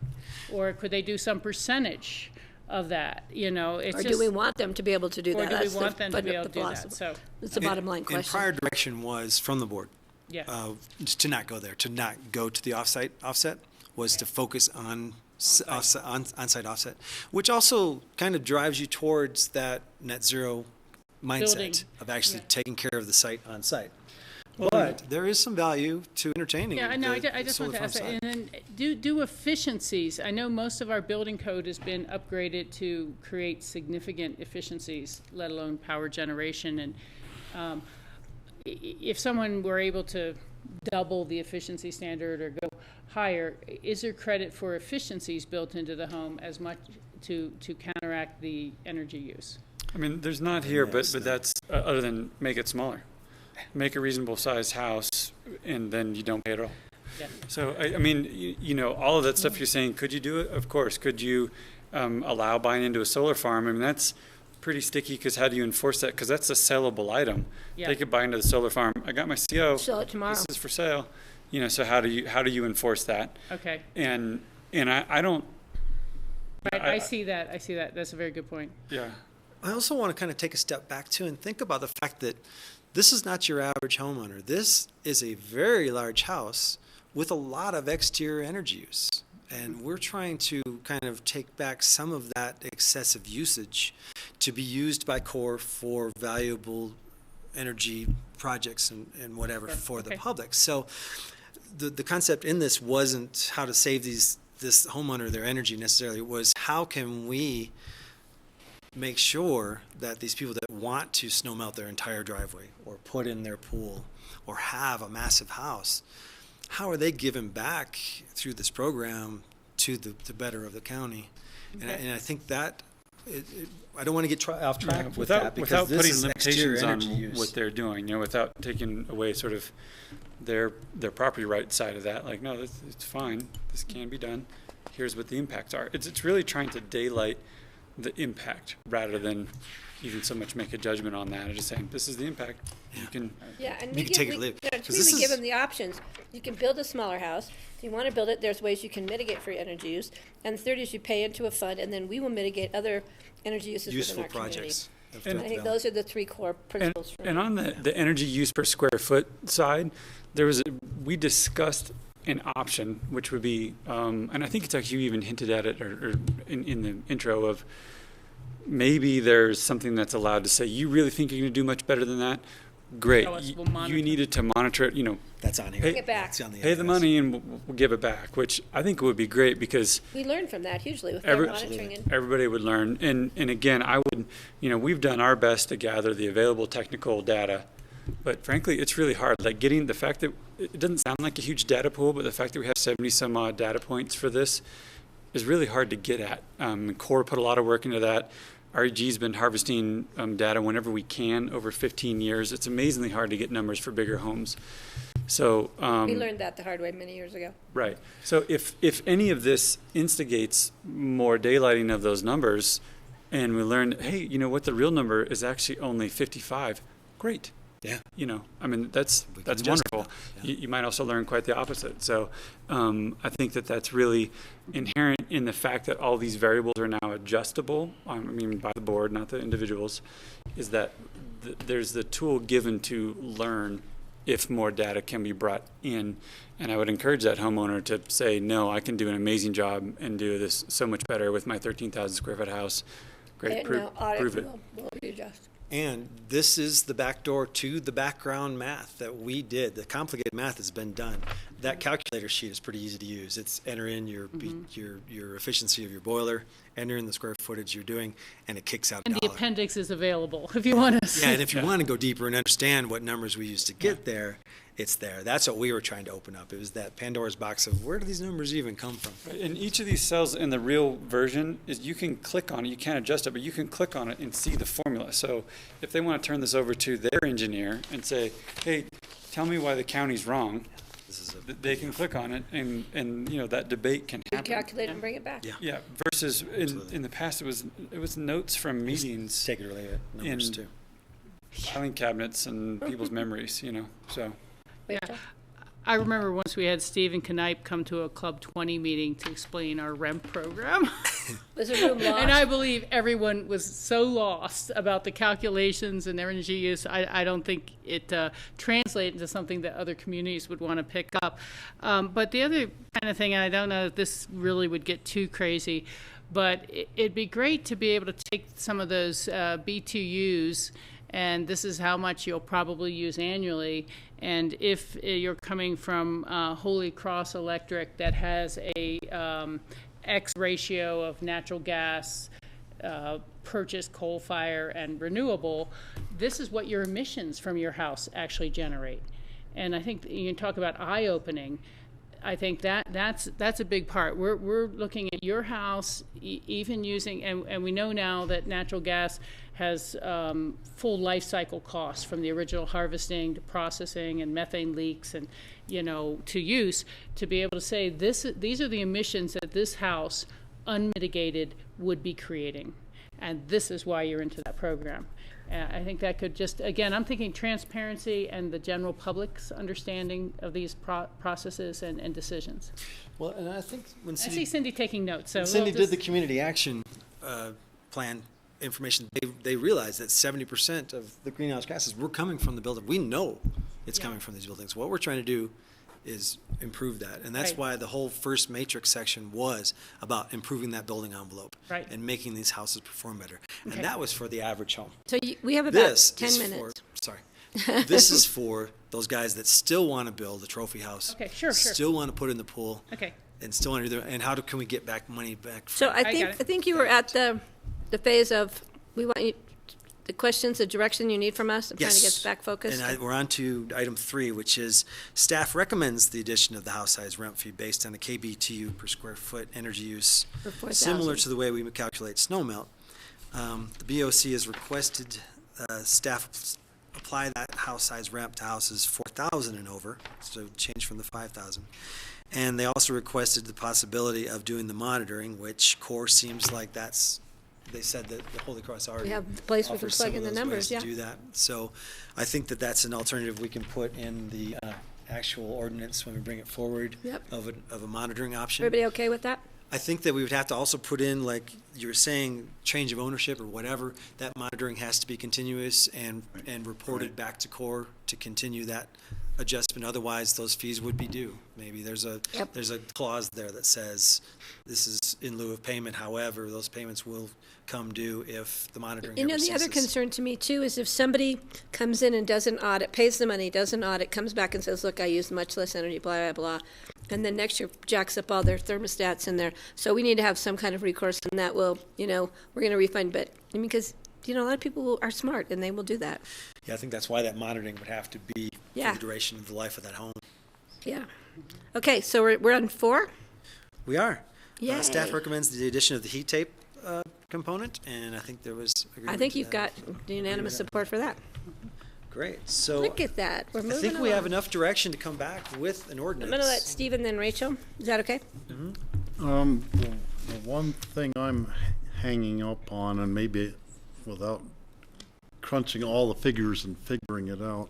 Speaker 4: Or could they do some percentage of that? It's
Speaker 1: do we want them to be able to do that?
Speaker 4: Or do we want them to be able to do that? So
Speaker 1: it's a bottom line question.
Speaker 14: And prior direction was from the board.
Speaker 4: Yeah.
Speaker 14: To not go there, to not go to the offset, was to focus on on-site offset, which also kind of drives you towards that net zero mindset of actually taking care of the site on site. But there is some value to entertaining.
Speaker 4: Yeah, I know. I just want to ask that. And then do efficiencies. I know most of our building code has been upgraded to create significant efficiencies, let alone power generation. And if someone were able to double the efficiency standard or go higher, is there credit for efficiencies built into the home as much to counteract the energy use?
Speaker 15: I mean, there's not here, but that's other than make it smaller. Make a reasonable sized house, and then you don't pay at all.
Speaker 4: Yeah.
Speaker 15: So, I mean, all of that stuff you're saying, could you do it? Of course. Could you allow buying into a solar farm? I mean, that's pretty sticky, because how do you enforce that? Because that's a sellable item.
Speaker 4: Yeah.
Speaker 15: They could buy into the solar farm. I got my CO.
Speaker 1: Sell it tomorrow.
Speaker 15: This is for sale. So how do you enforce that?
Speaker 4: Okay.
Speaker 15: And I don't.
Speaker 4: Right, I see that. That's a very good point.
Speaker 15: Yeah.
Speaker 14: I also want to kind of take a step back too and think about the fact that this is not your average homeowner. This is a very large house with a lot of exterior energy use. And we're trying to kind of take back some of that excessive usage to be used by Core for valuable energy projects and whatever for the public. So the concept in this wasn't how to save this homeowner their energy necessarily. It was how can we make sure that these people that want to snow melt their entire driveway or put in their pool or have a massive house, how are they giving back through this program to the better of the county? And I think that I don't want to get off track with that because
Speaker 15: without
Speaker 14: this
Speaker 15: putting
Speaker 14: is
Speaker 15: limitations on
Speaker 14: exterior energy use.
Speaker 15: what they're doing, without taking away sort of their property right side of that. Like, no, it's fine. This can be done. Here's what the impacts are. It's really trying to daylight the impact rather than even so much make a judgment on that. Or just saying, this is the impact. You can
Speaker 1: And
Speaker 14: you can take it or leave it.
Speaker 1: To me, we give them the options. You can build a smaller house. If you want to build it, there's ways you can mitigate for energy use. And the third is you pay into a fund, and then we will mitigate other energy uses
Speaker 14: Useful
Speaker 1: within our
Speaker 14: projects.
Speaker 1: community. And I think those are the three core principles for
Speaker 15: And
Speaker 1: me.
Speaker 15: on the energy use per square foot side, we discussed an option, which would be, and I think it's actually you even hinted at it or in the intro of maybe there's something that's allowed to say, you really think you're going to do much better than that? Great.
Speaker 4: Tell us, we'll monitor.
Speaker 15: You needed to monitor it,
Speaker 14: That's on here.
Speaker 1: Bring it back.
Speaker 14: It's on
Speaker 15: pay the money and we'll give it back, which I think would be great because
Speaker 1: We learn from that hugely with their monitoring. And
Speaker 15: everybody would learn. And again, I would, we've done our best to gather the available technical data, but frankly, it's really hard. Like getting the fact that it doesn't sound like a huge data pool, but the fact that we have 70 some odd data points for this is really hard to get at. Core put a lot of work into that. REG's been harvesting data whenever we can over 15 years. It's amazingly hard to get numbers for bigger homes. So
Speaker 1: we learned that the hard way many years ago.
Speaker 15: right. So if any of this instigates more daylighting of those numbers, and we learn, hey, you know what, the real number is actually only 55. Great.
Speaker 14: Yeah.
Speaker 15: I mean, that's wonderful. You might also learn quite the opposite. So I think that's really inherent in the fact that all these variables are now adjustable, by the board, not the individuals, is that there's the tool given to learn if more data can be brought in. And I would encourage that homeowner to say, no, I can do an amazing job and do this so much better with my 13,000 square foot house. Great, prove it.
Speaker 1: We'll readjust.
Speaker 14: And this is the backdoor to the background math that we did. The complicated math has been done. That calculator sheet is pretty easy to use. It's enter in your efficiency of your boiler, enter in the square footage you're doing, and it kicks out
Speaker 4: And
Speaker 14: $1.
Speaker 4: the appendix is available if you want to see.
Speaker 14: Yeah, and if you want to go deeper and understand what numbers we used to get there, it's there. That's what we were trying to open up. It was that Pandora's box of where do these numbers even come from?
Speaker 15: In each of these cells in the real version is you can click on it. You can't adjust it, but you can click on it and see the formula. So if they want to turn this over to their engineer and say, hey, tell me why the county's wrong, they can click on it and that debate can happen.
Speaker 1: Calculate and bring it back.
Speaker 15: Yeah. Versus in the past it was notes from meetings
Speaker 14: Take it or leave it. Numbers
Speaker 15: in
Speaker 14: too.
Speaker 15: filing cabinets and people's memories, so.
Speaker 4: Yeah. I remember once we had Stephen Knipe come to a Club 20 meeting to explain our REMP program.
Speaker 1: Was the room lost?
Speaker 4: And I believe everyone was so lost about the calculations and energy use. I don't think it translated into something that other communities would want to pick up. But the other kind of thing, and I don't know if this really would get too crazy, but it'd be great to be able to take some of those B2Us, and this is how much you'll probably use annually. And if you're coming from Holy Cross Electric that has a X ratio of natural gas, purchased coal fire, and renewable, this is what your emissions from your house actually generate. And I think you can talk about eye-opening. I think that's a big part. We're looking at your house, even using, and we know now that natural gas has full life cycle costs from the original harvesting to processing and methane leaks and to use, to be able to say these are the emissions that this house unmitigated would be creating, and this is why you're into that program. I think that could just, again, I'm thinking transparency and the general public's understanding of these processes and decisions.
Speaker 14: Well, and I think when
Speaker 4: I see Cindy taking notes. So
Speaker 14: Cindy did the community action plan, information, they realize that 70% of the greenhouse gases were coming from the building. We know it's coming from these buildings. What we're trying to do is improve that. And that's
Speaker 4: Right.
Speaker 14: why the whole first matrix section was about improving that building envelope
Speaker 4: Right.
Speaker 14: and making these houses perform better.
Speaker 4: Okay.
Speaker 14: And that was for the average home.
Speaker 1: So we have about
Speaker 14: This
Speaker 1: 10
Speaker 14: is
Speaker 1: minutes.
Speaker 14: this is for those guys that still want to build a trophy house.
Speaker 4: Okay, sure.
Speaker 14: Still want to put in the pool.
Speaker 4: Okay.
Speaker 14: And still want to do that. And how can we get back money back?
Speaker 1: So I
Speaker 4: got it.
Speaker 1: think you were at the phase of, we want you, the questions, the direction you need from us. I'm trying to get
Speaker 14: Yes.
Speaker 1: us back focused.
Speaker 14: And we're on to item 3, which is staff recommends the addition of the house size rent fee based on the KBTU per square foot energy use,
Speaker 1: For 4,000.
Speaker 14: similar to the way we calculate snow melt. The BOC has requested staff apply that house size rent to houses 4,000 and over, so change from the 5,000. And they also requested the possibility of doing the monitoring, which core seems like they said that the Holy Cross already
Speaker 1: We have the place we can
Speaker 14: offers
Speaker 1: plug
Speaker 14: some
Speaker 1: in
Speaker 14: of
Speaker 1: the
Speaker 14: those
Speaker 1: numbers,
Speaker 14: ways to
Speaker 1: yeah.
Speaker 14: do that. So I think that that's an alternative we can put in the actual ordinance when we bring it forward
Speaker 1: Yep.
Speaker 14: of a monitoring option.
Speaker 1: Everybody okay with that?
Speaker 14: I think that we would have to also put in, like you were saying, change of ownership or whatever, that monitoring has to be continuous and reported back to core to continue that adjustment. Otherwise, those fees would be due. Maybe there's a clause there that says this is in lieu of payment. However, those payments will come due if the monitoring
Speaker 1: You know,
Speaker 14: ever
Speaker 1: the other
Speaker 14: ceases.
Speaker 1: concern to me too is if somebody comes in and does an audit, pays the money, does an audit, comes back and says, look, I used much less energy, blah, blah, blah, and then next year jacks up all their thermostats in there. So we need to have some kind of recourse, and that will, we're going to refund, but, because, a lot of people are smart and they will do that.
Speaker 14: Yeah, I think that's why that monitoring would have to be
Speaker 1: Yeah.
Speaker 14: for the duration of the life of that home.
Speaker 1: Yeah. Okay, so we're on 4?
Speaker 14: We are.
Speaker 1: Yay.
Speaker 14: Staff recommends the addition of the heat tape component, and I think there was agreement
Speaker 1: I think
Speaker 14: to
Speaker 1: you've
Speaker 14: that.
Speaker 1: got unanimous support for that.
Speaker 14: Great. So
Speaker 1: Look at that. We're moving
Speaker 14: I think we have
Speaker 1: along.
Speaker 14: enough direction to come back with an
Speaker 1: I'm
Speaker 14: ordinance.
Speaker 1: going to let Steve and then Rachel. Is that okay?
Speaker 7: The one thing I'm hanging up on, and maybe without crunching all the figures and figuring it out,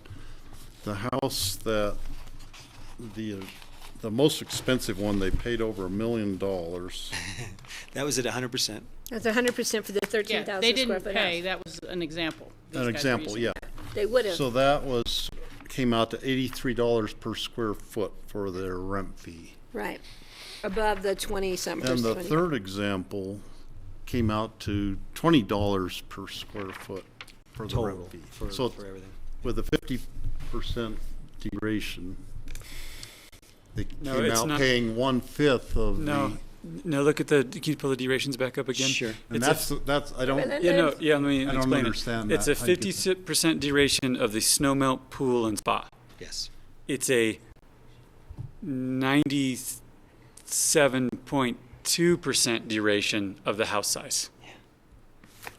Speaker 7: the house that the most expensive one, they paid over $1 million.
Speaker 14: That was at 100%.
Speaker 1: That's 100% for the
Speaker 4: Yeah,
Speaker 1: 13,000
Speaker 4: they
Speaker 1: square
Speaker 4: didn't
Speaker 1: foot
Speaker 4: pay.
Speaker 1: house.
Speaker 4: That was an example. These
Speaker 7: An
Speaker 4: guys were
Speaker 7: example,
Speaker 4: using.
Speaker 7: yeah.
Speaker 1: They would have.
Speaker 7: So that came out to $83 per square foot for their rent fee.
Speaker 1: Right. Above the 20-something.
Speaker 7: And the third example came out to $20 per square foot for the
Speaker 14: Total
Speaker 7: rent fee.
Speaker 14: for
Speaker 7: So
Speaker 14: everything.
Speaker 7: with a 50% duration, they
Speaker 15: No,
Speaker 7: came
Speaker 15: it's
Speaker 7: out
Speaker 15: not-
Speaker 7: paying 1/5 of
Speaker 15: No, look at can you pull the durations back up again?
Speaker 14: Sure.
Speaker 7: And
Speaker 15: It's
Speaker 7: that's I don't.
Speaker 1: Minute.
Speaker 15: let me
Speaker 7: I don't
Speaker 15: explain
Speaker 7: understand
Speaker 15: it. It's
Speaker 7: that.
Speaker 15: a
Speaker 7: How you get
Speaker 15: 50% duration of the snow melt pool and spa.
Speaker 14: Yes.
Speaker 15: It's a 97.2% duration of the house size.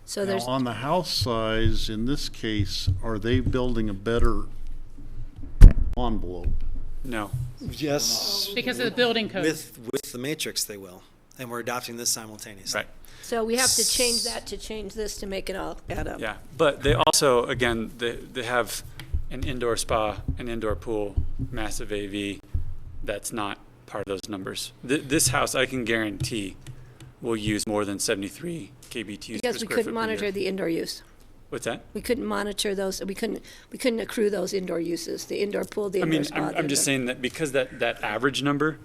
Speaker 1: So
Speaker 7: Now,
Speaker 1: there's,
Speaker 7: on the house size, in this case, are they building a better envelope?
Speaker 15: No.
Speaker 14: Yes.
Speaker 4: Because of the building code.
Speaker 14: With the matrix, they will. And we're adopting this simultaneously.
Speaker 15: Right.
Speaker 1: so we have to change that to change this to make it all add up.
Speaker 15: Yeah, but they also, again, they have an indoor spa, an indoor pool, massive AV. That's not part of those numbers. This house, I can guarantee, will use more than 73 kBTUs per
Speaker 1: Because we
Speaker 15: square foot
Speaker 1: couldn't
Speaker 15: per
Speaker 1: monitor
Speaker 15: year.
Speaker 1: the indoor use.
Speaker 15: What's that?
Speaker 1: We couldn't monitor those, we couldn't accrue those indoor uses, the indoor pool, the
Speaker 15: I
Speaker 1: indoor
Speaker 15: mean,
Speaker 1: spa.
Speaker 15: I'm just saying that because that average number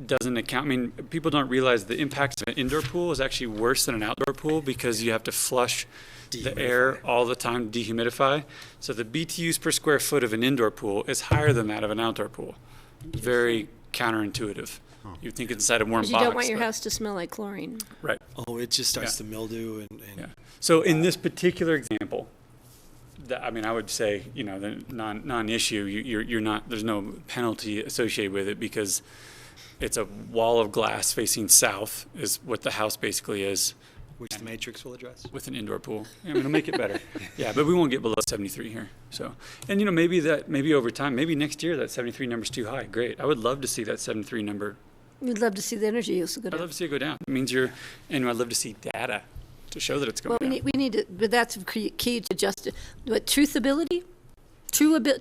Speaker 15: doesn't account, I mean, people don't realize the impact of an indoor pool is actually worse than an outdoor pool because you have to flush the air all the time, dehumidify. So the BTUs per square foot of an indoor pool is higher than that of an outdoor pool. Very counterintuitive. You'd think inside a warm
Speaker 1: Because
Speaker 15: box.
Speaker 1: you don't want your
Speaker 15: but-
Speaker 1: house to smell like chlorine.
Speaker 15: Right.
Speaker 14: Oh, it just starts
Speaker 15: Yeah.
Speaker 14: to mildew and
Speaker 15: Yeah. So in this particular example, I mean, I would say, the non-issue, you're not, there's no penalty associated with it because it's a wall of glass facing south is what the house basically is
Speaker 14: which the matrix will address.
Speaker 15: with an indoor pool. I mean, it'll make it better. Yeah, but we won't get below 73 here. So, and maybe over time, maybe next year that 73 number's too high. Great. I would love to see that 73 number.
Speaker 1: We'd love to see the energy use go
Speaker 15: I'd
Speaker 1: down.
Speaker 15: love to see it go down. It means and I'd love to see data to show that it's going
Speaker 1: Well,
Speaker 15: down.
Speaker 1: we need to, but that's key to just, what, truthability? True ability.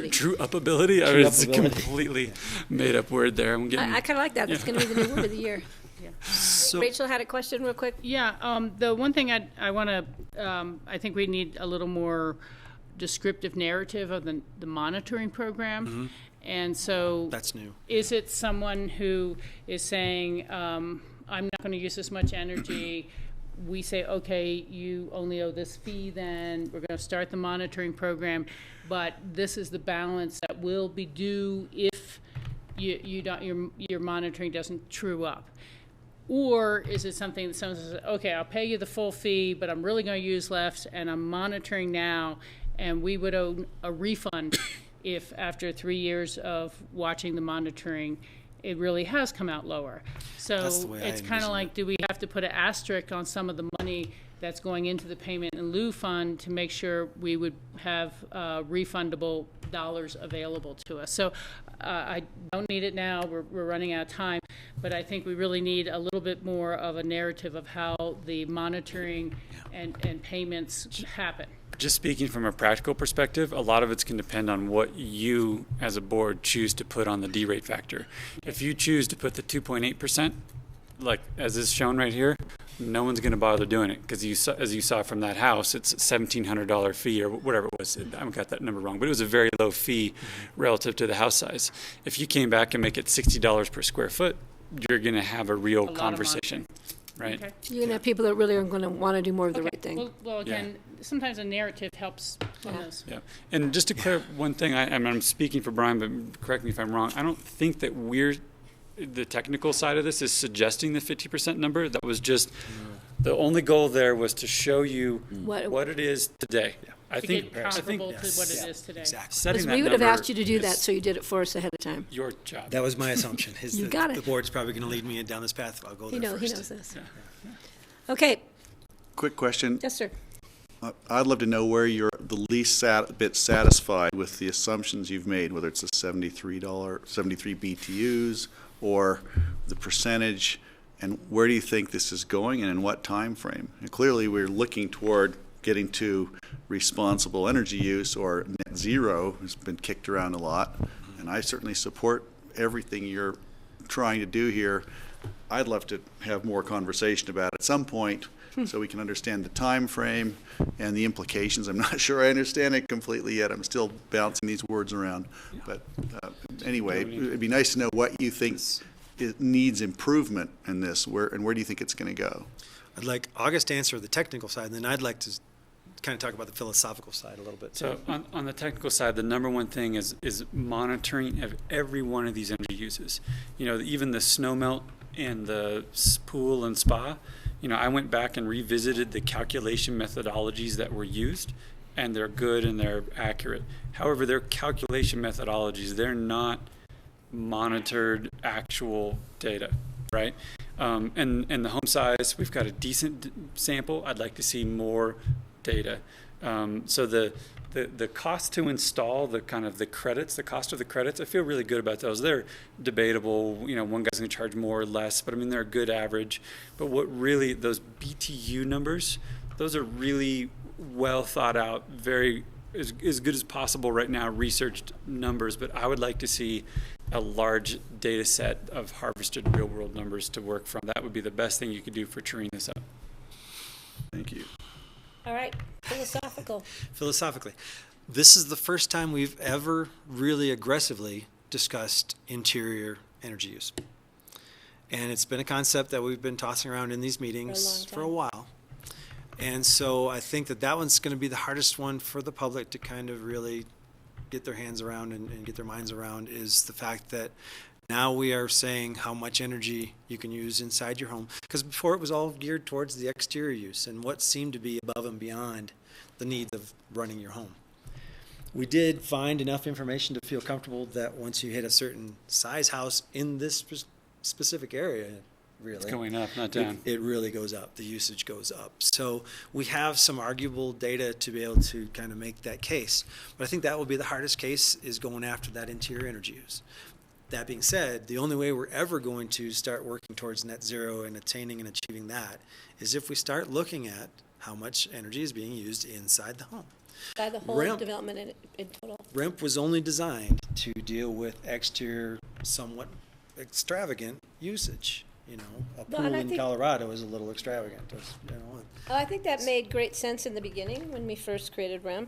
Speaker 15: True upability? I mean, it's a completely made up word there. I'm getting.
Speaker 1: I kind of like that. That's going to be the new word of the year. Rachel had a question real quick.
Speaker 4: Yeah, the one thing I want to, I think we need a little more descriptive narrative of the monitoring program. And so
Speaker 14: That's new.
Speaker 4: Is it someone who is saying, I'm not going to use this much energy? We say, okay, you only owe this fee then. We're going to start the monitoring program, but this is the balance that will be due if you don't, your monitoring doesn't true up. Or is it something that someone says, okay, I'll pay you the full fee, but I'm really going to use less, and I'm monitoring now, and we would owe a refund if after 3 years of watching the monitoring, it really has come out lower.
Speaker 14: That's the
Speaker 4: So
Speaker 14: way I
Speaker 4: it's kind of
Speaker 14: envision
Speaker 4: like, do we have to put an asterisk on some of the money that's going into the payment in lieu fund to make sure we would have refundable dollars available to us? So I don't need it now, we're running out of time, but I think we really need a little bit more of a narrative of how the monitoring and payments happen.
Speaker 15: Just speaking from a practical perspective, a lot of it's going to depend on what you as a board choose to put on the D-rate factor. If you choose to put the 2.8%, like as is shown right here, no one's going to bother doing it because as you saw from that house, it's a $1,700 fee or whatever it was. I haven't got that number wrong, but it was a very low fee relative to the house size. If you came back and make it $60 per square foot, you're going to have a real conversation. Right.
Speaker 4: Okay.
Speaker 1: You're going to have people that really are going to want to do more of the right thing.
Speaker 4: Well, again, sometimes a narrative helps on those.
Speaker 15: Yeah, and just to clear one thing, I'm speaking for Brian, but correct me if I'm wrong. I don't think that the technical side of this is suggesting the 50% number. That was just the only goal there was to show you what it is today. Yeah. I think
Speaker 4: comparable to what it is today.
Speaker 14: Exactly.
Speaker 1: Because we would have asked you to do that, so you did it for us ahead of time.
Speaker 15: Your job.
Speaker 14: That was my assumption.
Speaker 1: You got it.
Speaker 14: The board's probably going to lead me down this path. I'll go there first.
Speaker 1: He knows this. Okay.
Speaker 6: Quick question.
Speaker 1: Yes, sir.
Speaker 6: I'd love to know where you're the least bit satisfied with the assumptions you've made, whether it's the $73 BTUs or the percentage, and where do you think this is going and in what time frame? And clearly, we're looking toward getting to responsible energy use, or net zero has been kicked around a lot, and I certainly support everything you're trying to do here. I'd love to have more conversation about it at some point so we can understand the time frame and the implications. I'm not sure I understand it completely yet. I'm still bouncing these words around. But anyway, it'd be nice to know what you think it needs improvement in this, where do you think it's going to go?
Speaker 14: I'd like August to answer the technical side, and then I'd like to kind of talk about the philosophical side a little bit.
Speaker 15: So on the technical side, the number one thing is monitoring of every one of these energy uses. Even the snow melt and the pool and spa, I went back and revisited the calculation methodologies that were used, and they're good and they're accurate. However, they're calculation methodologies. They're not monitored actual data, right? And the home size, we've got a decent sample. I'd like to see more data. So the cost to install, the cost of the credits, I feel really good about those. They're debatable. One guy's going to charge more or less, but I mean, they're a good average. But what really, those BTU numbers, those are really well thought out, very as good as possible right now, researched numbers. But I would like to see a large data set of harvested real world numbers to work from. That would be the best thing you could do for truing this up.
Speaker 6: Thank you.
Speaker 1: All right. Philosophical.
Speaker 14: Philosophically, this is the first time we've ever really aggressively discussed interior energy use. And it's been a concept that we've been tossing around in these meetings for a while. And so I think that one's going to be the hardest one for the public to kind of really get their hands around and get their minds around, is the fact that now we are saying how much energy you can use inside your home. Because before it was all geared towards the exterior use and what seemed to be above and beyond the needs of running your home. We did find enough information to feel comfortable that once you hit a certain size house in this specific area, really,
Speaker 15: it's going up, not down.
Speaker 14: It really goes up. The usage goes up. So we have some arguable data to be able to kind of make that case. But I think that will be the hardest case, is going after that interior energy use. That being said, the only way we're ever going to start working towards net zero and attaining and achieving that is if we start looking at how much energy is being used inside the home.
Speaker 1: By the whole development in total.
Speaker 14: REMP was only designed to deal with exterior, somewhat extravagant usage. you know, a
Speaker 1: Well,
Speaker 14: pool
Speaker 1: and I
Speaker 14: in
Speaker 1: think-
Speaker 14: Colorado is a little extravagant, you know.
Speaker 1: Well, I think that made great sense in the beginning when we first created REMP,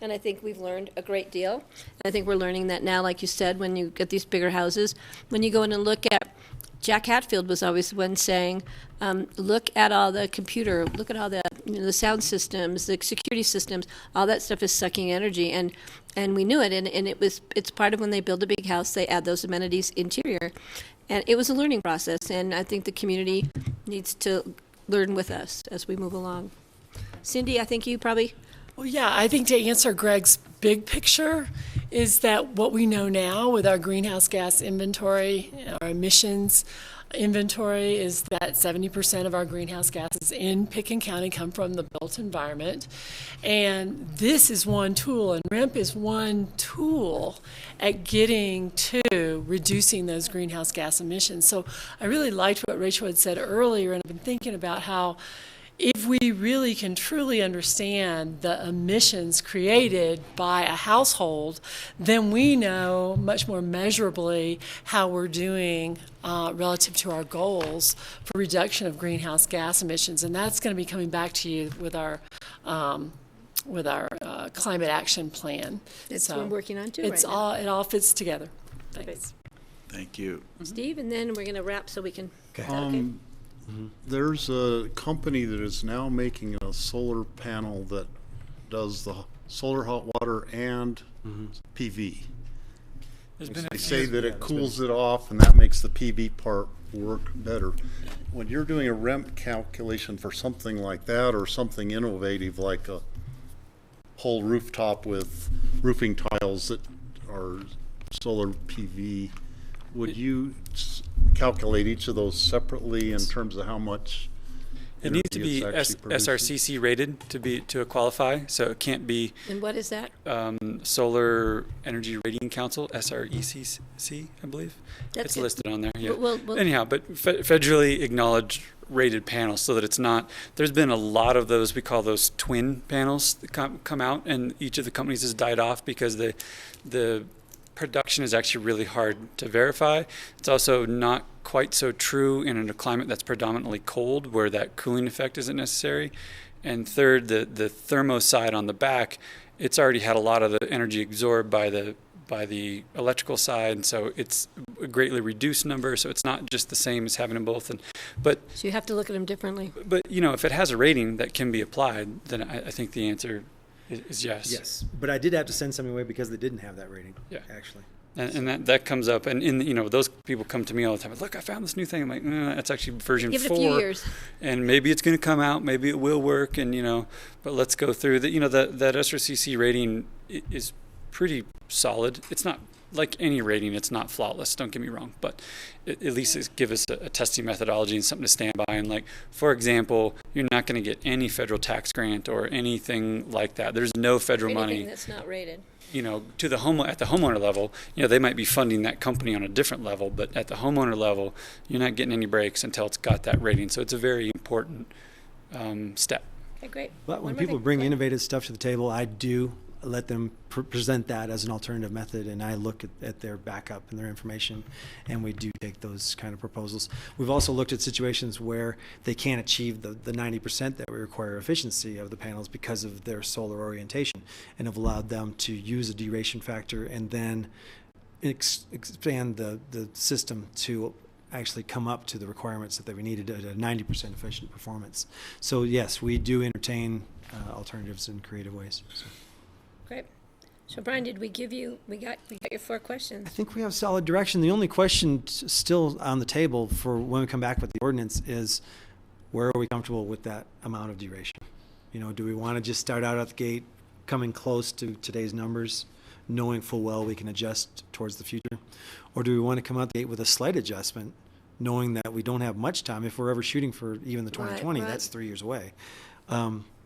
Speaker 1: and I think we've learned a great deal. And I think we're learning that now, like you said, when you get these bigger houses, when you go in and look at, Jack Hatfield was always the one saying, look at all the computer, look at all the, you know, the sound systems, the security systems, all that stuff is sucking energy, and we knew it, and it's part of when they build a big house, they add those amenities interior, and it was a learning process, and I think the community needs to learn with us as we move along. Cindy, I think you probably.
Speaker 16: Well, yeah, I think to answer Greg's big picture is that what we know now with our greenhouse gas inventory, our emissions inventory, is that 70% of our greenhouse gases in Pickens County come from the built environment. And this is one tool, and REMP is one tool at getting to reducing those greenhouse gas emissions. So I really liked what Rachel had said earlier, and I've been thinking about how if we really can truly understand the emissions created by a household, then we know much more measurably how we're doing relative to our goals for reduction of greenhouse gas emissions. And that's going to be coming back to you with our climate action plan.
Speaker 1: That's what we're working on too
Speaker 16: It all fits together. Thanks.
Speaker 6: Thank you.
Speaker 1: Steve, and then we're going to wrap so we can.
Speaker 7: Okay. There's a company that is now making a solar panel that does the solar hot water and PV. They say that it cools it off and that makes the PV part work better. When you're doing a REMP calculation for something like that or something innovative like a whole rooftop with roofing tiles that are solar PV, would you calculate each of those separately in terms of how much
Speaker 15: it needs to be
Speaker 7: it's actually producing?
Speaker 15: SRCC rated to qualify, so it can't be
Speaker 1: And what is that?
Speaker 15: Solar Energy Rating Council, SRECC, I believe.
Speaker 1: That's
Speaker 15: it's
Speaker 1: it.
Speaker 15: listed on there. Yeah.
Speaker 1: Well,
Speaker 15: Anyhow, but federally acknowledged rated panels, so that it's not. There's been a lot of those. We call those twin panels that come out, and each of the companies has died off because the production is actually really hard to verify. It's also not quite so true in a climate that's predominantly cold, where that cooling effect isn't necessary. And third, the thermo side on the back, it's already had a lot of the energy absorbed by the electrical side, and so it's a greatly reduced number. So it's not just the same as having them both.
Speaker 1: So you have to look at them differently.
Speaker 15: But if it has a rating that can be applied, then I think the answer is yes.
Speaker 14: Yes, but I did have to send something away because they didn't have that rating.
Speaker 15: Yeah.
Speaker 14: Actually.
Speaker 15: And that comes up, and those people come to me all the time. Look, I found this new thing. I'm like, that's actually version 4.
Speaker 1: Give it a few years.
Speaker 15: And maybe it's going to come out. Maybe it will work. And but let's go through that. That SRCC rating is pretty solid. It's not like any rating. It's not flawless. Don't get me wrong, but at least it gives us a testing methodology and something to stand by. And like, for example, you're not going to get any federal tax grant or anything like that. There's no federal money.
Speaker 1: Anything that's not rated.
Speaker 15: To the at the homeowner level, they might be funding that company on a different level, but at the homeowner level, you're not getting any breaks until it's got that rating. So it's a very important step.
Speaker 1: Okay, great.
Speaker 14: But when people bring innovative stuff to the table, I do let them present that as an alternative method, and I look at their backup and their information, and we do take those kind of proposals. We've also looked at situations where they can't achieve the 90% that we require efficiency of the panels because of their solar orientation, and have allowed them to use a duration factor and then expand the system to actually come up to the requirements that we needed at a 90% efficient performance. So yes, we do entertain alternatives in creative ways. So.
Speaker 1: Great. So Brian, did we give you? We got your 4 questions.
Speaker 14: I think we have solid direction. The only question still on the table for when we come back with the ordinance is, where are we comfortable with that amount of duration? Do we want to just start out at the gate coming close to today's numbers, knowing full well we can adjust towards the future? Or do we want to come out the gate with a slight adjustment, knowing that we don't have much time? If we're ever shooting for even the 2020,
Speaker 1: right.
Speaker 14: That's 3 years away.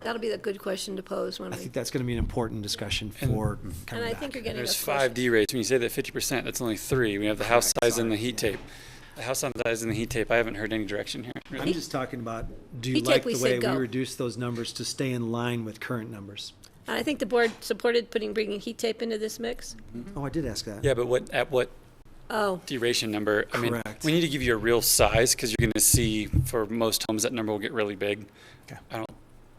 Speaker 1: That'll be a good question to pose when
Speaker 14: I think that's going to be an important discussion for coming
Speaker 1: And I
Speaker 14: back.
Speaker 1: think you're getting
Speaker 15: There's
Speaker 1: those
Speaker 15: 5 D rates. When you say that 50%, that's only 3. We have the house size and the heat tape. The house size and the heat tape, I haven't heard any direction here. Really.
Speaker 14: I'm just talking about, do you
Speaker 1: Heat
Speaker 14: like
Speaker 1: tape, we
Speaker 14: the way
Speaker 1: said go.
Speaker 14: we reduce those numbers to stay in line with current numbers?
Speaker 1: And I think the board supported bringing heat tape into this mix.
Speaker 14: Oh, I did ask that.
Speaker 15: Yeah, but at what duration number. I mean,
Speaker 14: Correct.
Speaker 15: we need to give you a real size because you're going to see for most homes that number will get really big.
Speaker 14: Okay.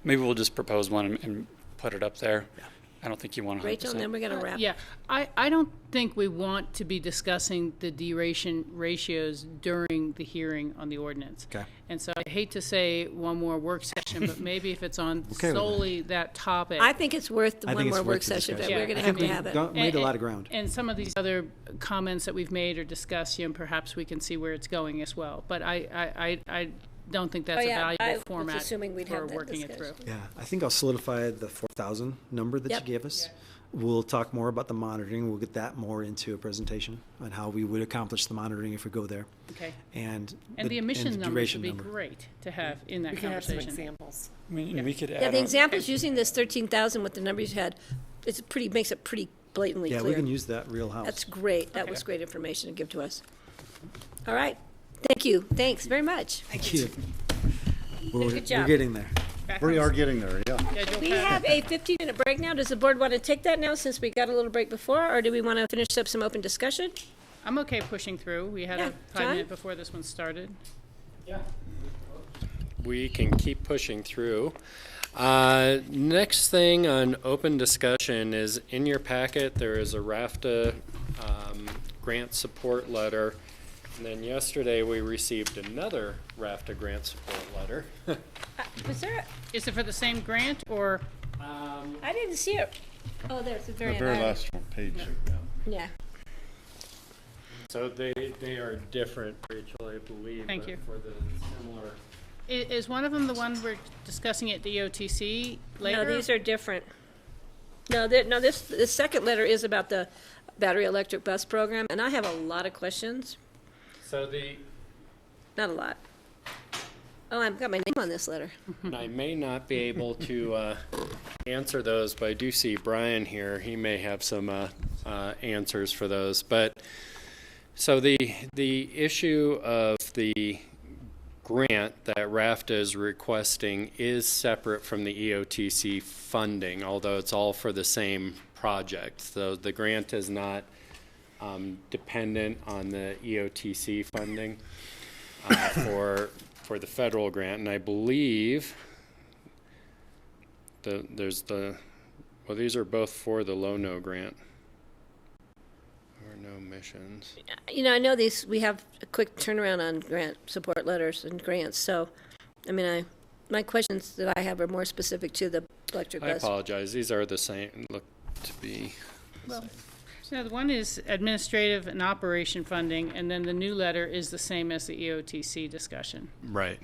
Speaker 15: Maybe we'll just propose one and put it up there. Yeah. I don't think you want 100%.
Speaker 1: Rachel, and then we're going to wrap.
Speaker 4: Yeah, I don't think we want to be discussing the duration ratios during the hearing on the ordinance.
Speaker 14: Okay.
Speaker 4: And so I hate to say one more work session, but maybe if it's on
Speaker 14: Okay with
Speaker 4: solely that topic.
Speaker 1: I think it's worth the
Speaker 14: I
Speaker 1: one
Speaker 14: think
Speaker 1: more
Speaker 14: it's
Speaker 1: work
Speaker 14: worth the
Speaker 1: session, but
Speaker 14: discussion.
Speaker 1: we're going
Speaker 14: I
Speaker 1: to have
Speaker 14: think
Speaker 1: to have it.
Speaker 14: we've made a lot of ground.
Speaker 4: And some of these other comments that we've made or discussed, perhaps we can see where it's going as well. But I don't think that's a valuable format
Speaker 1: was assuming we'd
Speaker 4: for
Speaker 1: have that
Speaker 4: working it through.
Speaker 1: discussion.
Speaker 14: Yeah, I think I'll solidify the 4,000 number that
Speaker 1: Yep.
Speaker 14: you gave us. We'll talk more about the monitoring. We'll get that more into a presentation on how we would accomplish the monitoring if we go there.
Speaker 4: Okay.
Speaker 14: And
Speaker 4: The emission numbers
Speaker 14: duration
Speaker 4: would be
Speaker 14: number.
Speaker 4: great to have in that
Speaker 16: We can have some
Speaker 4: conversation.
Speaker 16: examples.
Speaker 15: I mean, we could
Speaker 1: Yeah,
Speaker 15: add
Speaker 1: the
Speaker 15: on-
Speaker 1: examples using this 13,000 with the numbers you had, makes it pretty blatantly
Speaker 14: Yeah,
Speaker 1: clear.
Speaker 14: we can use that real house.
Speaker 1: That's great. That was great information to give to us. All right. Thank you. Thanks very much.
Speaker 14: Thank you. We're
Speaker 1: Good job.
Speaker 14: getting there.
Speaker 7: We are getting there, yeah.
Speaker 1: We have a 15-minute break now. Does the board want to take that now since we got a little break before, or do we want to finish up some open discussion?
Speaker 4: I'm okay pushing through. We had
Speaker 1: Yeah,
Speaker 4: a
Speaker 1: John?
Speaker 4: 5-minute before this one started.
Speaker 12: We can keep pushing through. Next thing on open discussion is in your packet, there is a RAFTA grant support letter. And then yesterday, we received another RAFTA grant support letter.
Speaker 4: Is it for the same grant or?
Speaker 1: I didn't see it. Oh, there's the very
Speaker 7: The
Speaker 1: end.
Speaker 7: very last one, page.
Speaker 1: Yeah.
Speaker 12: So they are different, Rachel, I believe.
Speaker 4: Thank
Speaker 12: but
Speaker 4: you.
Speaker 12: For the similar.
Speaker 4: Is one of them the one we're discussing at the OTC later?
Speaker 1: No, these are different. No, this second letter is about the battery electric bus program, and I have a lot of questions.
Speaker 12: So
Speaker 1: Not a lot. Oh, I've got my name on this letter.
Speaker 12: I may not be able to answer those, but I do see Brian here. He may have some answers for those. But so the issue of the grant that RAFTA is requesting is separate from the EOTC funding, although it's all for the same project. So the grant is not dependent on the EOTC funding for the federal grant, and I believe these are both for the Low-No grant. Or no missions.
Speaker 1: I know we have a quick turnaround on grant support letters and grants, so, my questions that I have are more specific to the electric
Speaker 12: I
Speaker 1: bus.
Speaker 12: apologize. These are the same. Look to be.
Speaker 4: Well, so the one is administrative and operation funding, and then the new letter is the same as the EOTC discussion.
Speaker 12: Right.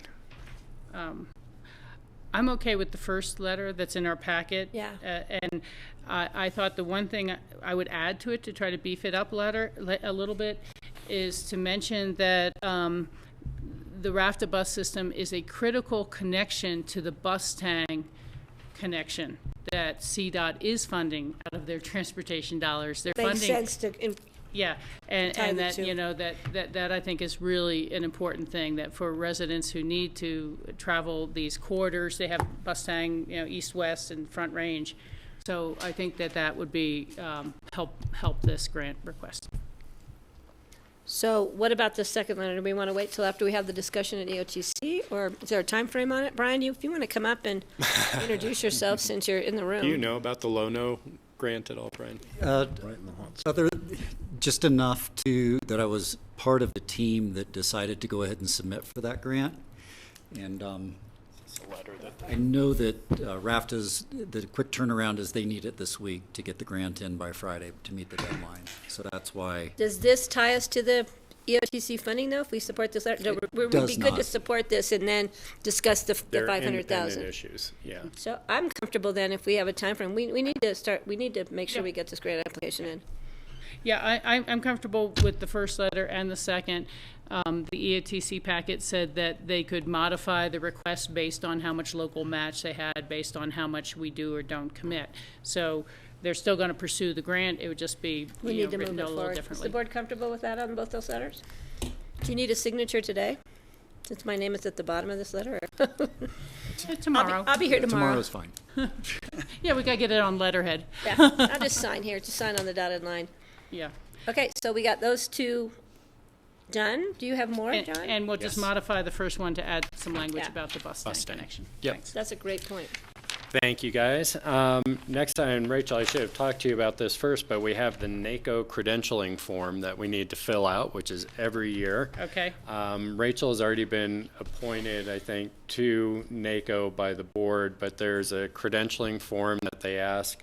Speaker 4: I'm okay with the first letter that's in our packet.
Speaker 1: Yeah.
Speaker 4: And I thought the one thing I would add to it to try to beef it up a little bit is to mention that the RAFTA bus system is a critical connection to the bus tang connection that CDOT is funding out of their transportation dollars. They're
Speaker 1: Makes
Speaker 4: funding.
Speaker 1: sense to,
Speaker 4: Yeah, and
Speaker 1: tie the
Speaker 4: that,
Speaker 1: two.
Speaker 4: that I think is really an important thing, that for residents who need to travel these corridors, they have Bustang, east-west and Front Range. So I think that would be, help this grant request.
Speaker 1: So what about the second letter? Do we want to wait till after we have the discussion at EOTC, or is there a time frame on it? Brian, if you want to come up and introduce yourself since you're in the room.
Speaker 12: Do you know about the Low-No grant at all, Brian?
Speaker 17: Just enough that I was part of the team that decided to go ahead and submit for that grant. And I know that RAFTA's, the quick turnaround is they need it this week to get the grant in by Friday to meet the deadline. So that's why.
Speaker 1: Does this tie us to the EOTC funding, though, if we support this letter? It would be good to support this and then discuss the
Speaker 12: They're
Speaker 1: 500,000.
Speaker 12: independent issues, yeah.
Speaker 1: So I'm comfortable then if we have a time frame. We need to make sure we get this grant application in.
Speaker 4: Yeah, I'm comfortable with the first letter and the second. The EOTC packet said that they could modify the request based on how much local match they had, based on how much we do or don't commit. So they're still going to pursue the grant. It would just be
Speaker 1: We need to
Speaker 4: written
Speaker 1: move
Speaker 4: a
Speaker 1: it
Speaker 4: little
Speaker 1: forward. Is
Speaker 4: differently.
Speaker 1: the board comfortable with that on both those letters? Do you need a signature today, since my name is at the bottom of this letter?
Speaker 4: Tomorrow.
Speaker 1: I'll be here tomorrow.
Speaker 17: Tomorrow's fine.
Speaker 4: Yeah, we got to get it on letterhead.
Speaker 1: Yeah, I'll just sign here. Just sign on the dotted line.
Speaker 4: Yeah.
Speaker 1: Okay, so we got those two done. Do you have more, John?
Speaker 4: And we'll just modify the first one to add some language
Speaker 1: Yeah.
Speaker 4: about the bus stand connection.
Speaker 12: Yep.
Speaker 1: That's a great point.
Speaker 12: Thank you, guys. Next time, Rachel, I should have talked to you about this first, but we have the NACO credentialing form that we need to fill out, which is every year.
Speaker 4: Okay.
Speaker 12: Rachel has already been appointed, I think, to NACO by the board, but there's a credentialing form that they ask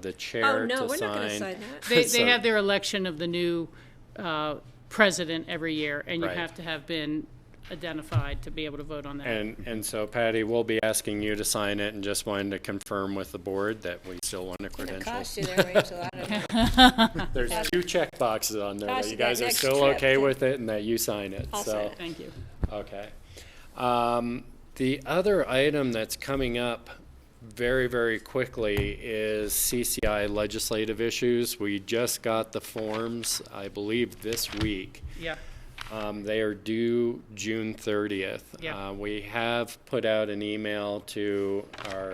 Speaker 12: the chair to sign.
Speaker 1: Oh, no, we're not going to sign that.
Speaker 4: They have their election of the new president every year, and you
Speaker 12: Right.
Speaker 4: have to have been identified to be able to vote on that.
Speaker 12: And so, Patty, we'll be asking you to sign it and just wanted to confirm with the board that we still want a
Speaker 1: It
Speaker 12: credential.
Speaker 1: cost you there, Rachel. I don't know.
Speaker 12: There's 2 check boxes on there that
Speaker 1: Cost
Speaker 12: you
Speaker 1: you that
Speaker 12: guys are
Speaker 1: next
Speaker 12: still
Speaker 1: trip.
Speaker 12: okay with it and that you sign it.
Speaker 1: I'll
Speaker 12: so
Speaker 1: sign it.
Speaker 4: Thank you.
Speaker 12: Okay. The other item that's coming up very, very quickly is CCI legislative issues. We just got the forms, I believe, this week.
Speaker 4: Yeah.
Speaker 12: They are due June 30th.
Speaker 4: Yeah.
Speaker 12: We have put out an email to our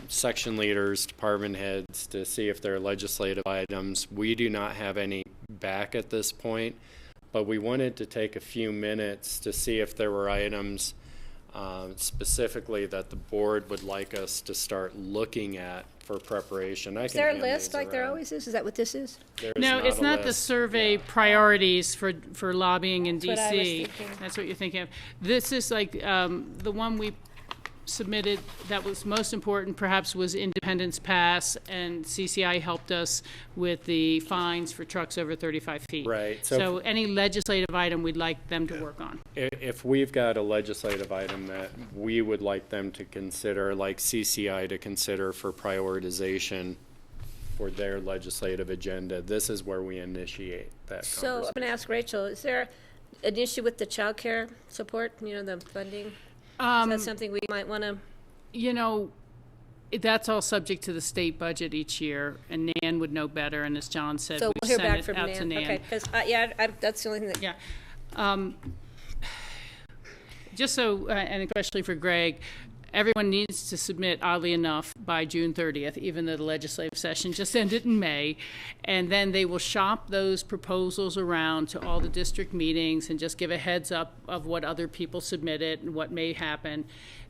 Speaker 12: section leaders, department heads, to see if there are legislative items. We do not have any back at this point, but we wanted to take a few minutes to see if there were items specifically that the board would like us to start looking at for preparation.
Speaker 1: Is there a list like there always is? Is that what this is?
Speaker 4: No, it's not the survey priorities for lobbying in
Speaker 1: That's what I was
Speaker 4: DC.
Speaker 1: thinking.
Speaker 4: That's what you're thinking of. This is like the one we submitted that was most important perhaps was Independence Pass, and CCI helped us with the fines for trucks over 35 feet.
Speaker 12: Right.
Speaker 4: So any legislative item we'd like them to work on.
Speaker 12: If we've got a legislative item that we would like them to consider, like CCI to consider for prioritization for their legislative agenda, this is where we initiate that
Speaker 1: So I'm
Speaker 12: conversation.
Speaker 1: going to ask Rachel, is there an issue with the child care support, the funding? Is that something we might want to?
Speaker 4: You know, that's all subject to the state budget each year, and Nan would know better, and as John said,
Speaker 1: So
Speaker 4: we
Speaker 1: we'll hear
Speaker 4: send
Speaker 1: back
Speaker 4: it
Speaker 1: from
Speaker 4: out to Nan.
Speaker 1: Okay, because, that's the only thing that.
Speaker 4: Yeah. Just so, and especially for Greg, everyone needs to submit, oddly enough, by June 30th, even though the legislative session just ended in May. And then they will shop those proposals around to all the district meetings and just give a heads up of what other people submitted and what may happen.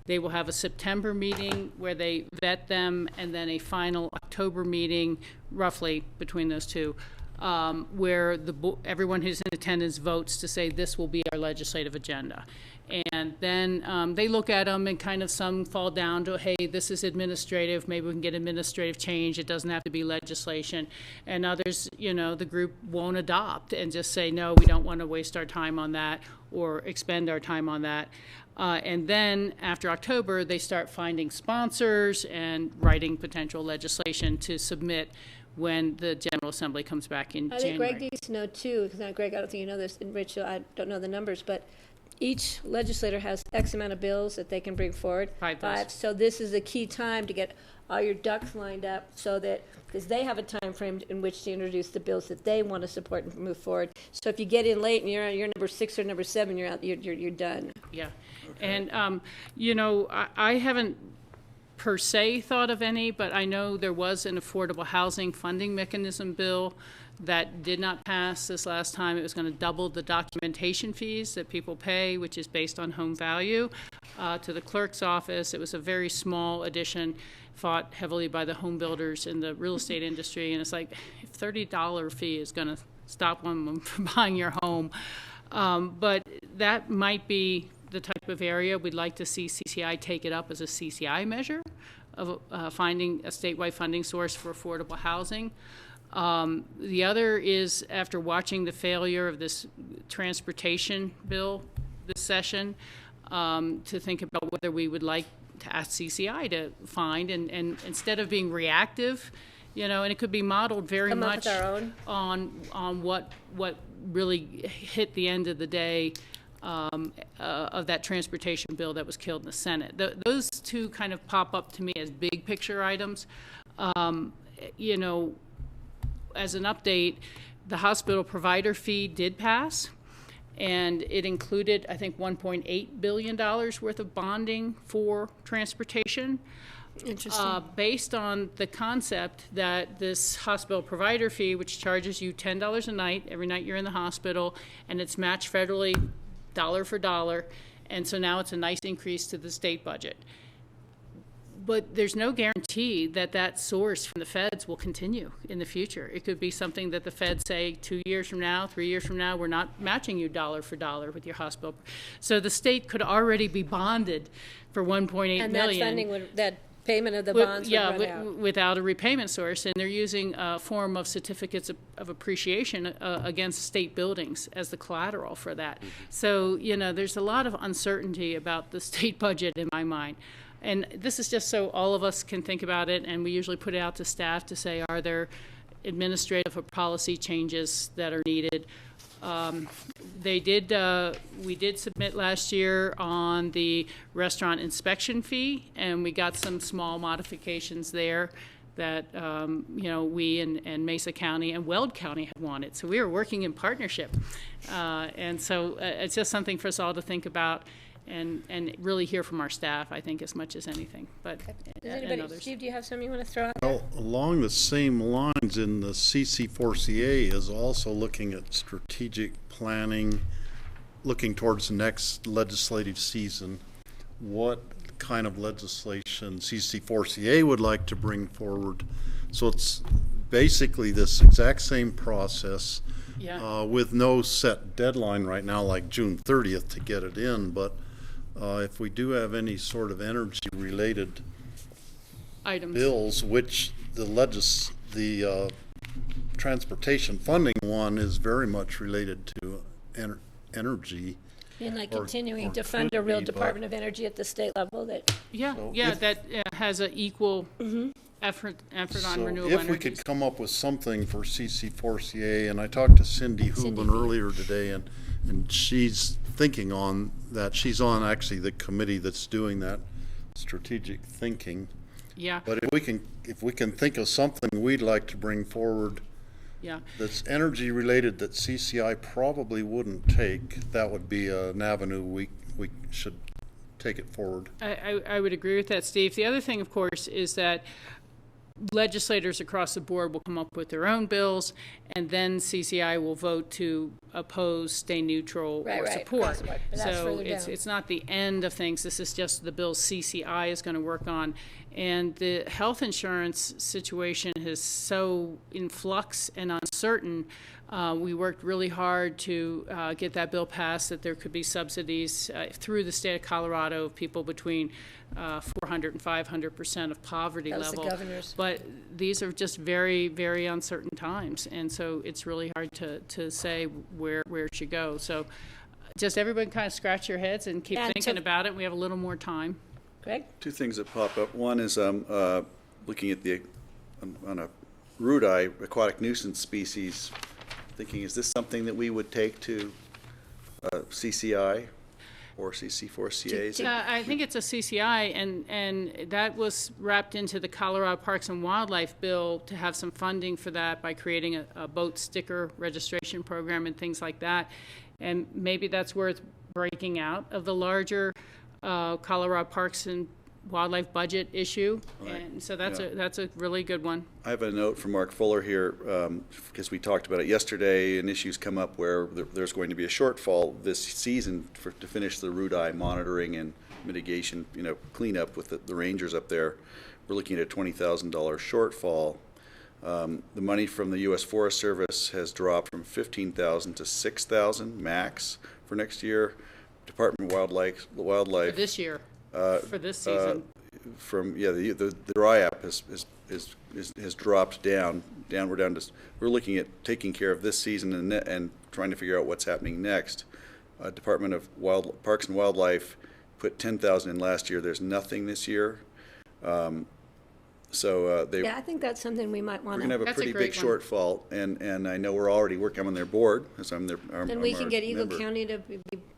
Speaker 4: They will have a September meeting where they vet them, and then a final October meeting, roughly between those two, where everyone who's in attendance votes to say this will be our legislative agenda. And then they look at them, and kind of some fall down to, hey, this is administrative, maybe we can get administrative change, it doesn't have to be legislation. And others, the group won't adopt and just say, no, we don't want to waste our time on that or expend our time on that. And then after October, they start finding sponsors and writing potential legislation to submit when the General Assembly comes back in
Speaker 1: I think
Speaker 4: January.
Speaker 1: Greg needs to know too, because Greg, I don't think you know this, and Rachel, I don't know the numbers, but each legislator has X amount of bills that they can bring forward.
Speaker 4: Five.
Speaker 1: So this is a key time to get all your ducks lined up so that, because they have a time frame in which to introduce the bills that they want to support and move forward. So if you get in late and you're number 6 or number 7, you're out, you're done.
Speaker 4: Yeah. And, I haven't per se thought of any, but I know there was an affordable housing funding mechanism bill that did not pass this last time. It was going to double the documentation fees that people pay, which is based on home value, to the clerk's office. It was a very small addition, fought heavily by the home builders in the real estate industry. And it's like, if $30 fee is going to stop one from buying your home. But that might be the type of area we'd like to see CCI take it up as a CCI measure of finding a statewide funding source for affordable housing. The other is, after watching the failure of this transportation bill this session, to think about whether we would like to ask CCI to find, and instead of being reactive, and it could be modeled very
Speaker 1: Come up
Speaker 4: much
Speaker 1: with our own.
Speaker 4: on what really hit the end of the day of that transportation bill that was killed in the Senate. Those two kind of pop up to me as big picture items. As an update, the hospital provider fee did pass, and it included, I think, $1.8 billion worth of bonding for transportation.
Speaker 1: Interesting.
Speaker 4: Based on the concept that this hospital provider fee, which charges you $10 a night, every night you're in the hospital, and it's matched federally dollar for dollar, and so now it's a nice increase to the state budget. But there's no guarantee that that source from the feds will continue in the future. It could be something that the feds say 2 years from now, 3 years from now, we're not matching you dollar for dollar with your hospital. So the state could already be bonded for $1.8 million.
Speaker 1: And that funding that payment of the bonds would run out.
Speaker 4: Without a repayment source, and they're using a form of certificates of appreciation against state buildings as the collateral for that. So, there's a lot of uncertainty about the state budget in my mind. And this is just so all of us can think about it, and we usually put it out to staff to say, are there administrative or policy changes that are needed? We did submit last year on the restaurant inspection fee, and we got some small modifications there that, we and Mesa County and Weld County had wanted. So we were working in partnership. And so it's just something for us all to think about and really hear from our staff, I think, as much as anything. But and others.
Speaker 1: Steve, do you have something you want to throw out?
Speaker 7: Well, along the same lines, in the CC4CA is also looking at strategic planning, looking towards the next legislative season. What kind of legislation CC4CA would like to bring forward? So it's basically this exact same process, with no set deadline right now, like June 30th to get it in. But if we do have any sort of energy-related
Speaker 4: items,
Speaker 7: bills, which the transportation funding one is very much related to energy.
Speaker 1: And continuing to fund a real Department of Energy at the state level that.
Speaker 4: That has an equal effort on renewable energy.
Speaker 7: If we could come up with something for CC4CA, and I talked to Cindy Hubin earlier today, and she's thinking on that. She's on actually the committee that's doing that strategic thinking.
Speaker 4: Yeah.
Speaker 7: But if we can think of something we'd like to bring forward, that's energy related that CCI probably wouldn't take, that would be an avenue we should take it forward.
Speaker 4: I would agree with that, Steve. The other thing, of course, is that legislators across the board will come up with their own bills, and then CCI will vote to oppose, stay neutral, or support. So it's not the end of things. This is just the bills CCI is going to work on. And the health insurance situation is so in flux and uncertain. We worked really hard to get that bill passed, that there could be subsidies through the state of Colorado of people between 400 and 500% of poverty level.
Speaker 1: The governor's.
Speaker 4: But these are just very, very uncertain times, and so it's really hard to say where it should go. So just everybody kind of scratch your heads and keep thinking about it. We have a little more time.
Speaker 1: Greg?
Speaker 6: Two things that pop up. One is looking at on a rudi, aquatic nuisance species, thinking, is this something that we would take to CCI or CC4CA?
Speaker 4: I think it's a CCI, and that was wrapped into the Colorado Parks and Wildlife bill to have some funding for that by creating a boat sticker registration program and things like that. And maybe that's worth breaking out of the larger Colorado Parks and Wildlife budget issue, and so that's a really good one.
Speaker 6: I have a note from Mark Fuller here because we talked about it yesterday, and issues come up where there's going to be a shortfall this season to finish the rudi monitoring and mitigation, cleanup with the rangers up there. We're looking at a $20,000 shortfall. The money from the U.S. Forest Service has dropped from $15,000 to $6,000 max for next year. Department of Wildlife
Speaker 4: For this year. For this season.
Speaker 6: The dry app has dropped down. We're looking at taking care of this season and trying to figure out what's happening next. Department of Parks and Wildlife put $10,000 in last year. There's nothing this year.
Speaker 1: I think that's something we might want to.
Speaker 6: We're going to have a pretty big shortfall, and I know we're already working on their board, as I'm their.
Speaker 1: Then we can get Eagle County to,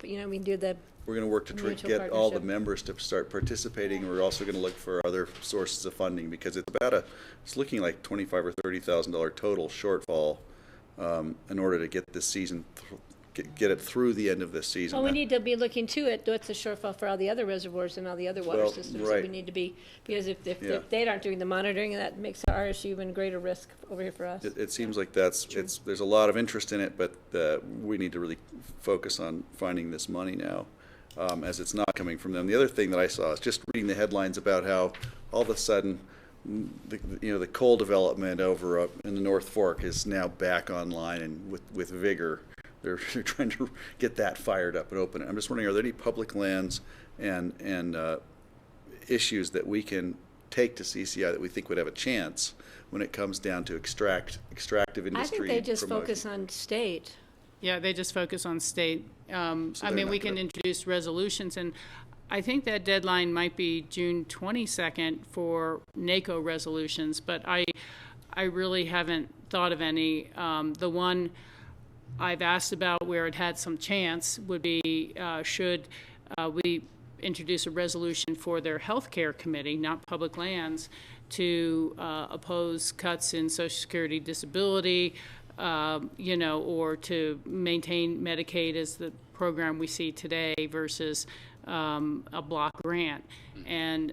Speaker 1: we do the.
Speaker 6: We're going to work to get all the members to start participating. We're also going to look for other sources of funding because it's looking like $25,000 or $30,000 total shortfall in order to get this season get it through the end of this season.
Speaker 1: Well, we need to be looking to it, what's the shortfall for all the other reservoirs and all the other water
Speaker 6: Well,
Speaker 1: systems. So
Speaker 6: right.
Speaker 1: we need to be, because if
Speaker 6: Yeah.
Speaker 1: they aren't doing the monitoring, that makes our issue even greater risk over here for us.
Speaker 6: It seems like there's a lot of interest in it, but we need to really focus on finding this money now, as it's not coming from them. The other thing that I saw is just reading the headlines about how all of a sudden, the coal development over up in the North Fork is now back online and with vigor. They're trying to get that fired up and open. I'm just wondering, are there any public lands and issues that we can take to CCI that we think would have a chance when it comes down to extractive industry?
Speaker 1: I think they just
Speaker 6: promotion?
Speaker 1: focus on state.
Speaker 4: Yeah, they just focus on state. I mean, we can introduce resolutions, and I think that deadline might be June 22nd for NACO resolutions, but I really haven't thought of any. The one I've asked about where it had some chance would be should we introduce a resolution for their healthcare committee, not public lands, to oppose cuts in Social Security disability, or to maintain Medicaid as the program we see today versus a block grant. And,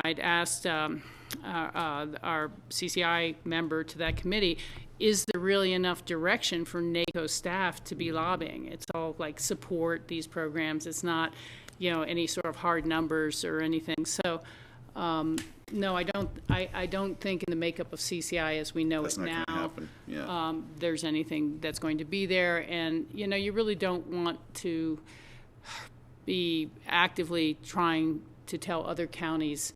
Speaker 4: I'd asked our CCI member to that committee, is there really enough direction for NACO staff to be lobbying? It's all like support these programs. It's not, any sort of hard numbers or anything. So, no, I don't think in the makeup of CCI as we know
Speaker 6: That's
Speaker 4: it
Speaker 6: not
Speaker 4: now,
Speaker 6: gonna happen. Yeah.
Speaker 4: there's anything that's going to be there. And, you really don't want to be actively trying to tell other counties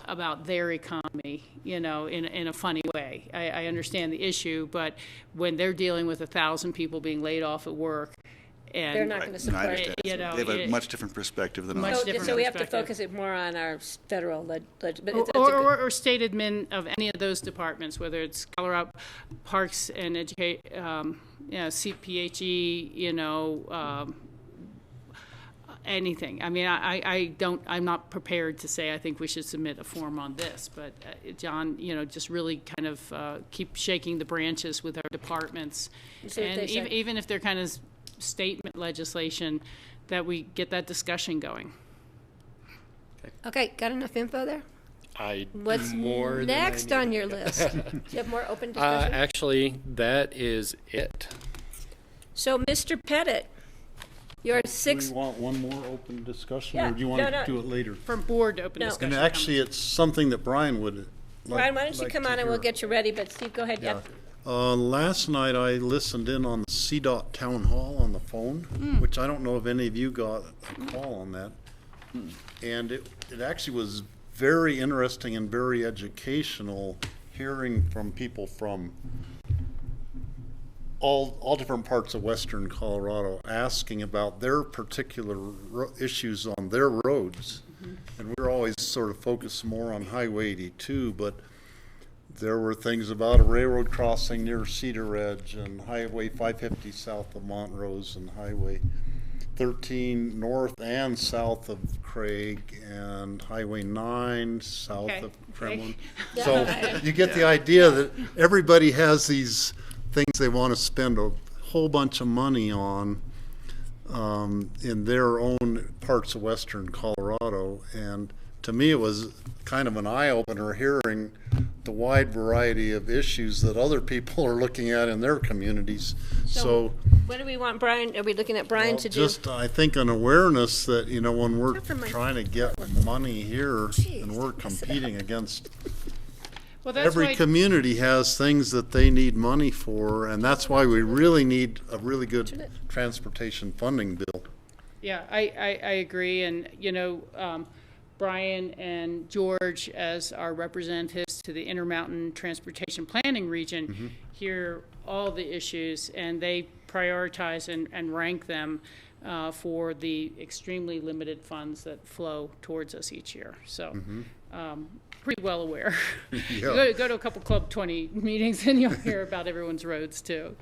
Speaker 4: about their economy, in a funny way. I understand the issue, but when they're dealing with 1,000 people being laid off at work, and
Speaker 1: They're not going to support it.
Speaker 6: They have a much different perspective than us.
Speaker 1: So we have to focus it more on our federal but
Speaker 4: or state admin of any of those departments, whether it's Colorado Parks and CPHE, anything. I mean, I'm not prepared to say I think we should submit a form on this, but John, just really kind of keep shaking the branches with our departments, and even if they're kind of statement legislation, that we get that discussion going.
Speaker 1: Okay, got enough info there? What's
Speaker 12: more
Speaker 1: next on your list? Do you have more open discussion?
Speaker 12: Actually, that is it.
Speaker 1: So, Mr. Pettit, your sixth.
Speaker 7: Do we want one more open discussion,
Speaker 1: Yeah,
Speaker 7: or do you want
Speaker 1: no,
Speaker 7: to
Speaker 1: no.
Speaker 7: do it later?
Speaker 4: From board open
Speaker 1: No.
Speaker 4: discussion.
Speaker 7: And actually, it's something that Brian would
Speaker 1: Brian, why don't you come on and we'll get you ready, but Steve, go ahead.
Speaker 7: Yeah.
Speaker 1: Yep.
Speaker 7: Last night I listened in on the CDOT town hall on the phone, which I don't know if any of you got a call on that. And it actually was very interesting and very educational, hearing from people from all different parts of western Colorado asking about their particular issues on their roads. And we're always sort of focused more on Highway 82, but there were things about a railroad crossing near Cedar Edge and Highway 550 south of Montrose and Highway 13 north and south of Craig and Highway 9 south of Kremlin. So you get the idea that everybody has these things they want to spend a whole bunch of money on in their own parts of western Colorado. And to me, it was kind of an eye-opener hearing the wide variety of issues that other people are looking at in their communities. So
Speaker 1: what do we want Brian, are we looking at Brian to do?
Speaker 7: just, I think, an awareness that, when we're trying to get money here and we're competing against, every community has things that they need money for, and that's why we really need a really good transportation funding bill.
Speaker 4: Yeah, I agree, and Brian and George, as our representatives to the Intermountain Transportation Planning Region, hear all the issues, and they prioritize and rank them for the extremely limited funds that flow towards us each year. So, pretty well aware.
Speaker 7: Yeah.
Speaker 4: Go to a couple Club 20 meetings, and you'll hear about everyone's roads too.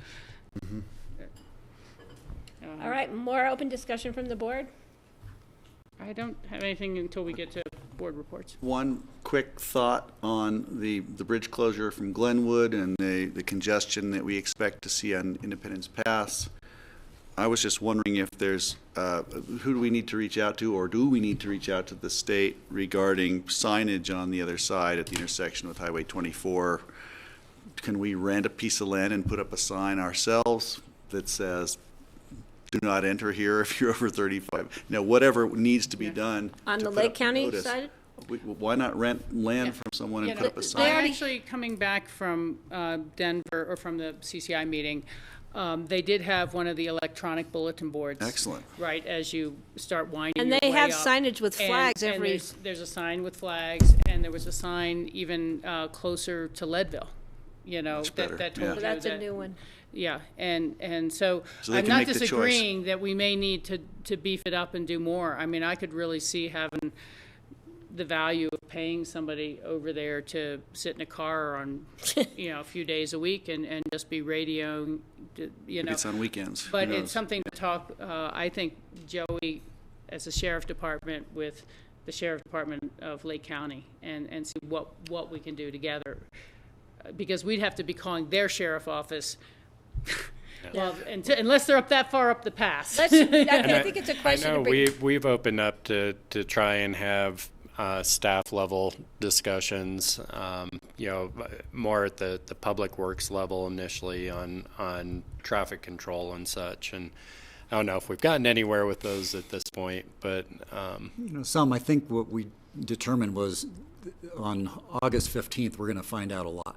Speaker 1: All right, more open discussion from the board?
Speaker 4: I don't have anything until we get to board reports.
Speaker 6: One quick thought on the bridge closure from Glenwood and the congestion that we expect to see on Independence Pass. I was just wondering if there's, who do we need to reach out to, or do we need to reach out to the state regarding signage on the other side at the intersection with Highway 24? Can we rent a piece of land and put up a sign ourselves that says, do not enter here if you're over 35? You know, whatever needs to be done.
Speaker 1: On
Speaker 6: to
Speaker 1: the
Speaker 6: put
Speaker 1: Lake
Speaker 6: up
Speaker 1: County
Speaker 6: notice.
Speaker 1: side?
Speaker 6: Why not rent land from someone and put up a sign?
Speaker 4: They're actually coming back from Denver, or from the CCI meeting. They did have one of the electronic bulletin boards.
Speaker 6: Excellent.
Speaker 4: Right, as you start winding
Speaker 1: And
Speaker 4: your
Speaker 1: they
Speaker 4: way
Speaker 1: have
Speaker 4: up.
Speaker 1: signage with flags
Speaker 4: And
Speaker 1: every.
Speaker 4: there's a sign with flags, and there was a sign even closer to Leadville, you know,
Speaker 6: better,
Speaker 4: that
Speaker 6: yeah.
Speaker 4: told you
Speaker 1: That's a
Speaker 4: that.
Speaker 1: new one.
Speaker 4: Yeah, and so
Speaker 6: So they
Speaker 4: I'm
Speaker 6: can
Speaker 4: not
Speaker 6: make the choice.
Speaker 4: disagreeing that we may need to beef it up and do more. I mean, I could really see having the value of paying somebody over there to sit in a car on, you know, a few days a week and just be radioing, you know.
Speaker 6: It's on weekends.
Speaker 4: But
Speaker 6: Who
Speaker 4: it's
Speaker 6: knows?
Speaker 4: something to talk, I think Joey, as a sheriff department, with the sheriff department of Lake County, and see what we can do together. Because we'd have to be calling their sheriff office, well, unless they're up that far up the pass.
Speaker 1: I think it's a question
Speaker 12: I know
Speaker 1: to bring.
Speaker 12: we've opened up to try and have staff level discussions, you know, more at the public works level initially on traffic control and such. And I don't know if we've gotten anywhere with those at this point, but
Speaker 17: You know, I think what we determined was on August 15th, we're going to find out a lot.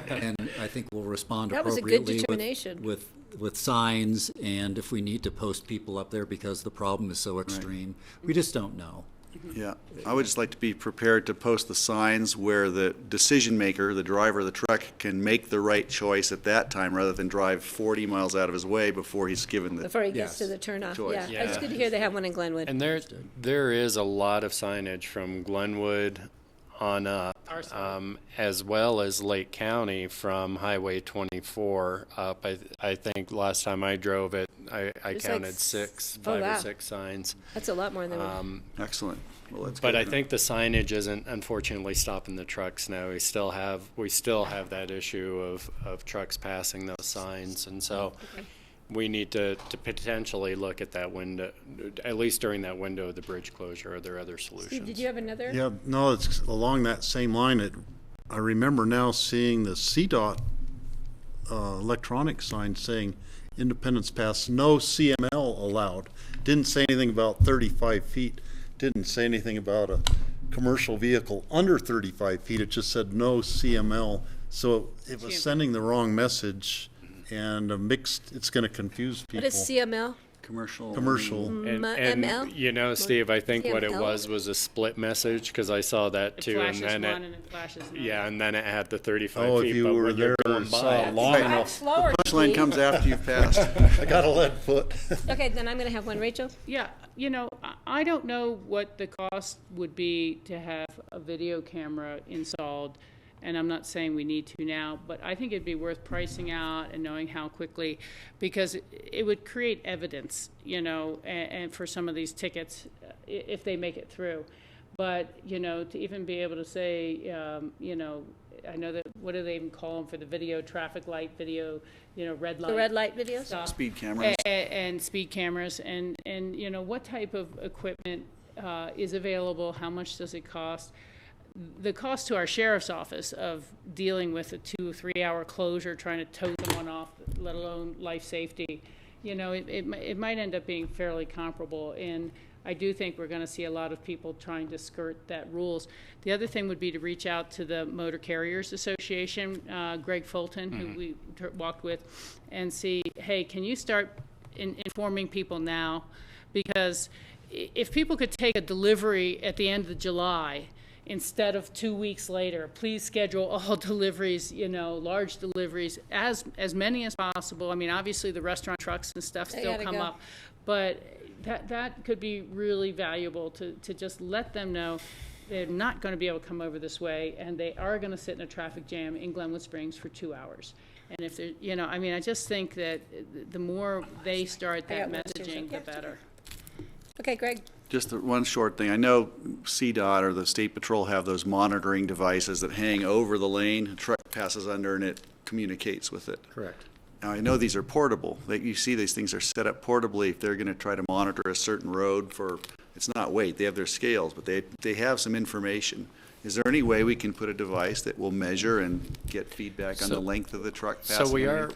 Speaker 17: And I think we'll respond
Speaker 1: That was a good
Speaker 17: appropriately
Speaker 1: determination.
Speaker 17: with signs, and if we need to post people up there because the problem is so extreme. We just don't know.
Speaker 6: Yeah, I would just like to be prepared to post the signs where the decision maker, the driver of the truck, can make the right choice at that time rather than drive 40 miles out of his way before he's given the
Speaker 1: Before he gets to the turnoff,
Speaker 6: choice.
Speaker 1: yeah. It's good to hear they have one in Glenwood.
Speaker 12: and there is a lot of signage from Glenwood on up, as well as Lake County from Highway 24 up. I think last time I drove it, I
Speaker 1: There's
Speaker 12: counted
Speaker 1: like
Speaker 12: five
Speaker 1: wow.
Speaker 12: or six signs.
Speaker 1: That's a lot more than
Speaker 6: Excellent. Well, that's
Speaker 12: But
Speaker 6: good
Speaker 12: I
Speaker 6: to know.
Speaker 12: think the signage isn't unfortunately stopping the trucks now. We still have that issue of trucks passing those signs, and so we need to potentially look at that window, at least during that window of the bridge closure. Are there other solutions?
Speaker 1: Steve, did you have another?
Speaker 7: Yeah, no, it's along that same line. I remember now seeing the CDOT electronic sign saying Independence Pass, no CML allowed. Didn't say anything about 35 feet. Didn't say anything about a commercial vehicle under 35 feet. It just said no CML. So it was sending the wrong message, and it's going to confuse people.
Speaker 1: What is CML?
Speaker 6: Commercial.
Speaker 12: And
Speaker 1: ML?
Speaker 12: you know, Steve, I think what it
Speaker 1: CML?
Speaker 12: was a split message, because I saw that
Speaker 4: It
Speaker 12: too,
Speaker 4: flashes
Speaker 12: and then
Speaker 4: one and it flashes another.
Speaker 12: yeah, and then it had the 35
Speaker 7: Oh,
Speaker 12: feet.
Speaker 7: if you
Speaker 12: but
Speaker 7: were
Speaker 12: when you're
Speaker 7: there
Speaker 12: going
Speaker 7: and saw
Speaker 12: by,
Speaker 7: long enough.
Speaker 1: Slower,
Speaker 6: Punchline
Speaker 1: Steve.
Speaker 6: comes after you've passed.
Speaker 7: I got a lead foot.
Speaker 1: Okay, then I'm going to have one. Rachel?
Speaker 4: Yeah, you know, I don't know what the cost would be to have a video camera installed, and I'm not saying we need to now, but I think it'd be worth pricing out and knowing how quickly, because it would create evidence, you know, and for some of these tickets, if they make it through. But, you know, to even be able to say, you know, I know that, what do they even call them for the video, traffic light, video, you know, red light.
Speaker 1: The red light videos?
Speaker 4: Stuff.
Speaker 6: Speed cameras.
Speaker 4: And speed cameras, and you know, what type of equipment is available, how much does it cost? The cost to our sheriff's office of dealing with a 2 or 3 hour closure, trying to tow someone off, let alone life safety, you know, it might end up being fairly comparable, and I do think we're going to see a lot of people trying to skirt that rules. The other thing would be to reach out to the Motor Carriers Association, Greg Fulton, who we walked with, and see, hey, can you start informing people now? Because if people could take a delivery at the end of July instead of 2 weeks later, please schedule all deliveries, you know, large deliveries, as many as possible. I mean, obviously the restaurant trucks and stuff still come up, but that could be really valuable to just let them know they're not going to be able to come over this way, and they are going to sit in a traffic jam in Glenwood Springs for 2 hours. And if they're, you know, I mean, I just think that the more they start that messaging, the better.
Speaker 1: Okay, Greg.
Speaker 6: Just one short thing. I know CDOT or the State Patrol have those monitoring devices that hang over the lane. A truck passes under and it communicates with it.
Speaker 17: Correct.
Speaker 6: Now, I know these are portable. You see these things are set up portably if they're going to try to monitor a certain road for, it's not weight, they have their scales, but they have some information. Is there any way we can put a device that will measure and get feedback on the length of the truck passing?
Speaker 12: So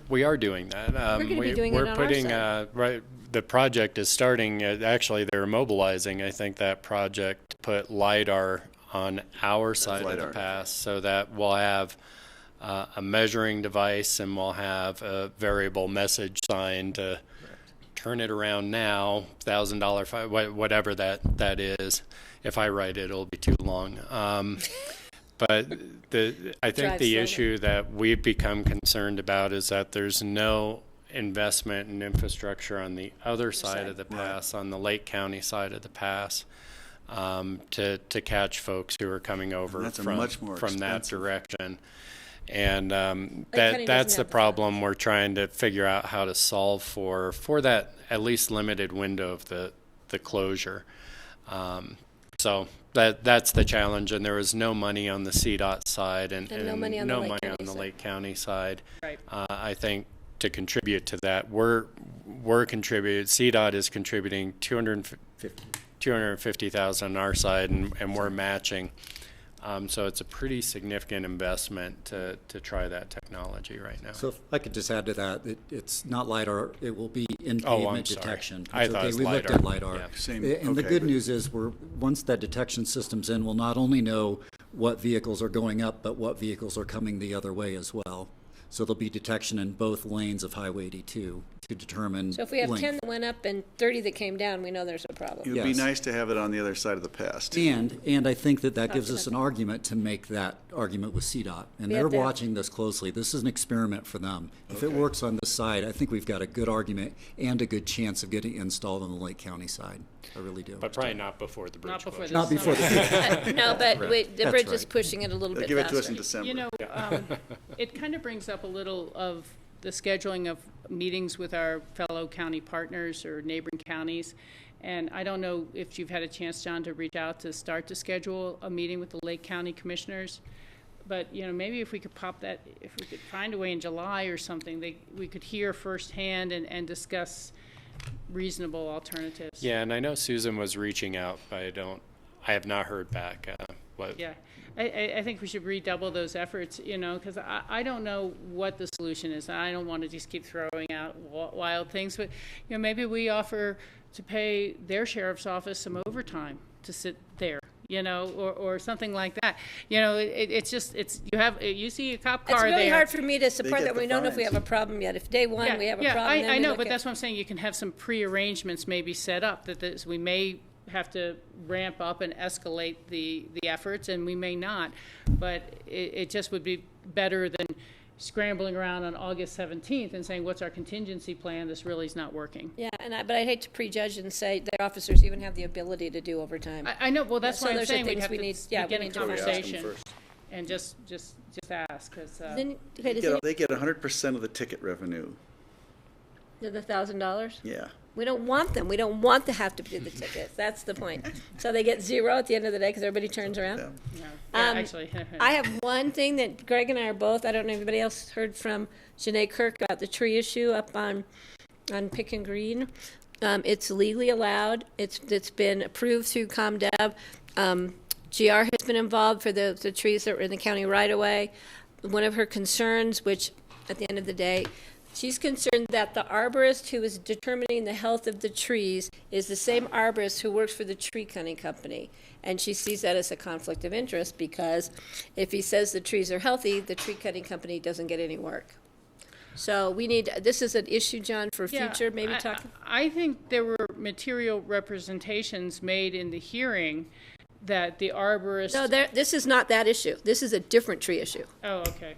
Speaker 12: we are doing that.
Speaker 1: We're gonna be doing it on our
Speaker 12: putting
Speaker 1: side.
Speaker 12: the project is starting. Actually, they're mobilizing. I think that project to put LiDAR on our side of the pass, so that we'll have a measuring device and we'll have a variable message sign to turn it around now, $1,000, whatever that is. If I write it, it'll be too long. But I think the issue that we've become concerned about is that there's no investment in infrastructure on the other side of the pass, on the Lake County side of the pass, to catch folks who are coming over from that direction. And that's the problem we're trying to figure out how to solve for that at least limited window of the closure. So that's the challenge, and there was no money on the CDOT side and no money on the Lake County side.
Speaker 4: Right.
Speaker 12: I think to contribute to that, we're contributing. CDOT is contributing $250,000 on our side, and we're matching. So it's a pretty significant investment to try that technology right now.
Speaker 17: So if I could just add to that, it's not LiDAR, it will be in-pavement detection.
Speaker 12: I thought it was LiDAR.
Speaker 17: We looked at LiDAR.
Speaker 12: Yeah.
Speaker 17: And the good news is once that detection system's in, we'll not only know what vehicles are going up, but what vehicles are coming the other way as well. So there'll be detection in both lanes of Highway 82 to determine
Speaker 1: So if we have
Speaker 17: length.
Speaker 1: 10 that went up and 30 that came down, we know there's a problem.
Speaker 6: It would be nice to have it on the other side of the pass.
Speaker 17: And I think that gives us an argument to make that argument with CDOT. And they're watching this closely. This is an experiment for them. If it works on this side, I think we've got a good argument and a good chance of getting installed on the Lake County side. I really do.
Speaker 12: But probably not before the bridge.
Speaker 17: Not before the
Speaker 1: No, but the bridge is pushing it a little bit faster.
Speaker 6: Give it to us in December.
Speaker 4: You know, it kind of brings up a little of the scheduling of meetings with our fellow county partners or neighboring counties. And I don't know if you've had a chance, John, to reach out to start to schedule a meeting with the Lake County commissioners. But, you know, maybe if we could if we could find a way in July or something, we could hear firsthand and discuss reasonable alternatives.
Speaker 12: Yeah, and I know Susan was reaching out, but I have not heard back.
Speaker 4: Yeah, I think we should redouble those efforts, you know, because I don't know what the solution is. I don't want to just keep throwing out wild things, but, you know, maybe we offer to pay their sheriff's office some overtime to sit there, you know, or something like that. You know, you see a cop car there.
Speaker 1: It's really hard for me to support that. We don't know if we have a problem yet. If day one we have a problem, then
Speaker 4: I know, but that's what I'm saying. You can have some pre-arrangements maybe set up that we may have to ramp up and escalate the efforts, and we may not. But it just would be better than scrambling around on August 17th and saying, what's our contingency plan? This really is not working.
Speaker 1: Yeah, but I'd hate to prejudge and say their officers even have the ability to do overtime.
Speaker 4: I know. Well, that's why I'm saying
Speaker 1: we
Speaker 4: we'd have to begin a conversation
Speaker 6: first.
Speaker 4: and just ask. Cause,
Speaker 6: they get 100% of the ticket revenue.
Speaker 1: The $1,000?
Speaker 6: Yeah.
Speaker 1: We don't want them. We don't want to have to do the tickets. That's the point. So they get zero at the end of the day because everybody turns around?
Speaker 4: No. Yeah, actually.
Speaker 1: I have one thing that Greg and I are both, I don't know if anybody else heard from Janae Kirk about the tree issue up on Pick and Green. It's legally allowed. It's been approved through ComDev. GR has been involved for the trees that were in the county right away. One of her concerns, which at the end of the day, she's concerned that the arborist who is determining the health of the trees is the same arborist who works for the tree cutting company. And she sees that as a conflict of interest because if he says the trees are healthy, the tree cutting company doesn't get any work. So this is an issue, John, for future, maybe talk.
Speaker 4: I think there were material representations made in the hearing that the arborist.
Speaker 1: No, this is not that issue. This is a different tree issue.
Speaker 4: Oh, okay.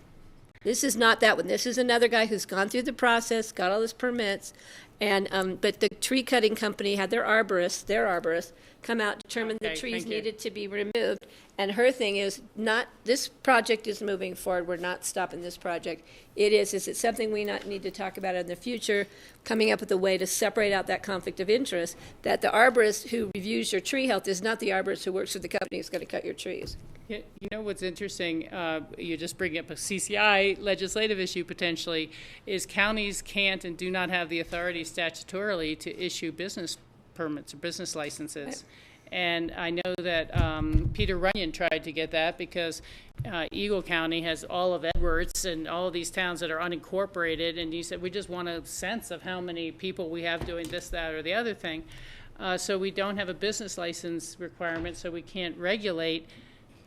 Speaker 1: This is not that one. This is another guy who's gone through the process, got all his permits, and but the tree cutting company had their arborist come out, determine the trees needed to be removed. And her thing is not, this project is moving forward. We're not stopping this project. Is it something we not need to talk about in the future, coming up with a way to separate out that conflict of interest, that the arborist who reviews your tree health is not the arborist who works for the company who's going to cut your trees.
Speaker 4: You know what's interesting, you just bring up a CCI legislative issue potentially, is counties can't and do not have the authority statutorily to issue business permits or business licenses. And I know that Peter Runyon tried to get that because Eagle County has all of Edwards and all of these towns that are unincorporated, and he said, we just want a sense of how many people we have doing this, that, or the other thing. So we don't have a business license requirement, so we can't regulate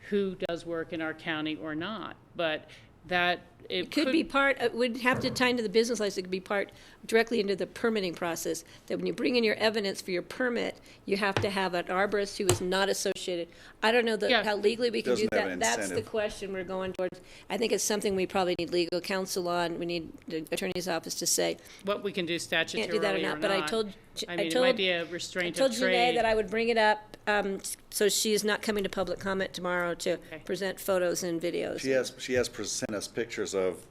Speaker 4: who does work in our county or not. But that
Speaker 1: it could be part, it would have to tie into the business license, it could be part directly into the permitting process, that when you bring in your evidence for your permit, you have to have an arborist who is not associated. I don't know how legally we can do that. That's the question we're going towards. I think it's something we probably need legal counsel on. We need the attorney's office to say
Speaker 4: what we can do statutorily.
Speaker 1: Can't do that or not. But
Speaker 4: I told it might be a restraint of trade.
Speaker 1: I told Janae that I would bring it up, so she is not coming to public comment tomorrow to present photos and videos.
Speaker 6: She has sent us pictures of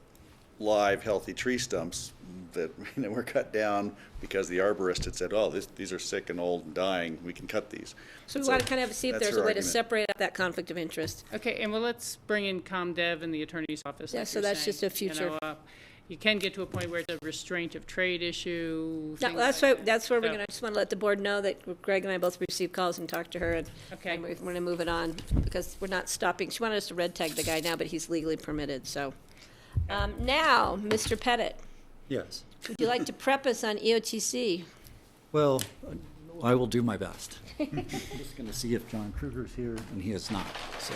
Speaker 6: live healthy tree stumps that were cut down because the arborist had said, oh, these are sick and old and dying, we can cut these.
Speaker 1: So we want to kind of see if there's a way to separate out that conflict of interest.
Speaker 4: Okay, and well, let's bring in ComDev and the attorney's office.
Speaker 1: Yeah, so that's just a future.
Speaker 4: You can get to a point where it's a restraint of trade issue.
Speaker 1: No, that's why. That's where we're going to. I just want to let the board know that Greg and I both received calls and talked to her, and we're going to move it on because we're not stopping. She wanted us to red tag the guy now, but he's legally permitted. So now, Mr. Pettit.
Speaker 17: Yes.
Speaker 1: Would you like to prep us on EOTC?
Speaker 17: Well, I will do my best. I'm just going to see if John Kruger's here, and he is not, so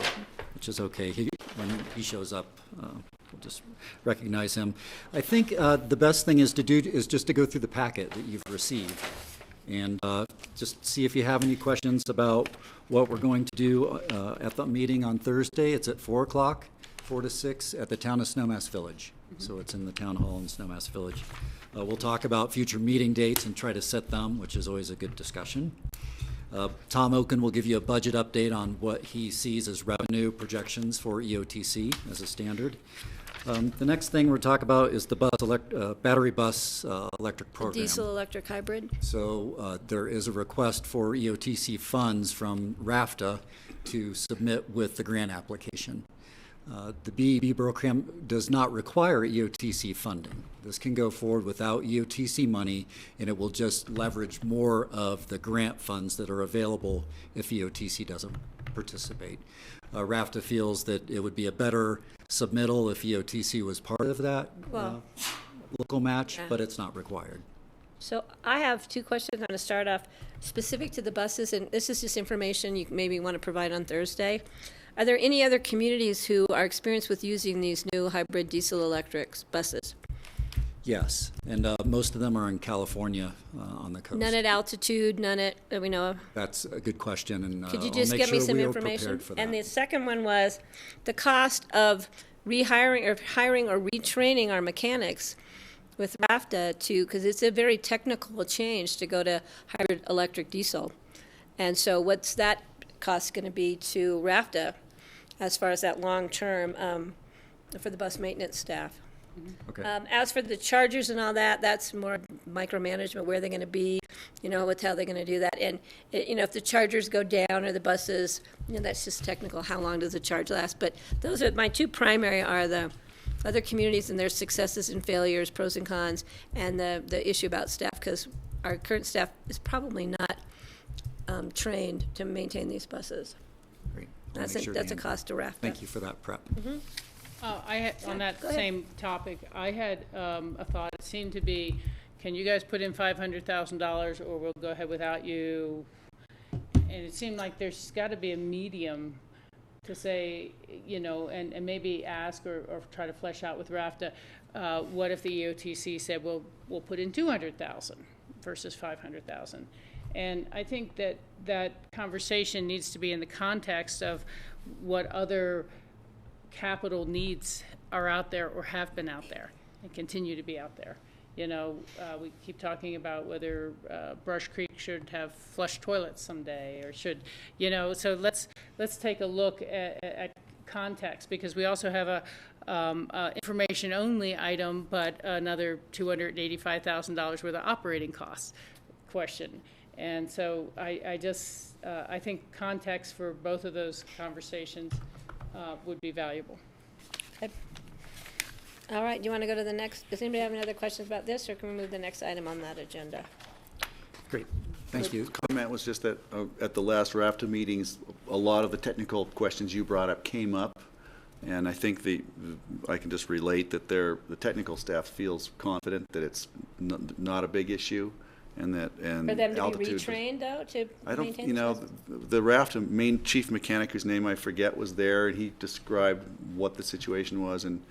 Speaker 17: which is okay. When he shows up, we'll just recognize him. I think the best thing is just to go through the packet that you've received and just see if you have any questions about what we're going to do at the meeting on Thursday. It's at 4 o'clock, 4 to 6 at the town of Snowmass Village. So it's in the town hall in Snowmass Village. We'll talk about future meeting dates and try to set them, which is always a good discussion. Tom Oken will give you a budget update on what he sees as revenue projections for EOTC as a standard. The next thing we'll talk about is the battery bus electric program.
Speaker 1: Diesel electric hybrid.
Speaker 17: So there is a request for EOTC funds from RAFTA to submit with the grant application. The BEB program does not require EOTC funding. This can go forward without EOTC money, and it will just leverage more of the grant funds that are available if EOTC doesn't participate. RAFTA feels that it would be a better submittal if EOTC was part of that local match, but it's not required.
Speaker 1: So I have two questions. I'm going to start off specific to the buses, and this is just information you maybe want to provide on Thursday. Are there any other communities who are experienced with using these new hybrid diesel electric buses?
Speaker 17: Yes, and most of them are in California on the coast.
Speaker 1: None at altitude, none at, we know of?
Speaker 17: That's a good question, and
Speaker 1: could you just give me some information? And the second one was the cost of rehiring or hiring or retraining our mechanics with RAFTA because it's a very technical change to go to hybrid electric diesel. And so what's that cost going to be to RAFTA as far as that long term for the bus maintenance staff?
Speaker 17: Okay.
Speaker 1: As for the chargers and all that, that's more micromanagement, where they're going to be, with how they're going to do that. And, if the chargers go down or the buses, that's just technical. How long does the charge last? But those are my two primary are the other communities and their successes and failures, pros and cons, and the issue about staff, because our current staff is probably not trained to maintain these buses.
Speaker 17: Great.
Speaker 1: That's a cost to RAFTA.
Speaker 17: Thank you for that prep.
Speaker 1: Mm-hmm.
Speaker 4: I had, on that same topic, I had a thought. It seemed to be, can you guys put in $500,000 or we'll go ahead without you? And it seemed like there's got to be a medium to say, and maybe ask or try to flesh out with RAFTA, what if the EOTC said, well, we'll put in $200,000 versus $500,000? And I think that conversation needs to be in the context of what other capital needs are out there or have been out there and continue to be out there. We keep talking about whether Brush Creek should have flush toilets someday or should, so let's take a look at context, because we also have a information only item, but another $285,000 worth of operating costs question. And so I think context for both of those conversations would be valuable.
Speaker 1: Okay. All right, do you want to go to the next? Does anybody have any other questions about this, or can we move to the next item on that agenda?
Speaker 17: Great, thank you.
Speaker 6: Comment was just that at the last RAFTA meetings, a lot of the technical questions you brought up came up, and I think I can just relate that the technical staff feels confident that it's not a big issue, and that
Speaker 1: For them to be retrained, though, to maintain
Speaker 6: the RAFTA main chief mechanic, whose name I forget, was there, and he described what the situation was, and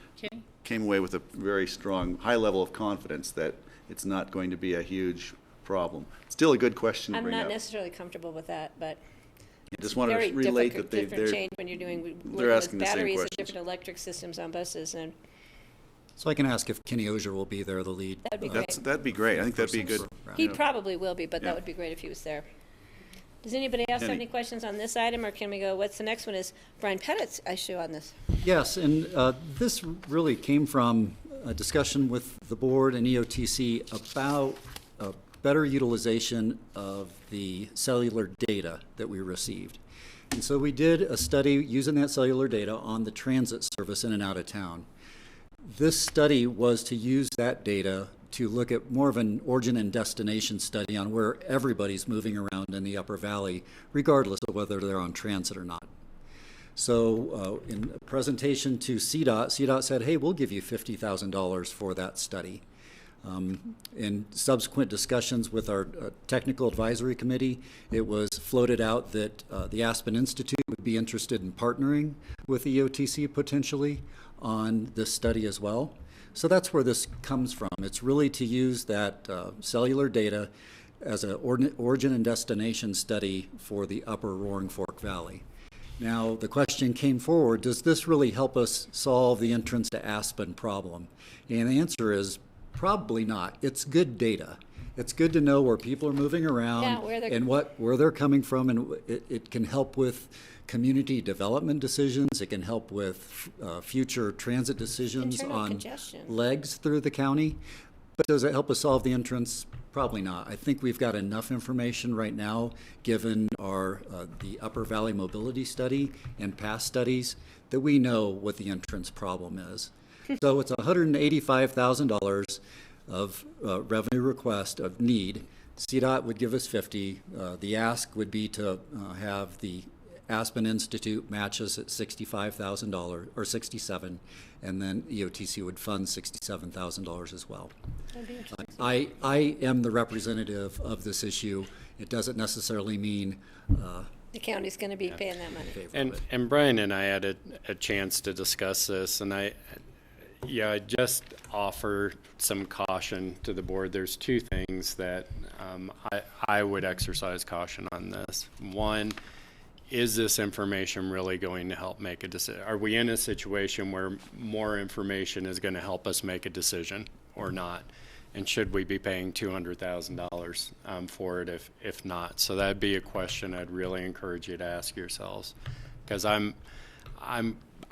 Speaker 6: came away with a very strong, high level of confidence that it's not going to be a huge problem. Still a good question to bring up.
Speaker 1: I'm not necessarily comfortable with that, but
Speaker 6: I just want to relate that
Speaker 1: different change when you're doing
Speaker 6: they're asking the same
Speaker 1: batteries and
Speaker 6: questions.
Speaker 1: different electric systems on buses. And
Speaker 17: So I can ask if Kenny Ozier will be there, the lead.
Speaker 1: that'd be great.
Speaker 6: That'd be great. I think that'd be good.
Speaker 1: He probably will be, but
Speaker 6: Yeah.
Speaker 1: that would be great if he was there. Does anybody else have any questions on this item, or can we go, what's the next one is Brian Pettit's issue on this?
Speaker 17: Yes, and this really came from a discussion with the board and EOTC about better utilization of the cellular data that we received. And so we did a study using that cellular data on the transit service in and out of town. This study was to use that data to look at more of an origin and destination study on where everybody's moving around in the Upper Valley, regardless of whether they're on transit or not. So in a presentation to CDOT said, hey, we'll give you $50,000 for that study. In subsequent discussions with our technical advisory committee, it was floated out that the Aspen Institute would be interested in partnering with EOTC potentially on this study as well. So that's where this comes from. It's really to use that cellular data as an origin and destination study for the Upper Roaring Fork Valley. Now, the question came forward, does this really help us solve the entrance to Aspen problem? And the answer is probably not. It's good data. It's good to know where people are moving around and where they're coming from, and it can help with community development decisions. It can help with future transit decisions on legs through the county. But does it help us solve the entrance? Probably not. I think we've got enough information right now, given our the Upper Valley Mobility Study and past studies, that we know what the entrance problem is. So it's $185,000 of revenue request of need. CDOT would give us 50. The ask would be to have the Aspen Institute match us at $65,000 or $67,000, and then EOTC would fund $67,000 as well. I am the representative of this issue. It doesn't necessarily mean
Speaker 1: the county's going to be paying that money.
Speaker 12: And Brian and I had a chance to discuss this, and I just offer some caution to the board. There's two things that I would exercise caution on this. One, is this information really going to help make a decision? Are we in a situation where more information is going to help us make a decision or not? And should we be paying $200,000 for it if not? So that'd be a question I'd really encourage you to ask yourselves, because I'm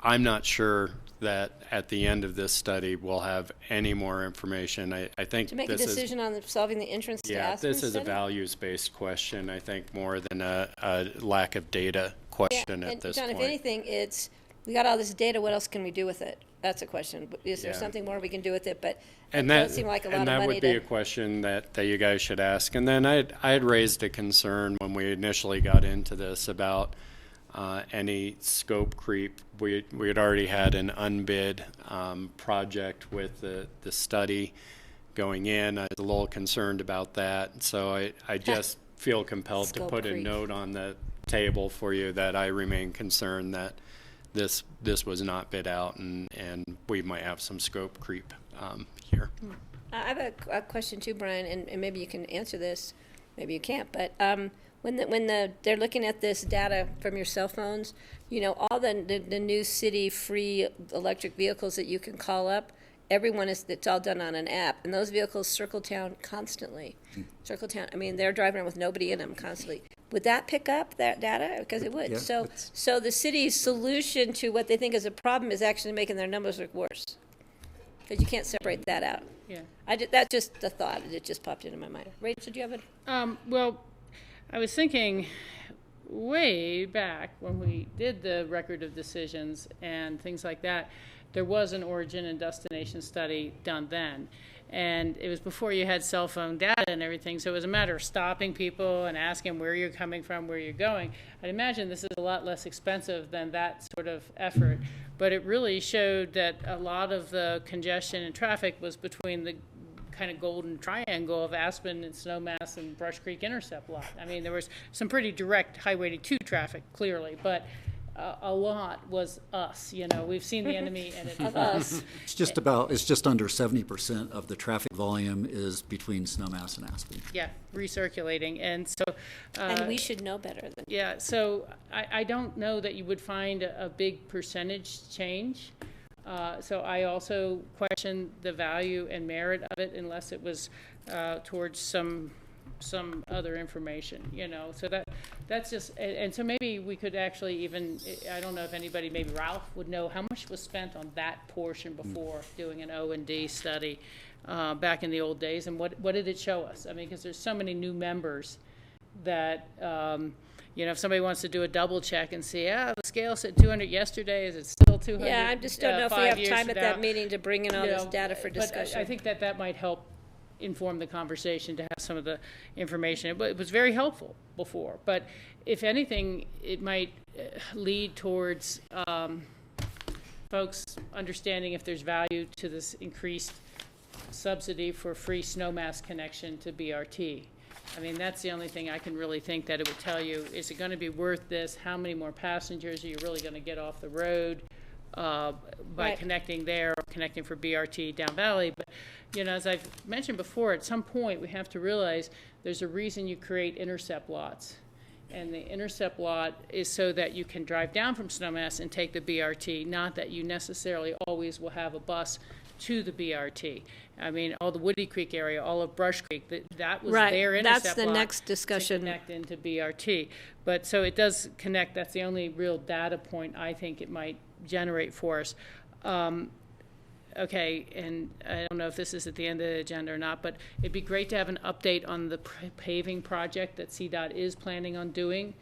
Speaker 12: not sure that at the end of this study we'll have any more information. I think
Speaker 1: to make a decision on solving the entrance to Aspen.
Speaker 12: This is a values-based question, I think, more than a lack of data question at this
Speaker 1: John,
Speaker 12: point.
Speaker 1: if anything, it's we got all this data. What else can we do with it? That's a question. Is there something more we can do with it? But
Speaker 12: and
Speaker 1: it
Speaker 12: that
Speaker 1: doesn't seem like a lot
Speaker 12: and
Speaker 1: of
Speaker 12: that
Speaker 1: money
Speaker 12: would be a question that you guys should ask. And then I had raised a concern when we initially got into this about any scope creep. We had already had an unbid project with the study going in. I was a little concerned about that, so I just feel compelled to put a note on the table for you that I remain concerned that this was not bid out, and we might have some scope creep here.
Speaker 1: I have a question too, Brian, and maybe you can answer this, maybe you can't, but when they're looking at this data from your cell phones, you know, all the new city free electric vehicles that you can call up, it's all done on an app, and those vehicles circle town constantly. Circle town, I mean, they're driving around with nobody in them constantly. Would that pick up that data? Because it would.
Speaker 17: Yeah,
Speaker 1: so the city's solution to what they think is a problem is actually making their numbers look worse. Because you can't separate that out.
Speaker 4: Yeah.
Speaker 1: That's just a thought. It just popped into my mind. Rachel, do you have it?
Speaker 4: Well, I was thinking way back when we did the record of decisions and things like that, there was an origin and destination study done then. And it was before you had cell phone data and everything, so it was a matter of stopping people and asking where you're coming from, where you're going. I'd imagine this is a lot less expensive than that sort of effort, but it really showed that a lot of the congestion and traffic was between the kind of golden triangle of Aspen and Snowmass and Brush Creek Intercept lot. I mean, there was some pretty direct Highway 82 traffic, clearly, but a lot was us. You know, we've seen the enemy and it's us.
Speaker 17: It's just under 70% of the traffic volume is between Snowmass and Aspen.
Speaker 4: Yeah, recirculating. And so...
Speaker 1: and we should know better than...
Speaker 4: Yeah, so I don't know that you would find a big percentage change. So I also question the value and merit of it unless it was towards some other information, you know. So that's just, and so maybe we could actually even, I don't know if anybody, maybe Ralph would know how much was spent on that portion before doing an O&D study back in the old days, and what did it show us? I mean, because there's so many new members that, you know, if somebody wants to do a double check and see, the scale said 200 yesterday, is it still 200?
Speaker 1: Yeah, I just don't know if we have time at that meeting to bring in all this data for discussion.
Speaker 4: But I think that might help inform the conversation to have some of the information. It was very helpful before, but if anything, it might lead towards folks understanding if there's value to this increased subsidy for free Snowmass connection to BRT. I mean, that's the only thing I can really think that it would tell you. Is it going to be worth this? How many more passengers are you really going to get off the road by connecting there or connecting for BRT down valley? But, you know, as I've mentioned before, at some point we have to realize there's a reason you create intercept lots. And the intercept lot is so that you can drive down from Snowmass and take the BRT, not that you necessarily always will have a bus to the BRT. I mean, all the Woody Creek area, all of Brush Creek, that was their intercept
Speaker 1: That's the
Speaker 4: lot
Speaker 1: next discussion.
Speaker 4: to connect into BRT. But so it does connect. That's the only real data point I think it might generate for us. Okay, and I don't know if this is at the end of the agenda or not, but it'd be great to have an update on the paving project that CDOT is planning on doing.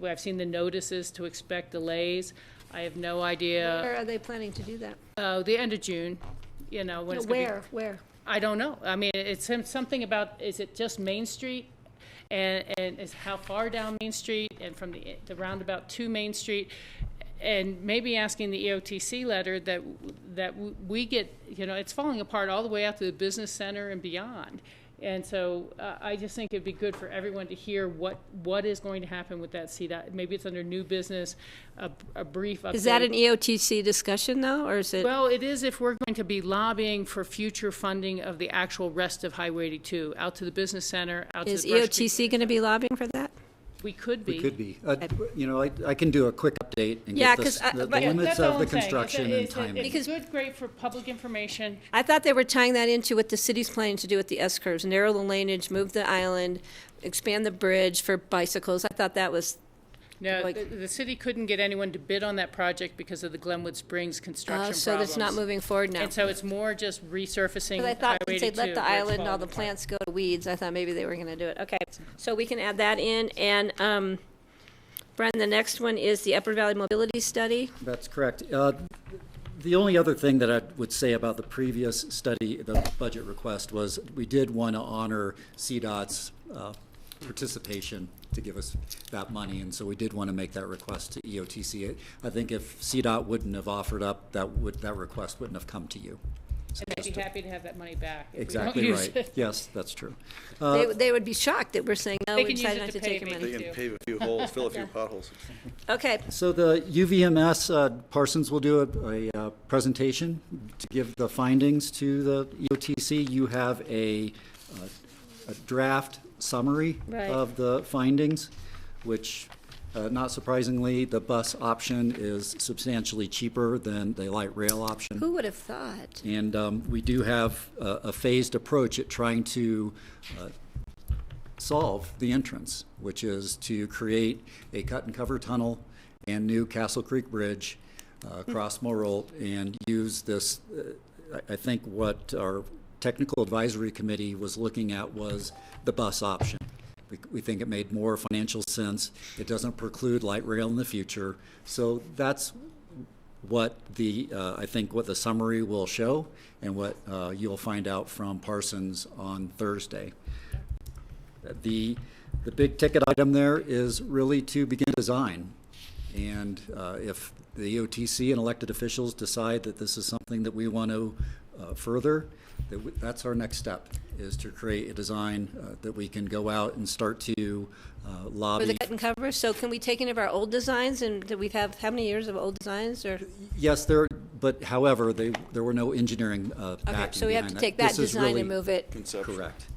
Speaker 4: I've seen the notices to expect delays. I have no idea.
Speaker 1: Where are they planning to do that?
Speaker 4: The end of June. You know, when it's gonna be,
Speaker 1: where?
Speaker 4: I don't know. I mean, it's something about, is it just Main Street? And is how far down Main Street and from the roundabout to Main Street? And maybe asking the EOTC letter that we get, you know, it's falling apart all the way out to the business center and beyond. And so I just think it'd be good for everyone to hear what is going to happen with that CDOT. Maybe it's under new business, a brief update.
Speaker 1: Is that an EOTC discussion, though, or is it?
Speaker 4: Well, it is if we're going to be lobbying for future funding of the actual rest of Highway 82, out to the business center, out
Speaker 1: is
Speaker 4: to the
Speaker 1: EOTC going to be lobbying for that?
Speaker 4: We could be.
Speaker 17: We could be. You know, I can do a quick update and
Speaker 1: Yeah,
Speaker 17: get
Speaker 1: 'cause
Speaker 17: the limits of the construction and timing.
Speaker 4: It's good, great for public information.
Speaker 1: I thought they were tying that into what the city's planning to do with the S-curves, narrow the laneage, move the island, expand the bridge for bicycles. I thought that was...
Speaker 4: No, the city couldn't get anyone to bid on that project because of the Glenwood Springs construction
Speaker 1: so
Speaker 4: problems.
Speaker 1: that's not moving forward now.
Speaker 4: And so it's more just resurfacing.
Speaker 1: I thought
Speaker 4: Highway
Speaker 1: since they'd let
Speaker 4: 82,
Speaker 1: the
Speaker 4: where it's
Speaker 1: island and all
Speaker 4: falling
Speaker 1: the
Speaker 4: apart.
Speaker 1: plants go to weeds, I thought maybe they were going to do it. Okay, so we can add that in. And Brian, the next one is the Upper Valley Mobility Study.
Speaker 17: That's correct. The only other thing that I would say about the previous study, the budget request, was we did want to honor CDOT's participation to give us that money, and so we did want to make that request to EOTC. I think if CDOT wouldn't have offered up, that request wouldn't have come to you. So
Speaker 4: And they'd be happy to have that money back. If
Speaker 17: exactly
Speaker 4: we don't use
Speaker 17: right.
Speaker 4: it.
Speaker 17: Yes, that's true.
Speaker 1: They would be shocked that we're saying, no,
Speaker 4: They
Speaker 1: we
Speaker 4: can use
Speaker 1: decided
Speaker 4: it
Speaker 1: not
Speaker 4: to
Speaker 1: to take
Speaker 4: pave
Speaker 1: your
Speaker 4: Main
Speaker 1: money.
Speaker 6: They can pave a few holes, fill a few potholes.
Speaker 1: Okay,
Speaker 17: So the UVMS, Parsons will do a presentation to give the findings to the EOTC. You have a draft summary
Speaker 1: Right.
Speaker 17: of the findings, which, not surprisingly, the bus option is substantially cheaper than the light rail option.
Speaker 1: who would have thought?
Speaker 17: And we do have a phased approach at trying to solve the entrance, which is to create a cut and cover tunnel and new Castle Creek Bridge across Morrill, and use this. I think what our technical advisory committee was looking at was the bus option. We think it made more financial sense. It doesn't preclude light rail in the future. So that's what I think what the summary will show and what you'll find out from Parsons on Thursday. The big ticket item there is really to begin design. And if the OTC and elected officials decide that this is something that we want to further, that's our next step, is to create a design that we can go out and start to lobby.
Speaker 1: For the cut and cover, so can we take any of our old designs, and that we've had how many years of old designs, or?
Speaker 17: Yes, but however, there were no engineering backing.
Speaker 1: Okay, so we have to
Speaker 17: behind
Speaker 1: take
Speaker 17: that.
Speaker 1: that
Speaker 17: This is
Speaker 1: design
Speaker 17: really
Speaker 1: and move it.
Speaker 17: correct.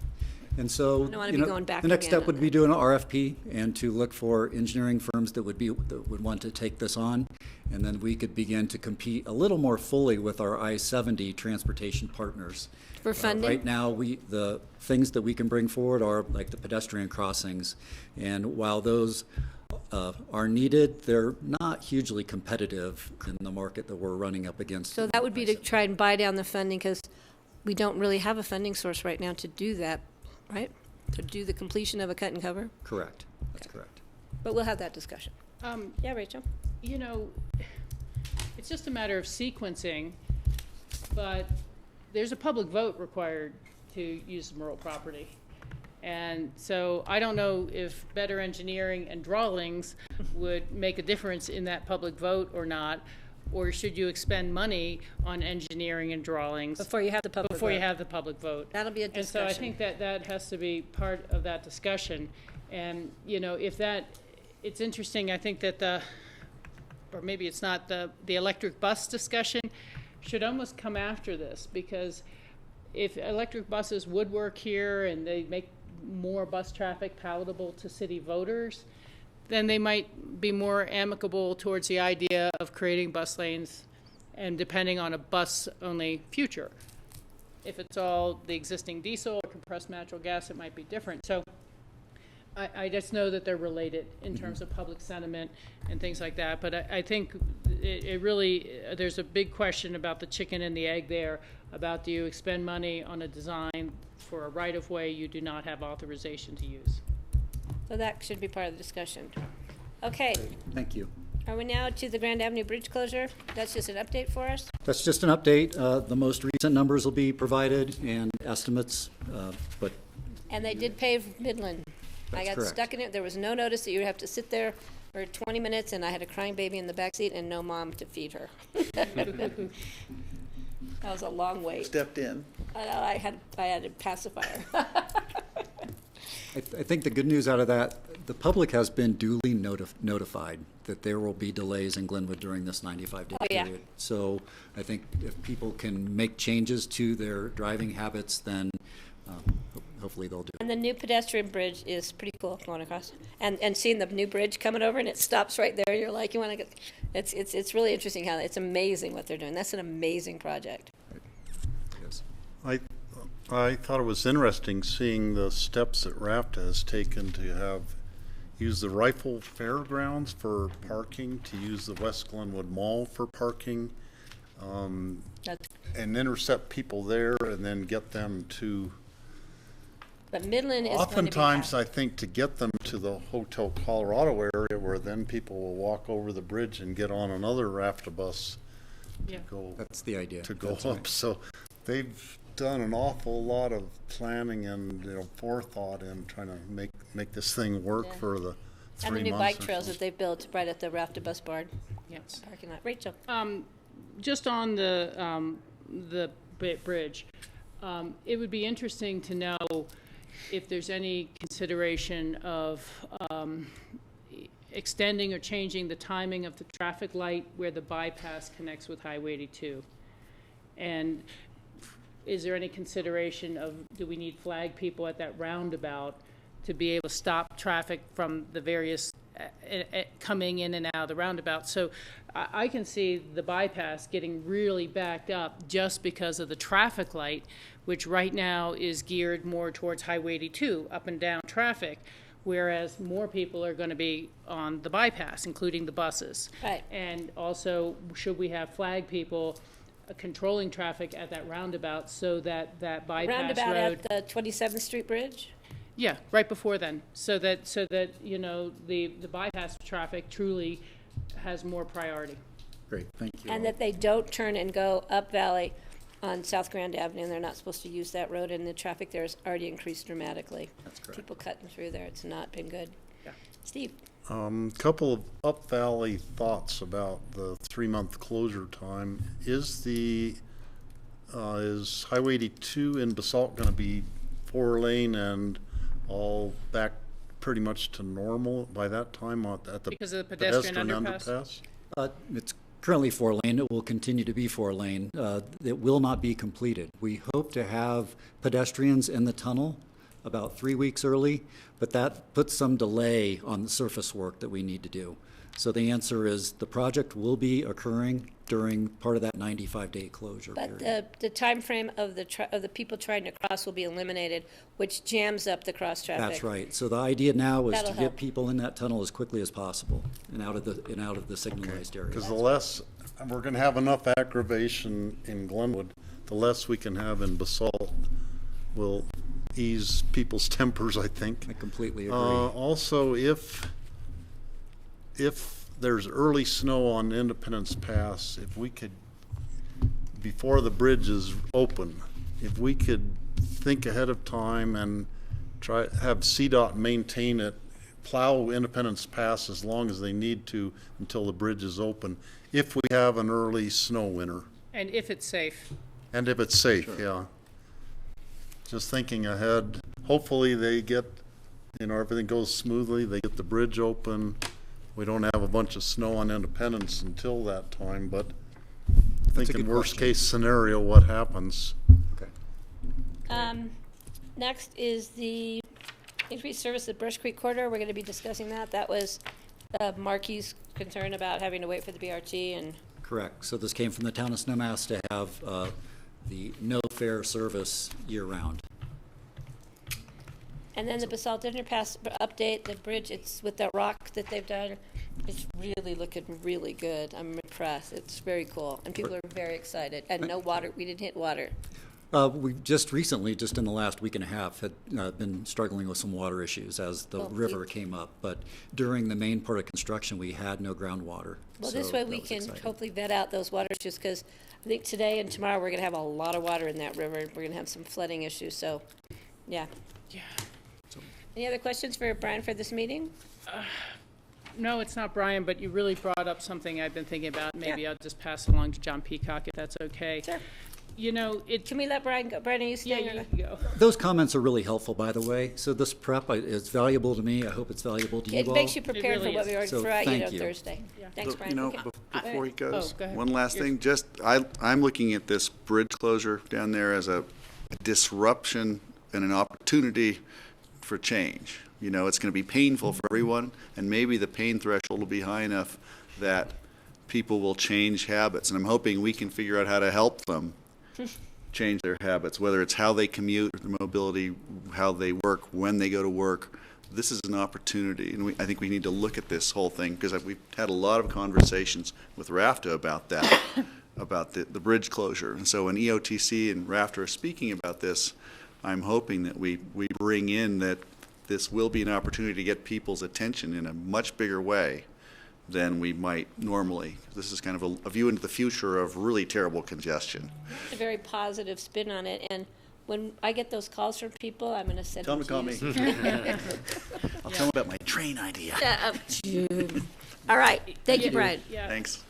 Speaker 17: And so,
Speaker 1: I don't wanna be going back
Speaker 17: the next
Speaker 1: again
Speaker 17: step would
Speaker 1: on
Speaker 17: be doing an RFP and to look for engineering firms that would want to take this on, and then we could begin to compete a little more fully with our I-70 transportation partners.
Speaker 1: For funding?
Speaker 17: Right now, the things that we can bring forward are like the pedestrian crossings, and while those are needed, they're not hugely competitive in the market that we're running up against.
Speaker 1: So that would be to try and buy down the funding, because we don't really have a funding source right now to do that, right? To do the completion of a cut and cover?
Speaker 17: Correct. That's correct.
Speaker 1: But we'll have that discussion. Yeah, Rachel?
Speaker 4: You know, it's just a matter of sequencing, but there's a public vote required to use some rural property. And so I don't know if better engineering and drawings would make a difference in that public vote or not, or should you expend money on engineering and drawings
Speaker 1: Before you have the public
Speaker 4: before you
Speaker 1: vote.
Speaker 4: have the public vote?
Speaker 1: That'll be a
Speaker 4: And so I
Speaker 1: discussion.
Speaker 4: think that has to be part of that discussion. And, you know, it's interesting, I think that or maybe it's not, the electric bus discussion should almost come after this, because if electric buses would work here and they make more bus traffic palatable to city voters, then they might be more amicable towards the idea of creating bus lanes and depending on a bus-only future. If it's all the existing diesel or compressed natural gas, it might be different. So I just know that they're related in terms of public sentiment and things like that. But I think it really, there's a big question about the chicken and the egg there, about do you expend money on a design for a right-of-way you do not have authorization to use.
Speaker 1: So that should be part of the discussion. Okay,
Speaker 17: Thank you.
Speaker 1: are we now to the Grand Avenue Bridge closure? That's just an update for us?
Speaker 17: That's just an update. The most recent numbers will be provided and estimates, but
Speaker 1: And they did pave Midland. I
Speaker 17: That's
Speaker 1: got
Speaker 17: correct.
Speaker 1: stuck in it. There was no notice that you would have to sit there for 20 minutes, and I had a crying baby in the back seat and no mom to feed her. That was a long wait.
Speaker 6: Stepped in.
Speaker 1: I know, I had a pacifier.
Speaker 17: I think the good news out of that, the public has been duly notified that there will be delays in Glenwood during this 95-day
Speaker 1: Oh, yeah.
Speaker 17: period. So I think if people can make changes to their driving habits, then hopefully they'll do it.
Speaker 1: And the new pedestrian bridge is pretty cool going across. And seeing the new bridge coming over and it stops right there, you're like, you want to get, it's really interesting how, it's amazing what they're doing. That's an amazing project.
Speaker 17: Yes.
Speaker 7: I thought it was interesting seeing the steps that RAFTA has taken to use the Rifle Fairgrounds for parking, to use the West Glenwood Mall for parking, and intercept people there and then get them to.
Speaker 1: But Midland is going to be
Speaker 7: Oftentimes, I think to get them to the Hotel Colorado area, where then people will walk over the bridge and get on another RAFTA bus to go.
Speaker 17: That's the idea.
Speaker 7: To go
Speaker 17: That's
Speaker 7: up.
Speaker 17: right.
Speaker 7: So they've done an awful lot of planning and forethought in trying to make this thing work for the 3 months.
Speaker 1: And the new
Speaker 7: or
Speaker 1: bike
Speaker 7: so.
Speaker 1: trails that they've built right at the Rafta bus barn
Speaker 4: Yes.
Speaker 1: parking lot. Rachel?
Speaker 4: Just on the bridge, it would be interesting to know if there's any consideration of extending or changing the timing of the traffic light where the bypass connects with Highway 82. And is there any consideration of, do we need flag people at that roundabout to be able to stop traffic from the various coming in and out of the roundabout? So I can see the bypass getting really backed up just because of the traffic light, which right now is geared more towards Highway 82, up and down traffic, whereas more people are going to be on the bypass, including the buses.
Speaker 1: Right.
Speaker 4: And also, should we have flag people controlling traffic at that roundabout so that that bypass
Speaker 1: Roundabout
Speaker 4: road...
Speaker 1: at the 27th Street Bridge?
Speaker 4: Yeah, right before then, so that you know the bypass traffic truly has more priority.
Speaker 17: Great, thank you.
Speaker 1: And that they don't turn and go up Valley on South Grand Avenue, and they're not supposed to use that road, and the traffic there has already increased dramatically.
Speaker 17: That's correct.
Speaker 1: People cutting through there, it's not been good.
Speaker 4: Yeah.
Speaker 1: Steve?
Speaker 7: Couple of Up Valley thoughts about the 3-month closure time. Is Highway 82 in Basalt going to be 4-lane and all back pretty much to normal by that time at the
Speaker 4: Because of the pedestrian underpass?
Speaker 17: It's currently 4-lane. It will continue to be 4-lane. It will not be completed. We hope to have pedestrians in the tunnel about 3 weeks early, but that puts some delay on the surface work that we need to do. So the answer is the project will be occurring during part of that 95-day closure
Speaker 1: But
Speaker 17: period.
Speaker 1: the timeframe of the people trying to cross will be eliminated, which jams up the cross traffic.
Speaker 17: That's right. So the idea now is
Speaker 1: That'll
Speaker 17: to
Speaker 1: help.
Speaker 17: get people in that tunnel as quickly as possible and out of the signalized area.
Speaker 7: Because the less, we're going to have enough aggravation in Glenwood, the less we can have in Basalt will ease people's tempers, I think.
Speaker 17: I completely agree.
Speaker 7: Also, if there's early snow on Independence Pass, if we could, before the bridge is open, if we could think ahead of time and try have CDOT maintain it, plow Independence Pass as long as they need to until the bridge is open, if we have an early snow winter.
Speaker 4: And if it's safe.
Speaker 7: And if it's safe, yeah. Just thinking ahead, hopefully they get, everything goes smoothly, they get the bridge open. We don't have a bunch of snow on Independence until that time, but thinking worst case scenario, what happens?
Speaker 17: Okay.
Speaker 1: Next is the increased service at Brush Creek Corridor. We're going to be discussing that. That was Markey's concern about having to wait for the BRT and.
Speaker 17: Correct. So this came from the town of Snowmass to have the no fare service year-round.
Speaker 1: And then the Basalt Underpass update, the bridge, it's with that rock that they've done. It's really looking really good. I'm impressed. It's very cool. And people are very excited. And no water, we didn't hit water.
Speaker 17: We just recently, just in the last week and a half, had been struggling with some water issues as the river came up. But during the main part of construction, we had no groundwater.
Speaker 1: Well,
Speaker 17: so
Speaker 1: this way
Speaker 17: that
Speaker 1: we
Speaker 17: was
Speaker 1: can
Speaker 17: exciting.
Speaker 1: hopefully vet out those water issues, because I think today and tomorrow we're going to have a lot of water in that river. We're going to have some flooding issues. So, yeah.
Speaker 4: Yeah.
Speaker 1: Any other questions for Brian for this meeting?
Speaker 4: No, it's not Brian, but you really brought up something I've been thinking about. Maybe I'll just pass it along to John Peacock if that's okay.
Speaker 1: Sure.
Speaker 4: You know,
Speaker 1: Can we let Brian go? Brian, are you staying?
Speaker 4: Yeah, you go.
Speaker 17: Those comments are really helpful, by the way. So this prep is valuable to me. I hope it's valuable to you
Speaker 1: It
Speaker 17: all.
Speaker 1: makes you prepared
Speaker 4: really
Speaker 1: for what we
Speaker 4: is.
Speaker 1: already
Speaker 17: So
Speaker 1: threw at you
Speaker 17: thank
Speaker 1: on
Speaker 17: you.
Speaker 1: Thursday. Thanks, Brian.
Speaker 6: You know,
Speaker 1: Okay.
Speaker 6: before he goes,
Speaker 4: go ahead.
Speaker 6: one last
Speaker 4: Yes.
Speaker 6: thing, just, I'm looking at this bridge closure down there as a disruption and an opportunity for change. You know, it's going to be painful for everyone, and maybe the pain threshold will be high enough that people will change habits, and I'm hoping we can figure out how to help them change their habits, whether it's how they commute, their mobility, how they work, when they go to work. This is an opportunity, and I think we need to look at this whole thing, because we've had a lot of conversations with RAFTA about that, about the bridge closure. And so when EOTC and RAFTA are speaking about this, I'm hoping that we bring in that this will be an opportunity to get people's attention in a much bigger way than we might normally. This is kind of a view into the future of really terrible congestion.
Speaker 1: A very positive spin on it. And when I get those calls from people, I'm going to send
Speaker 6: Tell
Speaker 1: them
Speaker 6: them
Speaker 1: to
Speaker 6: to
Speaker 1: you.
Speaker 6: call me. I'll tell them about my train idea.
Speaker 1: All right. Thank you, Brian.
Speaker 4: Yeah.
Speaker 6: Thanks.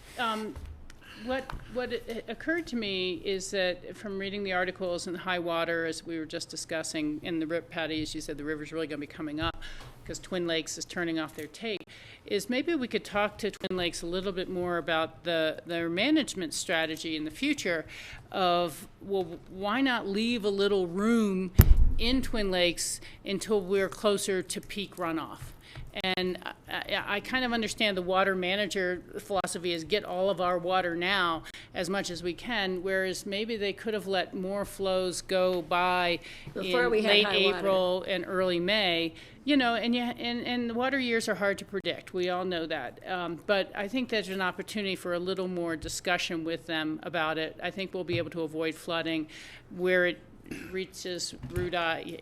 Speaker 4: What occurred to me is that from reading the articles in high water, as we were just discussing, in the Patty, as you said, the river's really going to be coming up because Twin Lakes is turning off their take, is maybe we could talk to Twin Lakes a little bit more about their management strategy in the future of, well, why not leave a little room in Twin Lakes until we're closer to peak runoff? And I kind of understand the water manager philosophy is get all of our water now as much as we can, whereas maybe they could have let more flows go by
Speaker 1: Before
Speaker 4: in
Speaker 1: we had
Speaker 4: late
Speaker 1: high water.
Speaker 4: April and early May. You know, and the water years are hard to predict. We all know that. But I think there's an opportunity for a little more discussion with them about it. I think we'll be able to avoid flooding where it reaches RUDA,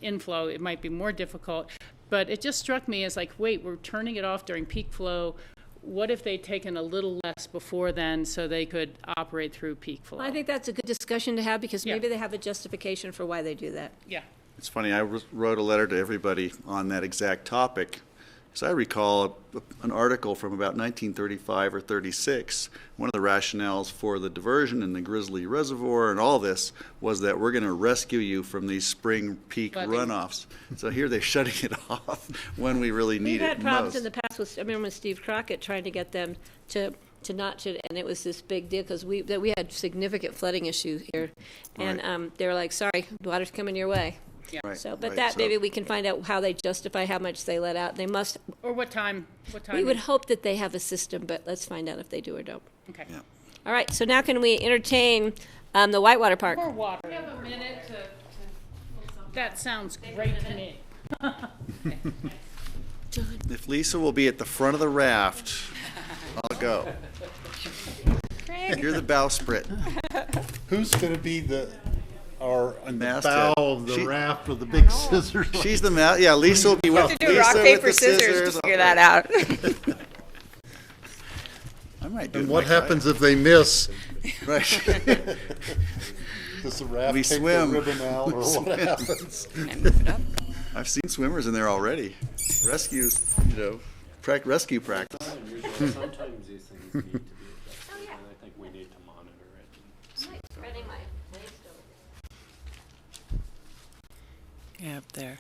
Speaker 4: inflow, it might be more difficult. But it just struck me as like, wait, we're turning it off during peak flow. What if they'd taken a little less before then so they could operate through peak flow?
Speaker 1: I think that's a good discussion to have because
Speaker 4: Yeah.
Speaker 1: maybe they have a justification for why they do that.
Speaker 4: Yeah.
Speaker 6: It's funny, I wrote a letter to everybody on that exact topic. So I recall an article from about 1935 or 36. One of the rationales for the diversion in the Grizzly Reservoir and all this was that we're going to rescue you from these spring peak
Speaker 4: Flooding.
Speaker 6: runoffs. So here they're shutting it off when we really need
Speaker 1: We've
Speaker 6: it
Speaker 1: had problems
Speaker 6: most.
Speaker 1: in the past with, I remember with Steve Crockett trying to get them to not to, and it was this big deal because we had significant flooding issue here. And they were like, sorry, water's coming your way.
Speaker 4: Yeah.
Speaker 6: Right,
Speaker 1: So, but
Speaker 6: right,
Speaker 1: that,
Speaker 6: so-
Speaker 1: maybe we can find out how they justify how much they let out. They must,
Speaker 4: Or what time?
Speaker 1: we would hope that they have a system, but let's find out if they do or don't.
Speaker 4: Okay.
Speaker 6: Yeah.
Speaker 1: All right, so now can we entertain the Whitewater Park?
Speaker 4: Pour water. We have a minute to that sounds great to me.
Speaker 6: If Lisa will be at the front of the raft, I'll go. You're the bowsprit.
Speaker 7: Who's going to be on the
Speaker 6: Masthead.
Speaker 7: bow of the
Speaker 6: She-
Speaker 7: raft with the big scissors?
Speaker 6: She's the yeah, Lisa will be with
Speaker 18: do
Speaker 6: Lisa
Speaker 18: rock,
Speaker 6: with
Speaker 18: paper,
Speaker 6: the
Speaker 18: scissors to figure that out.
Speaker 6: I might do
Speaker 7: And
Speaker 6: it
Speaker 7: what
Speaker 6: like
Speaker 7: happens if they miss?
Speaker 6: that. Right.
Speaker 7: Does the raft
Speaker 6: We
Speaker 7: take
Speaker 6: swim.
Speaker 7: the ribbon out,
Speaker 6: We
Speaker 7: or what
Speaker 6: swim.
Speaker 7: happens?
Speaker 6: I've seen swimmers in there already. Rescues, rescue practice.
Speaker 12: Sometimes these things need to be adjusted, and I think we need to monitor it.
Speaker 18: Yeah, up there.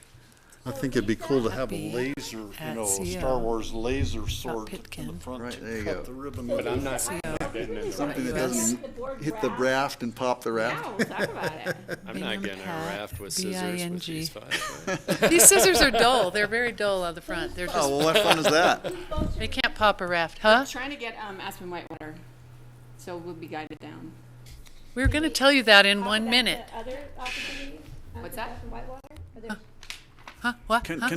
Speaker 7: I think it'd be cool to have a
Speaker 18: Happy
Speaker 7: laser,
Speaker 18: at
Speaker 7: a
Speaker 18: CO.
Speaker 7: Star Wars laser sword in the
Speaker 18: Pitkin.
Speaker 7: front
Speaker 6: Right,
Speaker 7: to
Speaker 6: there you
Speaker 7: cut
Speaker 6: go.
Speaker 7: the ribbon.
Speaker 12: But I'm not
Speaker 18: CO.
Speaker 12: getting in the
Speaker 6: Something that
Speaker 18: US.
Speaker 6: doesn't hit the raft and pop the raft.
Speaker 12: I'm not getting in a raft with scissors with these five.
Speaker 18: These scissors are dull. They're very dull on the front. They're just.
Speaker 6: Oh, well, what fun is that?
Speaker 18: They can't pop a raft, huh?
Speaker 13: Trying to get Aspen Whitewater, so we'll be guided down.
Speaker 18: We're going to tell you that in 1 minute.
Speaker 1: Other opportunities?
Speaker 13: What's that?
Speaker 1: Whitewater? Are there-
Speaker 18: Huh? What?
Speaker 6: Can,
Speaker 18: Huh?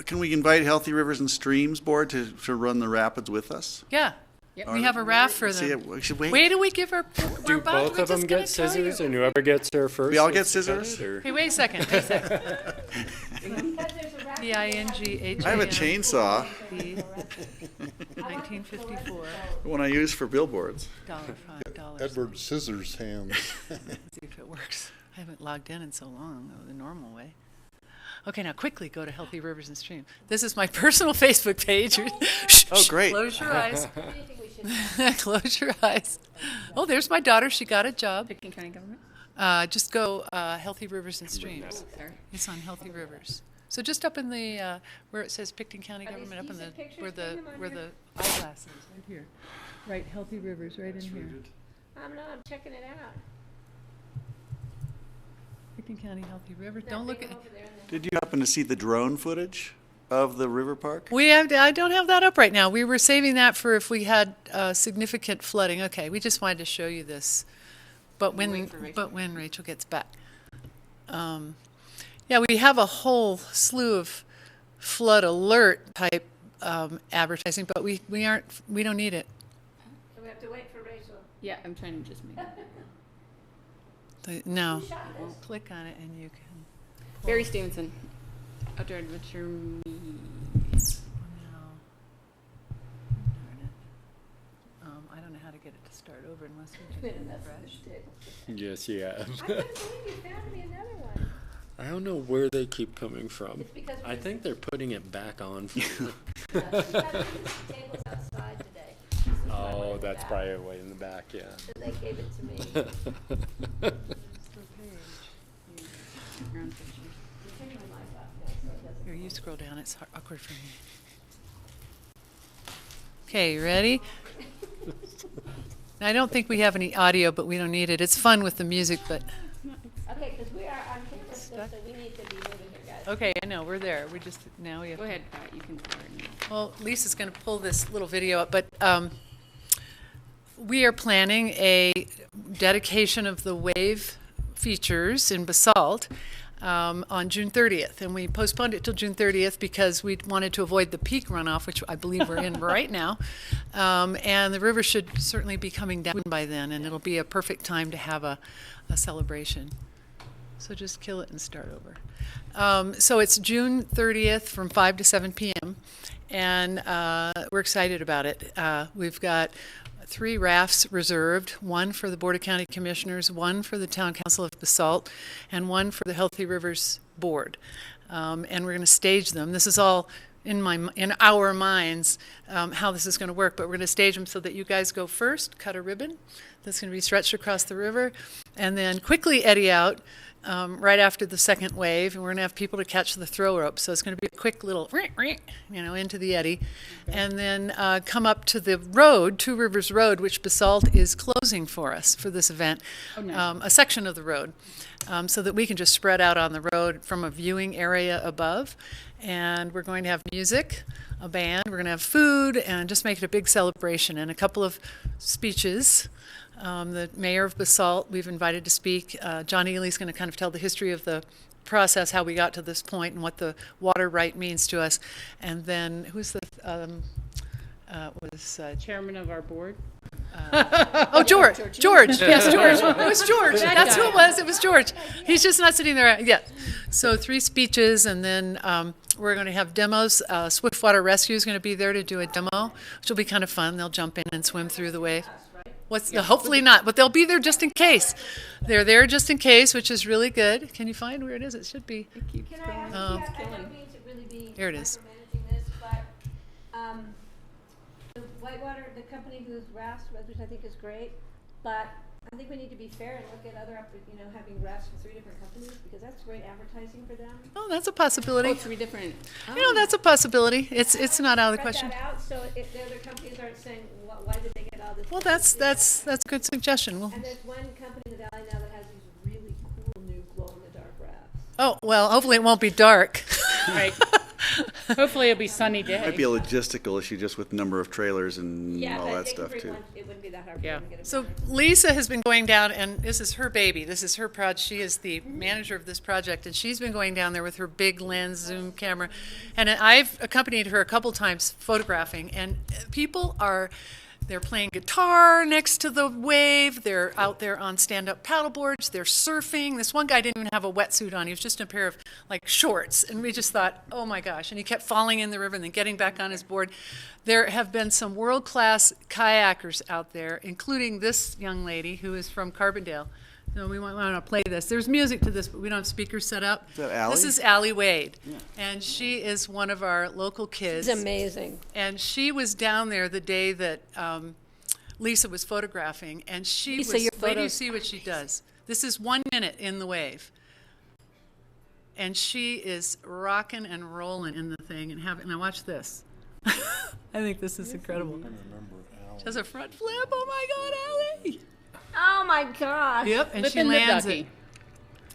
Speaker 6: can we invite Healthy Rivers and Streams Board to run the rapids with us?
Speaker 18: Yeah. We have a raft for
Speaker 6: See,
Speaker 18: them.
Speaker 6: we should wait.
Speaker 18: Wait till we give her.
Speaker 12: Do both of them get scissors, and whoever gets there first?
Speaker 6: We all get
Speaker 12: gets to cut
Speaker 6: scissors?
Speaker 12: it, or-
Speaker 18: Hey, wait a second. Wait a second. P-I-N-G-H-A-M.
Speaker 6: I have a chainsaw,
Speaker 18: 1954.
Speaker 6: the one I use for billboards.
Speaker 18: $5.
Speaker 7: Edward Scissors hands.
Speaker 18: See if it works. I haven't logged in so long, the normal way. Okay, now quickly go to Healthy Rivers and Streams. This is my personal Facebook page. Shh,
Speaker 6: Oh, great.
Speaker 18: Close your eyes. Close your eyes. Oh, there's my daughter. She got a job.
Speaker 13: Pitkin County Government?
Speaker 18: Just go Healthy Rivers and Streams. It's on Healthy Rivers. So just up in the where it says Picton County Government, up in the where the eyeglass is, right here. Right, Healthy Rivers, right in here.
Speaker 1: I'm checking it out.
Speaker 18: Picton County Healthy Rivers. Don't look at.
Speaker 6: Did you happen to see the drone footage of the river park?
Speaker 18: I don't have that up right now. We were saving that for if we had significant flooding. Okay, we just wanted to show you this. But when Rachel gets back. Yeah, we have a whole slew of flood alert type advertising, but we don't need it.
Speaker 1: So we have to wait for Rachel.
Speaker 13: Yeah, I'm trying to just make it.
Speaker 18: No. Click on it and you can.
Speaker 13: Barry Stevenson, Outdoor Adventure Me.
Speaker 18: I don't know how to get it to start over unless we just refresh.
Speaker 12: Yes, yeah.
Speaker 1: I couldn't believe you found me another one.
Speaker 12: I don't know where they keep coming from.
Speaker 1: It's because
Speaker 12: I think they're putting it back on for you.
Speaker 1: tables outside today.
Speaker 12: Oh, that's probably way in the back, yeah.
Speaker 1: So they gave it to me.
Speaker 18: Here, you scroll down. It's awkward for me. Okay, you ready? I don't think we have any audio, but we don't need it. It's fun with the music, but.
Speaker 1: Okay, because we are on camera still, so we need to be moving here, guys.
Speaker 18: Okay, I know, we're there. We just, now we have.
Speaker 13: Go ahead, Pat, you can start.
Speaker 18: Well, Lisa's going to pull this little video up, but we are planning a dedication of the wave features in Basalt on June 30th, and we postponed it till June 30th because we wanted to avoid the peak runoff, which I believe we're in right now, and the river should certainly be coming down by then, and it'll be a perfect time to have a celebration. So just kill it and start over. So it's June 30th from 5 to 7 p.m. And we're excited about it. We've got 3 rafts reserved, 1 for the Board of County Commissioners, 1 for the Town Council of Basalt, and 1 for the Healthy Rivers Board. And we're going to stage them. This is all in our minds how this is going to work, but we're going to stage them so that you guys go first, cut a ribbon that's going to be stretched across the river, and then quickly eddy out right after the second wave, and we're going to have people to catch the throw rope. So it's going to be a quick little, into the eddy, and then come up to the road, Two Rivers Road, which Basalt is closing for us for this event, a section of the road, so that we can just spread out on the road from a viewing area above. And we're going to have music, a band, we're going to have food, and just make it a big celebration, and a couple of speeches. The mayor of Basalt we've invited to speak. John Ely's going to kind of tell the history of the process, how we got to this point, and what the water right means to us. And then who's the
Speaker 4: Chairman of our board?
Speaker 18: George. Yes, George. It was George. That's who it was. It was George. He's just not sitting there. Yeah. So 3 speeches, and then we're going to have demos. Swiftwater Rescue is going to be there to do a demo, which will be kind of fun. They'll jump in and swim through the wave. Hopefully not, but they'll be there just in case. They're there just in case, which is really good. Can you find where it is? It should be.
Speaker 1: Can I ask you, I don't mean to really be
Speaker 18: Here it is.
Speaker 1: micromanaging this, but the Whitewater, the company who's rafts, which I think is great, but I think we need to be fair and look at other, having rafts from 3 different companies, because that's great advertising for them.
Speaker 18: Oh, that's a possibility.
Speaker 4: Oh, 3 different.
Speaker 18: That's a possibility. It's not out of the question.
Speaker 1: Spread that out, so if the other companies aren't saying, why did they get all this?
Speaker 18: Well, that's a good suggestion.
Speaker 1: And there's one company in the valley now that has these really cool new glow-in-the-dark rafts.
Speaker 18: Oh, well, hopefully it won't be dark.
Speaker 4: Right. Hopefully it'll be sunny day.
Speaker 6: Might be a logistical issue just with number of trailers and all that stuff too.
Speaker 1: It wouldn't be that hard.
Speaker 4: Yeah.
Speaker 18: So Lisa has been going down, and this is her baby. This is her project. She is the manager of this project, and she's been going down there with her big lens zoom camera. And I've accompanied her a couple times photographing, and people they're playing guitar next to the wave. They're out there on stand-up paddleboards. They're surfing. This one guy didn't even have a wetsuit on. He was just in a pair of shorts. And we just thought, oh my gosh. And he kept falling in the river and then getting back on his board. There have been some world-class kayakers out there, including this young lady who is from Carbondale. No, we might want to play this. There's music to this, but we don't have speakers set up.
Speaker 6: Is that Allie?
Speaker 18: This is Allie Wade, and she is one of our local kids.
Speaker 1: She's amazing.
Speaker 18: And she was down there the day that Lisa was photographing, and
Speaker 1: Lisa, your
Speaker 18: wait till you
Speaker 1: photos
Speaker 18: see what she does. This is 1 minute in the wave. And she is rocking and rolling in the thing, and now watch this. I think this is incredible. She has a front flip. Oh my God, Allie!
Speaker 1: Oh my gosh.
Speaker 18: Yep, and
Speaker 4: Flip
Speaker 18: she
Speaker 4: in the
Speaker 18: lands
Speaker 4: ducky.
Speaker 18: it.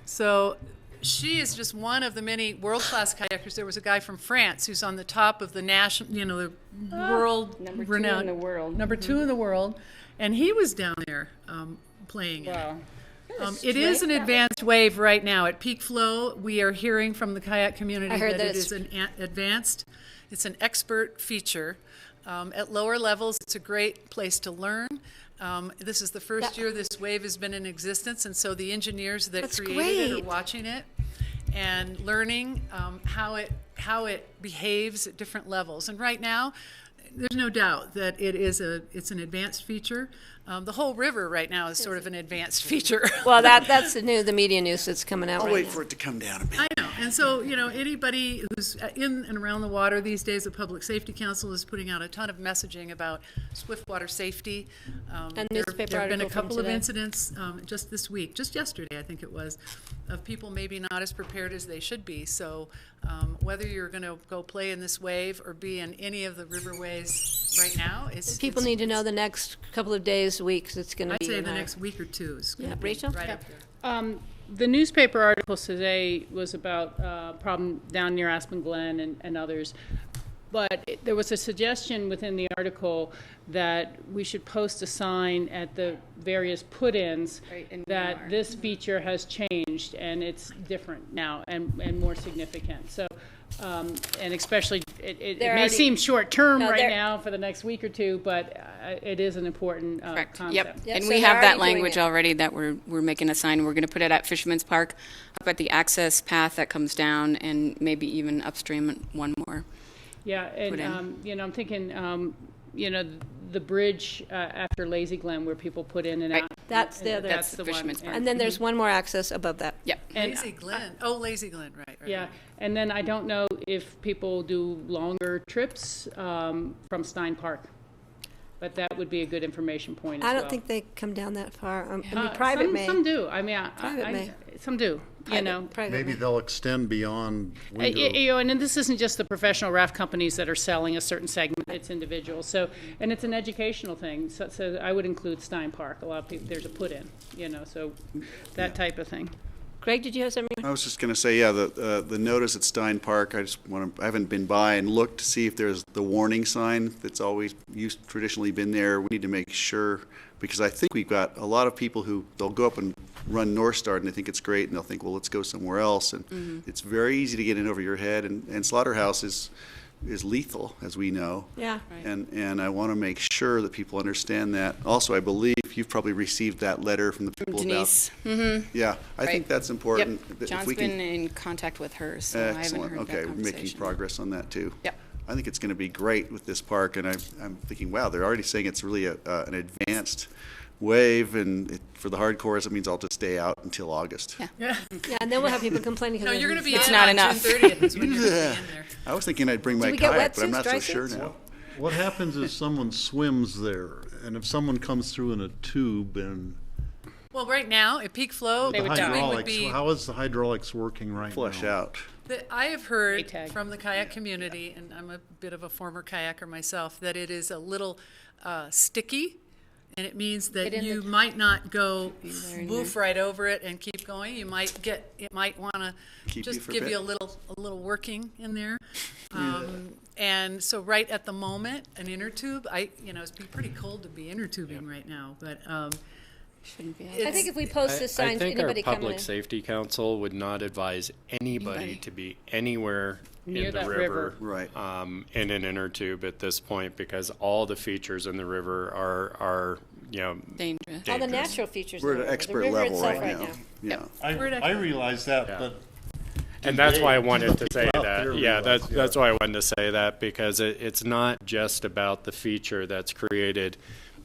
Speaker 18: So she is just one of the many world-class kayakers. There was a guy from France who's on the top of the national, the world
Speaker 4: Number 2
Speaker 18: renowned,
Speaker 4: in the world.
Speaker 18: number 2 in the world, and he was down there playing it.
Speaker 4: Wow.
Speaker 18: It is an advanced wave right now. At peak flow, we are hearing from the kayak community
Speaker 1: I heard
Speaker 18: that
Speaker 1: that
Speaker 18: it is an advanced, it's an expert feature. At lower levels, it's a great place to learn. This is the first year this wave has been in existence, and so the engineers that created it are watching it and learning how it behaves at different levels. And right now, there's no doubt that it's an advanced feature. The whole river right now is sort of an advanced feature.
Speaker 1: Well, that's the media news that's coming out
Speaker 6: I'll
Speaker 1: right
Speaker 6: wait
Speaker 1: now.
Speaker 6: for it to come down a bit.
Speaker 18: I know. And so, anybody who's in and around the water these days, the Public Safety Council is putting out a ton of messaging about swiftwater safety.
Speaker 1: And
Speaker 18: There
Speaker 1: newspaper
Speaker 18: have been a
Speaker 1: article from
Speaker 18: couple of
Speaker 1: today.
Speaker 18: incidents just this week, just yesterday, I think it was, of people maybe not as prepared as they should be. So whether you're going to go play in this wave or be in any of the riverways right now,
Speaker 1: People need to know the next couple of days, weeks, it's going to
Speaker 18: I'd
Speaker 1: be.
Speaker 18: say the next week or two is going to be
Speaker 1: Rachel?
Speaker 18: right up there.
Speaker 4: The newspaper articles today was about problem down near Aspen Glen and others. But there was a suggestion within the article that we should post a sign at the various put-ins that this feature has changed and it's different now and more significant. So, and especially, it may seem short-term right now for the next week or two, but it is an important
Speaker 19: Correct.
Speaker 4: concept.
Speaker 19: Yep.
Speaker 1: Yeah,
Speaker 19: And
Speaker 1: so
Speaker 19: we
Speaker 1: they're
Speaker 19: have that
Speaker 1: already doing
Speaker 19: language
Speaker 1: it.
Speaker 19: already that we're making a sign. We're going to put it at Fisherman's Park, up at the access path that comes down, and maybe even upstream one more.
Speaker 4: Yeah,
Speaker 19: put in.
Speaker 4: and, I'm thinking, the bridge after Lazy Glen where people put in and
Speaker 19: Right.
Speaker 4: out.
Speaker 1: That's the
Speaker 4: and
Speaker 1: other.
Speaker 4: That's the one.
Speaker 19: Fisherman's Park.
Speaker 1: And then there's one more access above that.
Speaker 19: Yep.
Speaker 4: And
Speaker 18: Lazy Glen. Oh, Lazy Glen, right.
Speaker 4: Yeah, and then I don't know if people do longer trips from Stein Park, but that would be a good information point as
Speaker 1: I
Speaker 4: well.
Speaker 1: don't think they come down that far. private
Speaker 4: some,
Speaker 1: may.
Speaker 4: Some do. I mean,
Speaker 1: Private may.
Speaker 4: some do.
Speaker 1: Private
Speaker 7: Maybe
Speaker 1: may.
Speaker 7: they'll extend beyond window.
Speaker 4: And then this isn't just the professional raft companies that are selling a certain segment, it's individuals. So, and it's an educational thing. So I would include Stein Park. A lot of people, there's a put in, so that type of thing.
Speaker 1: Greg, did you have something?
Speaker 6: I was just going to say, yeah, the notice at Stein Park, I haven't been by and looked to see if there's the warning sign that's always traditionally been there. We need to make sure, because I think we've got a lot of people who, they'll go up and run North Star and they think it's great and they'll think, well, let's go somewhere else. And it's very easy to get in over your head, and Slaughterhouse is lethal, as we know.
Speaker 1: Yeah.
Speaker 6: And I want to make sure that people understand that. Also, I believe you've probably received that letter from the people
Speaker 19: Denise.
Speaker 6: about. Yeah, I think that's important.
Speaker 19: Yep.
Speaker 6: that if
Speaker 19: John's
Speaker 6: we can-
Speaker 19: been in contact with her, so I haven't
Speaker 6: Excellent.
Speaker 19: heard
Speaker 6: Okay,
Speaker 19: that
Speaker 6: we're
Speaker 19: conversation.
Speaker 6: making progress on that too.
Speaker 19: Yep.
Speaker 6: I think it's going to be great with this park, and I'm thinking, wow, they're already saying it's really an advanced wave, and for the hardcores, it means I'll just stay out until August.
Speaker 19: Yeah.
Speaker 1: Yeah, and then we'll have people complaining.
Speaker 18: No, you're going to be
Speaker 19: It's
Speaker 18: in
Speaker 19: not
Speaker 18: on
Speaker 19: enough.
Speaker 18: June 30th is when you're going to be in there.
Speaker 6: I was thinking I'd bring my
Speaker 1: we get
Speaker 6: kayak, but I'm
Speaker 1: wetsuits,
Speaker 6: not so
Speaker 1: dry
Speaker 6: sure
Speaker 1: suits?
Speaker 6: now.
Speaker 7: What happens if someone swims there, and if someone comes through in a tube and
Speaker 18: Well, right now, at peak flow,
Speaker 7: the
Speaker 18: the tubing would
Speaker 7: hydraulics,
Speaker 18: be.
Speaker 7: how is the hydraulics working right
Speaker 6: Flush
Speaker 7: now?
Speaker 6: out.
Speaker 18: I have heard
Speaker 4: A-tag.
Speaker 18: from the kayak community, and I'm a bit of a former kayaker myself, that it is a little sticky, and it means that you might not go woof right over it and keep going. You might it might want to
Speaker 6: Keep you
Speaker 18: just
Speaker 6: for a
Speaker 18: give
Speaker 6: bit.
Speaker 18: you a little working in there. And so right at the moment, an inner tube, it's been pretty cold to be inner tubing right now, but
Speaker 19: Shouldn't be.
Speaker 1: I think if we post this sign,
Speaker 12: I think
Speaker 1: anybody
Speaker 12: our
Speaker 1: coming
Speaker 12: Public
Speaker 1: in.
Speaker 12: Safety Council would not advise anybody
Speaker 19: Anybody.
Speaker 12: to be anywhere
Speaker 4: Near
Speaker 12: in the
Speaker 4: that
Speaker 12: river,
Speaker 6: Right.
Speaker 12: in an inner tube at this point, because all the features in the river are
Speaker 19: Dangerous.
Speaker 1: All the
Speaker 12: dangerous.
Speaker 1: natural features.
Speaker 6: We're
Speaker 1: of
Speaker 6: at
Speaker 1: the
Speaker 6: expert
Speaker 1: river
Speaker 6: level
Speaker 1: itself
Speaker 6: right now. Yeah.
Speaker 7: I realize that,
Speaker 12: Yeah.
Speaker 7: but
Speaker 12: And that's why I wanted to say
Speaker 7: Out
Speaker 12: that.
Speaker 7: there,
Speaker 12: Yeah,
Speaker 7: realize,
Speaker 12: that's why I wanted to say that, because it's not just about the feature that's created,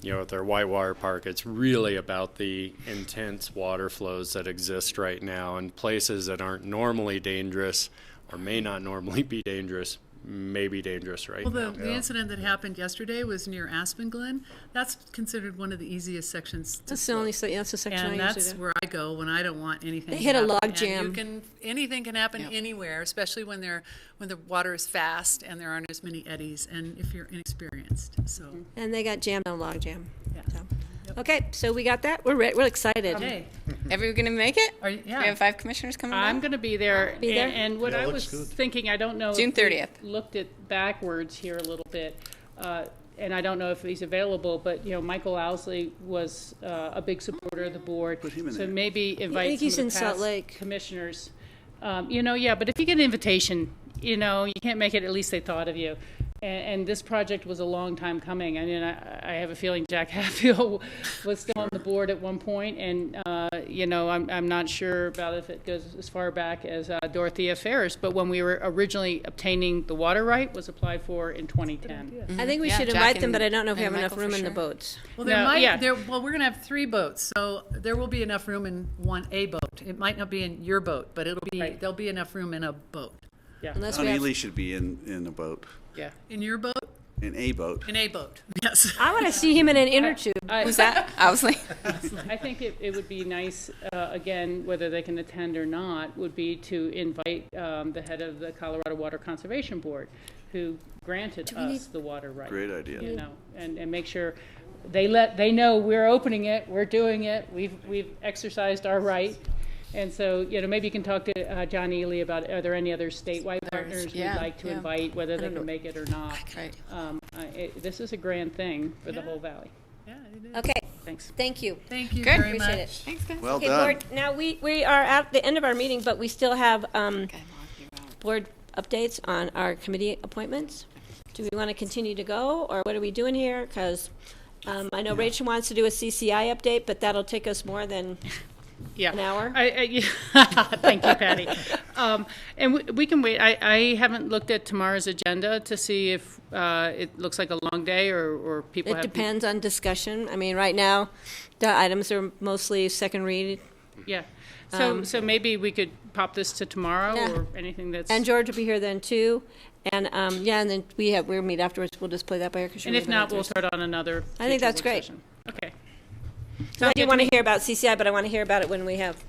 Speaker 12: with our whitewater park. It's really about the intense water flows that exist right now, and places that aren't normally dangerous or may not normally be dangerous may be dangerous right
Speaker 18: Well,
Speaker 12: now.
Speaker 18: the incident that happened yesterday was near Aspen Glen. That's considered one of the easiest sections to
Speaker 1: That's the only, that's the section I
Speaker 18: And
Speaker 1: usually
Speaker 18: that's
Speaker 1: do.
Speaker 18: where I go when I don't want anything
Speaker 1: They
Speaker 18: to
Speaker 1: hit a
Speaker 18: happen.
Speaker 1: log
Speaker 18: And
Speaker 1: jam.
Speaker 18: anything can happen anywhere, especially when the water is fast and there aren't as many eddies, and if you're inexperienced. So
Speaker 1: And they got jammed on log jam.
Speaker 18: Yeah.
Speaker 1: So. Okay, so we got that. We're excited.
Speaker 18: okay,
Speaker 19: Everyone going to make it?
Speaker 18: yeah.
Speaker 19: We have 5 commissioners coming
Speaker 4: I'm
Speaker 19: down?
Speaker 4: going to be there.
Speaker 1: Be there?
Speaker 4: And what I was thinking, I don't know.
Speaker 19: June
Speaker 4: if we
Speaker 19: 30th.
Speaker 4: Looked at backwards here a little bit, and I don't know if he's available, but, Michael Owsley was a big supporter of the board.
Speaker 6: Put him in
Speaker 4: So
Speaker 6: there.
Speaker 4: maybe
Speaker 1: I
Speaker 4: invite
Speaker 1: think he's
Speaker 4: some
Speaker 1: in
Speaker 4: of the
Speaker 1: Salt
Speaker 4: past
Speaker 1: Lake.
Speaker 4: commissioners. But if you get an invitation, you can't make it, at least they thought of you. And this project was a long time coming. I mean, I have a feeling Jack Hatfield was still on the board at one point, and I'm not sure about if it goes as far back as Dorothea Ferris. But when we were originally obtaining the water right, was applied for in 2010.
Speaker 1: I think we
Speaker 19: Yeah,
Speaker 1: should
Speaker 19: Jack
Speaker 1: invite them,
Speaker 19: and-
Speaker 1: but I don't know if we
Speaker 19: and
Speaker 1: have enough
Speaker 19: Michael
Speaker 1: room
Speaker 19: for
Speaker 1: in the
Speaker 19: sure.
Speaker 1: boats.
Speaker 18: Well,
Speaker 4: No, yeah.
Speaker 18: we're going to have 3 boats, so there will be enough room in a boat. It might not be in your boat, but
Speaker 4: Right.
Speaker 18: there'll be enough room in a boat.
Speaker 4: Yeah.
Speaker 1: Unless we have,
Speaker 6: Ely should be in a boat,
Speaker 4: Yeah.
Speaker 18: In your boat?
Speaker 6: in a boat.
Speaker 18: In a boat, yes.
Speaker 1: I want to see him in an inner tube.
Speaker 19: Who's that? I was like,
Speaker 4: I think it would be nice, again, whether they can attend or not, would be to invite the head of the Colorado Water Conservation Board, who granted us the water right.
Speaker 6: Great idea.
Speaker 4: And make sure they know we're opening it, we're doing it, we've exercised our right. And so, maybe you can talk to John Ely about, are there any other statewide partners we'd
Speaker 19: yeah,
Speaker 4: like to
Speaker 19: yeah.
Speaker 4: invite, whether they can make it or not.
Speaker 19: Right.
Speaker 4: This is a grand thing for the whole valley.
Speaker 18: Yeah, it is.
Speaker 1: Okay,
Speaker 4: Thanks.
Speaker 1: thank you.
Speaker 18: Thank you
Speaker 19: Good.
Speaker 18: very
Speaker 1: Appreciate
Speaker 18: much.
Speaker 1: it.
Speaker 19: Thanks, guys.
Speaker 6: Well
Speaker 1: Okay,
Speaker 6: done.
Speaker 1: board, now we are at the end of our meeting, but we still have board updates on our committee appointments. Do we want to continue to go, or what are we doing here? Because I know Rachel wants to do a CCI update, but that'll take us more than an hour.
Speaker 4: Thank you, Patty. And we can wait. I haven't looked at tomorrow's agenda to see if it looks like a long day or people have...
Speaker 1: It depends on discussion. I mean, right now, the items are mostly second read.
Speaker 4: Yeah. So maybe we could pop this to tomorrow or anything that's...
Speaker 1: And George will be here then, too. And, and then we'll meet afterwards. We'll just play that by ear.
Speaker 4: And if not, we'll start on another...
Speaker 1: I think that's great.
Speaker 4: Session. Okay.
Speaker 1: So I do want to hear about CCI, but I want to hear about it when we have...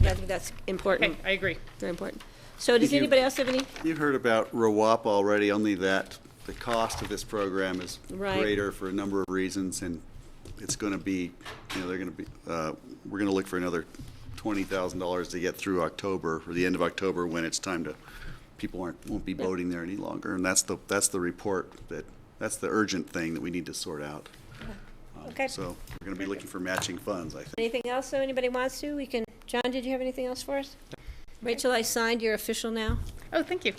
Speaker 1: I think that's important.
Speaker 4: Okay, I agree.
Speaker 1: Very important. So does anybody else have any?
Speaker 6: You heard about RWAP already, only that the cost of this program is greater for a number of reasons, and it's going to be, they're going to be, we're going to look for another $20,000 to get through October, or the end of October, when it's time to, people won't be boating there any longer, and that's the report that's the urgent thing that we need to sort out.
Speaker 1: Okay.
Speaker 6: So we're going to be looking for matching funds, I think.
Speaker 1: Anything else so anybody wants to? We can. John, did you have anything else for us? Rachel, I signed. You're official now.
Speaker 4: Oh, thank you.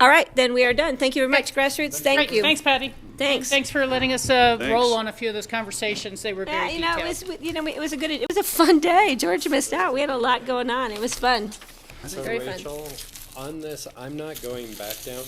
Speaker 1: All right, then we are done. Thank you very much, Grassroots. Thank you.
Speaker 4: Thanks, Patty.
Speaker 1: Thanks.
Speaker 4: Thanks for letting us roll on a few of those conversations. They were very detailed.
Speaker 1: It was a fun day. George missed out. We had a lot going on. It was fun.
Speaker 12: So
Speaker 1: Very
Speaker 12: Rachel, on this, I'm not going back down